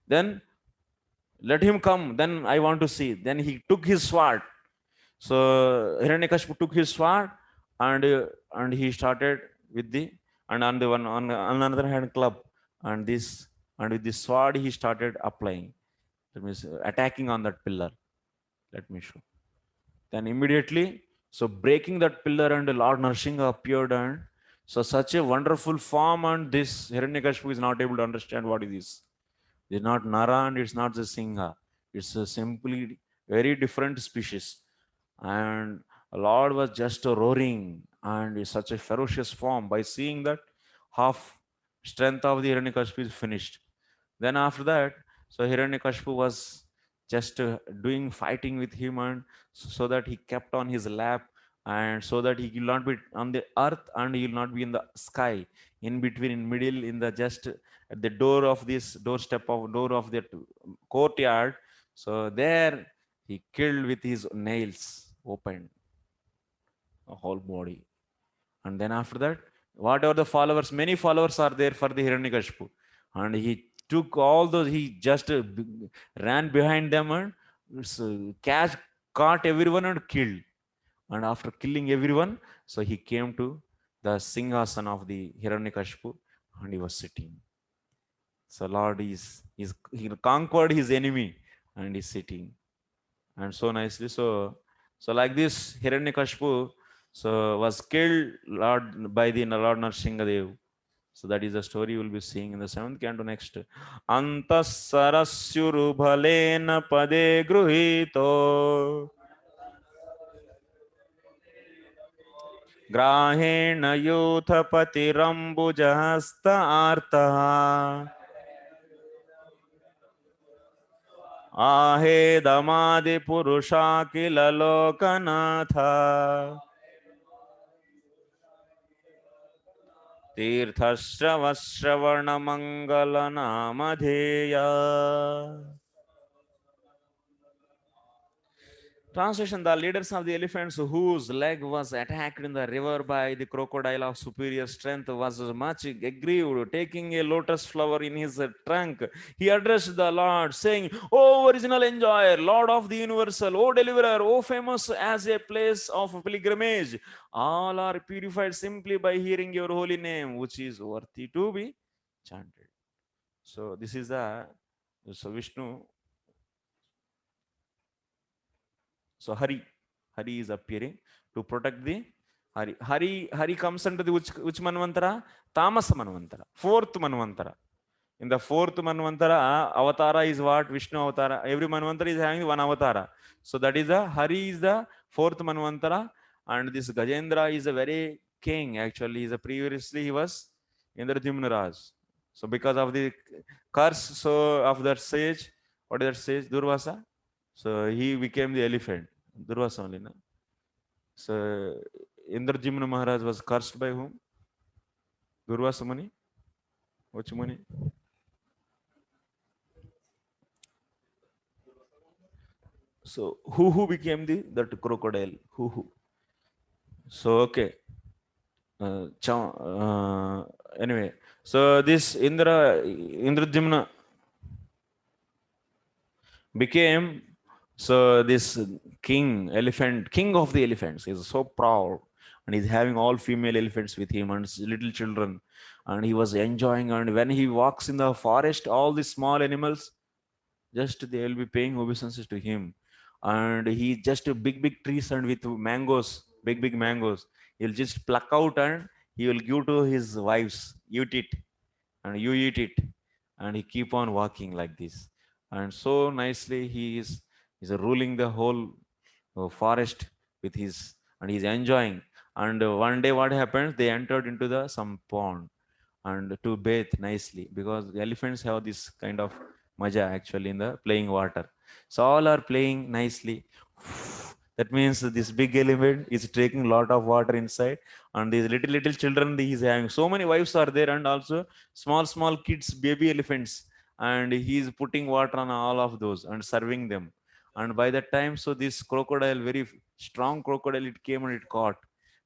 Then let him come. Then I want to see. Then he took his sword. So Hiranyakashipu took his sword and he started with the, and on the one on another hand club, and with this sword he started applying. That means attacking on that pillar. Let me show. Then immediately, so breaking that pillar, and Lord Nrsimha appeared, and so such a wonderful form, and this Hiranyakashipu is not able to understand what it is. It's not Nara and it's not the Singha. It's a simply very different species. And Lord was just roaring, and it's such a ferocious form. By seeing that, half strength of the Hiranyakashipu is finished. Then after that, so Hiranyakashipu was just doing fighting with him, and so that he kept on his lap, and so that he will not be on the earth and he will not be in the sky, in between, in middle, in the just at the door of this door of that courtyard. So there he killed with his nails open a whole body. And then after that, whatever the followers, many followers are there for the Hiranyakashipu, and he took all those, he just ran behind them and caught everyone and killed. And after killing everyone, so he came to the Singhasan of the Hiranyakashipu, and he was sitting. So Lord he conquered his enemy and he's sitting. And so nicely, so like this Hiranyakashipu so was killed by the Lord Nrsimhadev. So that is the story we'll be seeing in the 7th canto next. Antasarasyuru bhalena pade gruhito ग्राहेण यूथपतिरम्बुजहस्त आर्तः आहेदमादिपुरुषा किल लोकनाथ तीर्थश्रवश्रवणमङ्गलनामधेया. Translation: the leaders of the elephants whose leg was attacked in the river by the crocodile of superior strength was much aggrieved. Taking a lotus flower in his trunk, he addressed the Lord, saying, "O original enjoyer, Lord of the universal, O deliverer, O famous as a place of pilgrimage, all are purified simply by hearing your holy name, which is worthy to be chanted." So this is Vishnu. So Hari is appearing to protect the Hari comes under the which Manvantara? Tamasa Manvantara, 4th Manvantara. In the 4th Manvantara, Avatara is what? Vishnu Avatara. Every Manvantara is having one Avatara. So that is Hari is the 4th Manvantara, and this Gajendra is a very king. Actually, previously he was Indradyumna Raj. So because of the curse, so of that sage, what is that sage? Durvasa. So he became the elephant. Durvasa only, no? So Indradyumna Maharaj was cursed by whom? Durvasa Muni? Which Muni? So who became that crocodile? Who? So okay. Anyway, so this Indradyumna became this king of the elephants. Is so proud, and he's having all female elephants with him and little children, and he was enjoying. And when he walks in the forest, all these small animals just they will be paying obeisances to him. And he just big trees, and with mangoes, big mangoes, he'll just pluck out and he will give to his wives, eat it, and you eat it, and he keep on walking like this. And so nicely he is ruling the whole forest with and he's enjoying. And one day what happened, they entered into some pond and to bathe nicely, because the elephants have this kind of maja actually in the playing water. So all are playing nicely. That means this big elephant is taking a lot of water inside, and these little children he is having. So many wives are there, and also small kids, baby elephants, and he is putting water on all of those and serving them. And by that time, so this crocodile, very strong crocodile, it came and it caught.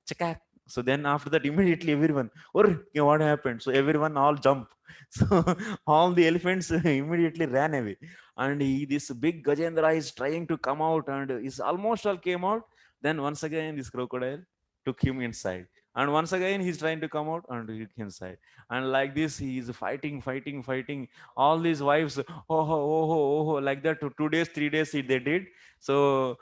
Chakak. So then after that, immediately everyone, what happened? So everyone all jump. So all the elephants immediately ran away. And this big Gajendra is trying to come out, and is almost all came out. Then once again, this crocodile took him inside. And once again, he's trying to come out and inside. And like this, he is fighting. All these wives, like that. 2 days, 3 days, they did. So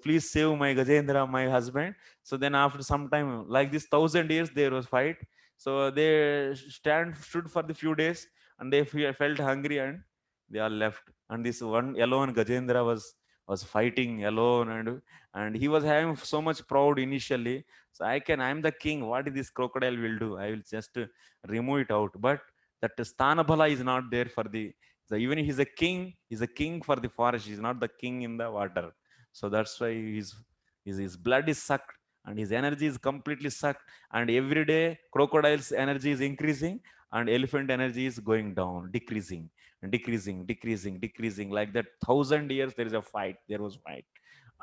please save my Gajendra, my husband. So then after some time, like this, 1,000 years, there was fight. So they stood for the few days, and they felt hungry, and they all left. And this one alone Gajendra was fighting alone, and he was having so much proud initially. So I'm the king. What this crocodile will do? I will just remove it out. But that Sthanabala is not there for the. So even he's a king. He's a king for the forest. He's not the king in the water. So that's why his blood is sucked and his energy is completely sucked. And every day crocodile's energy is increasing and elephant energy is going down, decreasing, decreasing. Like that, 1,000 years there is a fight. There was fight.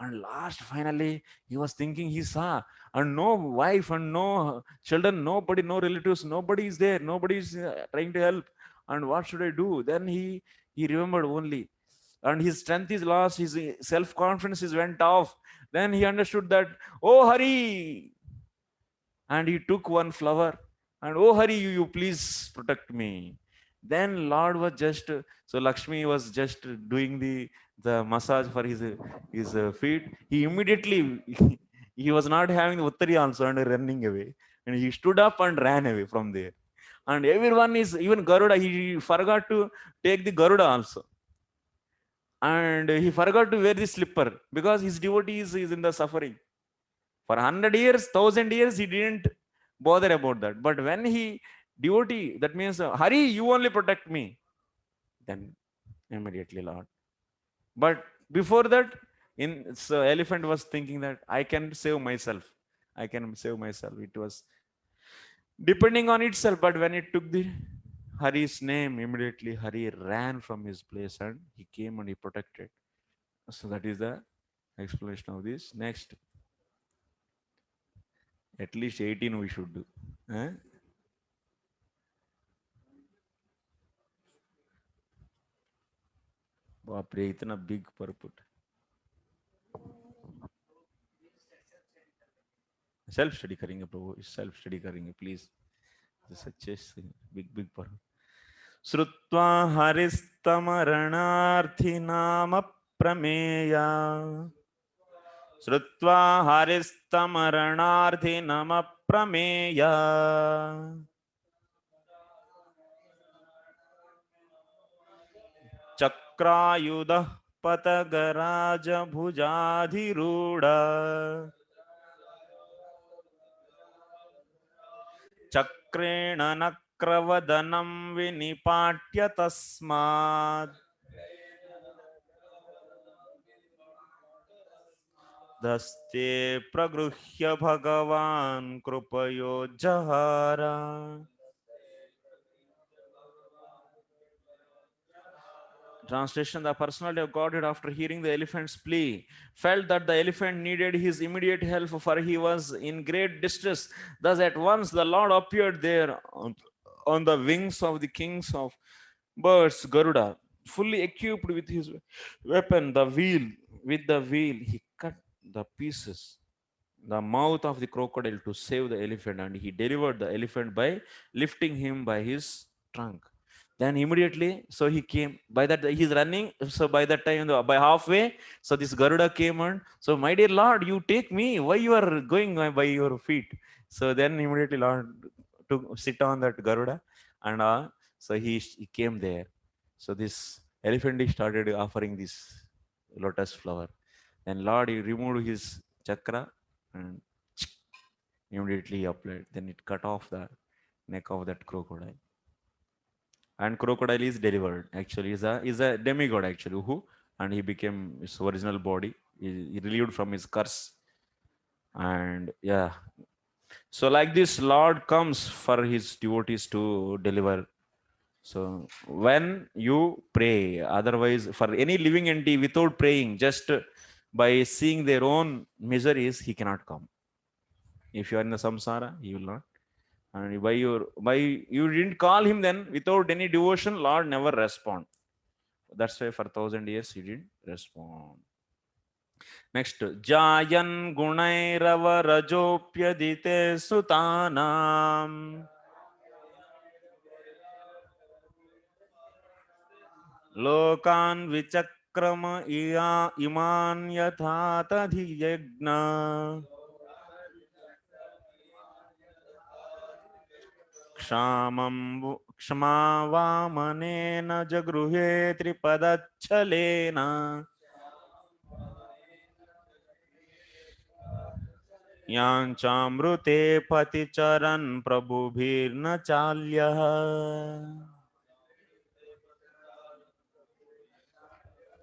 And last, finally, he was thinking, he saw, and no wife and no children, nobody, no relatives, nobody is there, nobody is trying to help. And what should I do? Then he remembered only, and his strength is lost, his self-confidence is went off. Then he understood that, oh Hari, and he took one flower, and oh Hari, you please protect me. Then Lord was just, so Lakshmi was just doing the massage for his feet. He immediately, he was not having the Uttari also and running away. And he stood up and ran away from there. And everyone is, even Garuda, he forgot to take the Garuda also. And he forgot to wear the slipper because his devotee is in the suffering. For 100 years, 1,000 years, he didn't bother about that. But when he devotee, that means, Hari, you only protect me. Then immediately Lord. But before that, so elephant was thinking that I can save myself. I can save myself. It was depending on itself. But when it took the Hari's name, immediately Hari ran from his place and he came and he protected. So that is the explanation of this. Next. At least 18 we should do. बाप रे इतना big purport. Self study करेंगे प्रभु, self study करेंगे please. सच्चे big purport. श्रुत्वा हरिस्तमरणार्थी नाम प्रमेया. श्रुत्वा हरिस्तमरणार्थी नाम प्रमेया. चक्रायुधः पतगराज भुजाधिरूढ. चक्रेण नक्रवदनं विनिपाट्य तस्मात्. दस्ते प्रगृह्य भगवान् कृपयोज्जहार. Translation: the personality of Godhead, after hearing the elephant's plea, felt that the elephant needed his immediate help, for he was in great distress. Thus at once the Lord appeared there on the wings of the kings of birds, Garuda, fully equipped with his weapon, the wheel. With the wheel he cut the pieces the mouth of the crocodile to save the elephant, and he delivered the elephant by lifting him by his trunk. Then immediately, so he came. By that he's running. So by that time, by halfway, so this Garuda came on. So my dear Lord, you take me. Why you are going by your feet? So then immediately Lord to sit on that Garuda, and so he came there. So this elephant started offering this lotus flower. Then Lord, he removed his chakra and immediately applied. Then it cut off the neck of that crocodile. And crocodile is delivered. Actually, is a demigod actually and he became his original body. He relieved from his curse. And yeah, so like this, Lord comes for his devotees to deliver. So when you pray, otherwise for any living entity without praying, just by seeing their own miseries, he cannot come. If you are in the samsara, he will not. And by you didn't call him, then without any devotion, Lord never respond. That's why for 1,000 years he didn't respond. Next, Jayan Gunairava Rajopyadite Sutanam. Lokan Vichakrama Iman Yatha Tadhi Yajna. क्षमावामनेन जगृहे त्रिपदच्छलेन यांचामृते पतिचरन् प्रभुभिर्न चाल्यः.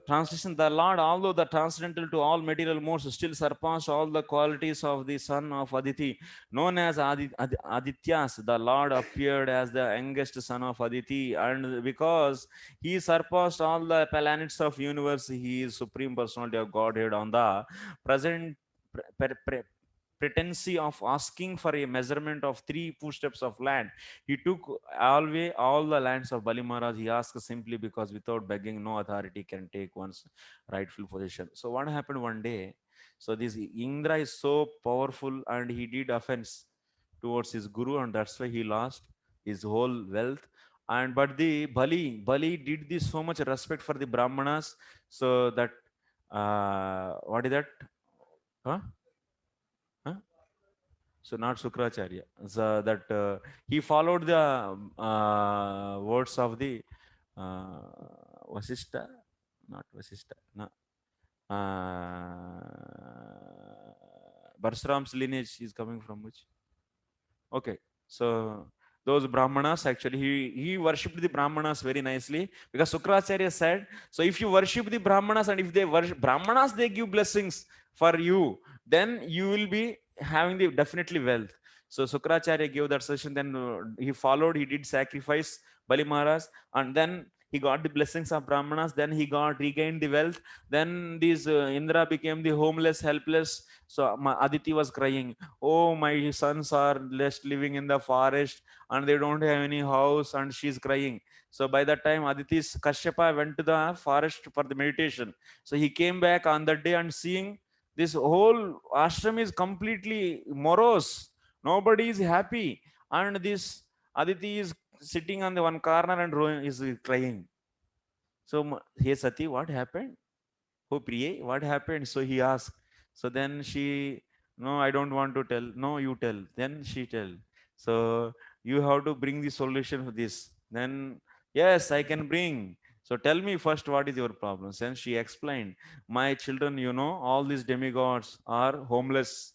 Translation: The Lord, although the transcendental to all material modes, still surpassed all the qualities of the son of Aditi. Known as Adityas, the Lord appeared as the youngest son of Aditi, and because he surpassed all the planets of universe, he is supreme personality of Godhead. On the present pretense of asking for a measurement of 3 footsteps of land, he took away all the lands of Bali Maharaj. He asked simply because without begging, no authority can take one's rightful position. So what happened one day? So this Indra is so powerful and he did offense towards his guru, and that's why he lost his whole wealth. And but the Bali did this so much respect for the Brahmanas, so that what is that? Huh? So not Sukracharya. So that he followed the words of the Vasishta, not Vasishta, no. Parsuram's lineage is coming from which? Okay, so those Brahmanas, actually he worshipped the Brahmanas very nicely, because Sukracharya said, so if you worship the Brahmanas and if they worship Brahmanas, they give blessings for you, then you will be having the definitely wealth. So Sukracharya gave that suggestion, then he followed, he did sacrifice Bali Maharaj, and then he got the blessings of Brahmanas, then he got regained the wealth. Then this Indra became the homeless, helpless. So Aditi was crying, oh, my sons are left living in the forest and they don't have any house, and she's crying. So by that time, Aditi's Kashyapa went to the forest for the meditation. So he came back on that day and seeing this whole ashram is completely morose. Nobody is happy. And this Aditi is sitting on the one corner and is crying. So, hey Sati, what happened? Oh, Priye, what happened? So he asked. So then she, no, I don't want to tell. No, you tell. Then she tell. So you have to bring the solution for this. Then, yes, I can bring. So tell me first, what is your problem? Then she explained, my children, all these demigods are homeless,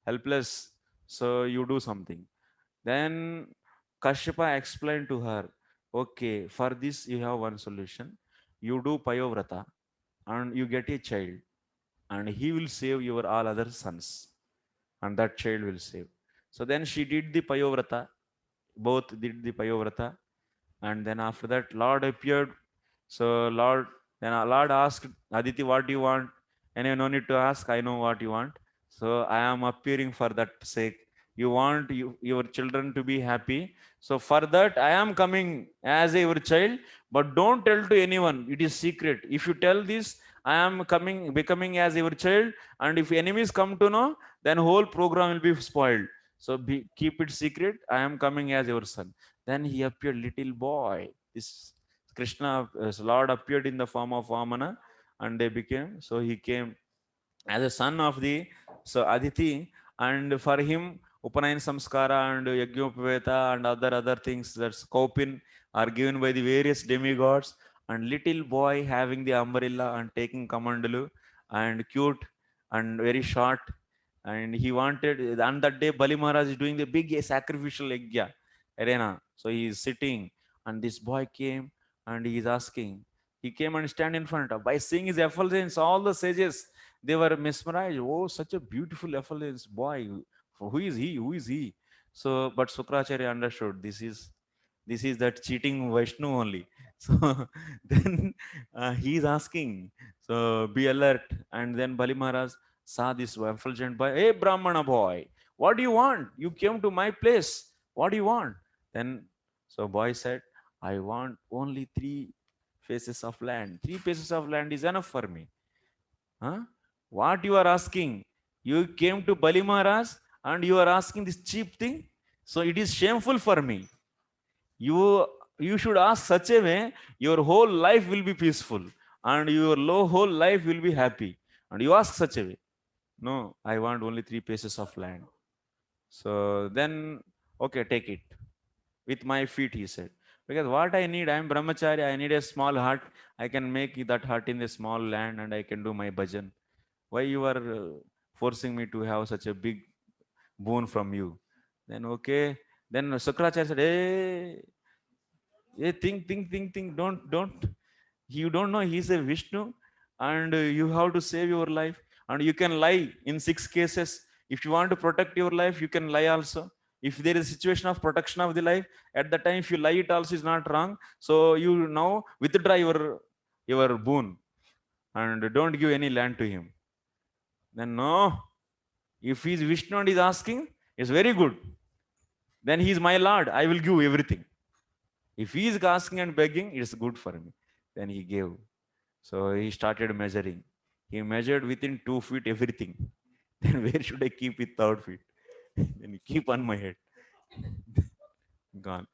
helpless. So you do something. Then Kashyapa explained to her, okay, for this you have one solution. You do Payovrata and you get a child, and he will save your all other sons, and that child will save. So then she did the Payovrata, both did the Payovrata, and then after that Lord appeared. So Lord asked Aditi, what do you want? And you no need to ask, I know what you want. So I am appearing for that sake. You want your children to be happy. So for that I am coming as your child, but don't tell to anyone. It is secret. If you tell this, I am becoming as your child, and if enemies come to know, then whole program will be spoiled. So keep it secret. I am coming as your son. Then he appeared little boy. This Krishna, Lord appeared in the form of Vamana, and they became. So he came as a son of the Aditi, and for him Upanayan Samskara and Yajnopaveta and other things, that's Kaupin, are given by the various demigods. And little boy having the umbrella and taking Kamandalu, and cute and very short, and he wanted, on that day Bali Maharaj is doing the big sacrificial yajna arena. So he is sitting, and this boy came and he is asking. He came and stand in front of. By seeing his effulgence, all the sages, they were mesmerized. Oh, such a beautiful effulgence boy. Who is he? Who is he? So, but Sukracharya understood this is that cheating Vaishnu only. So then he is asking. So be alert. And then Bali Maharaj saw this effulgent boy. Hey, Brahmana boy, what do you want? You came to my place. What do you want? Then so boy said, I want only 3 faces of land. 3 pieces of land is enough for me. Huh? What you are asking? You came to Bali Maharaj and you are asking this cheap thing. So it is shameful for me. You should ask such a way your whole life will be peaceful and your whole life will be happy. And you ask such a way. No, I want only 3 pieces of land. So then, okay, take it. With my feet, he said. Because what I need, I am brahmachari, I need a small hut. I can make that hut in a small land and I can do my bhajan. Why you are forcing me to have such a big boon from you? Then, okay. Then Sukracharya said, hey, think. Don't. You don't know he's a Vishnu and you have to save your life. And you can lie in 6 cases. If you want to protect your life, you can lie also. If there is a situation of protection of the life, at the time, if you lie, it also is not wrong. So you now withdraw your boon and don't give any land to him. Then no, if he is Vishnu and is asking, it's very good. Then he is my Lord, I will give everything. If he is asking and begging, it's good for me. Then he gave. So he started measuring. He measured within 2 feet everything. Then where should I keep it 3rd feet? Then he keep on my head. Gone.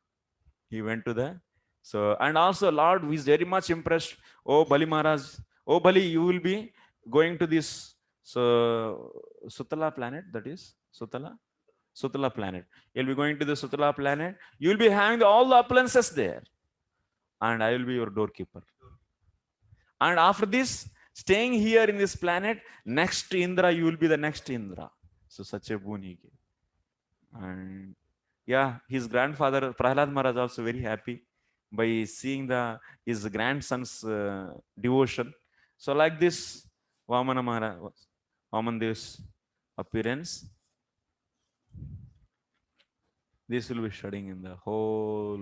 He went to the, so, and also Lord is very much impressed. Oh Bali Maharaj, oh Bali, you will be going to this, so Sutala planet, that is Sutala planet. You'll be going to the Sutala planet. You will be having all the appliances there. And I will be your doorkeeper. And after this, staying here in this planet, next to Indra, you will be the next Indra. So such a boon he gave. And yeah, his grandfather, Prahlad Maharaj, also very happy by seeing his grandson's devotion. So like this, Vaman Dev's appearance, this will be studying in the whole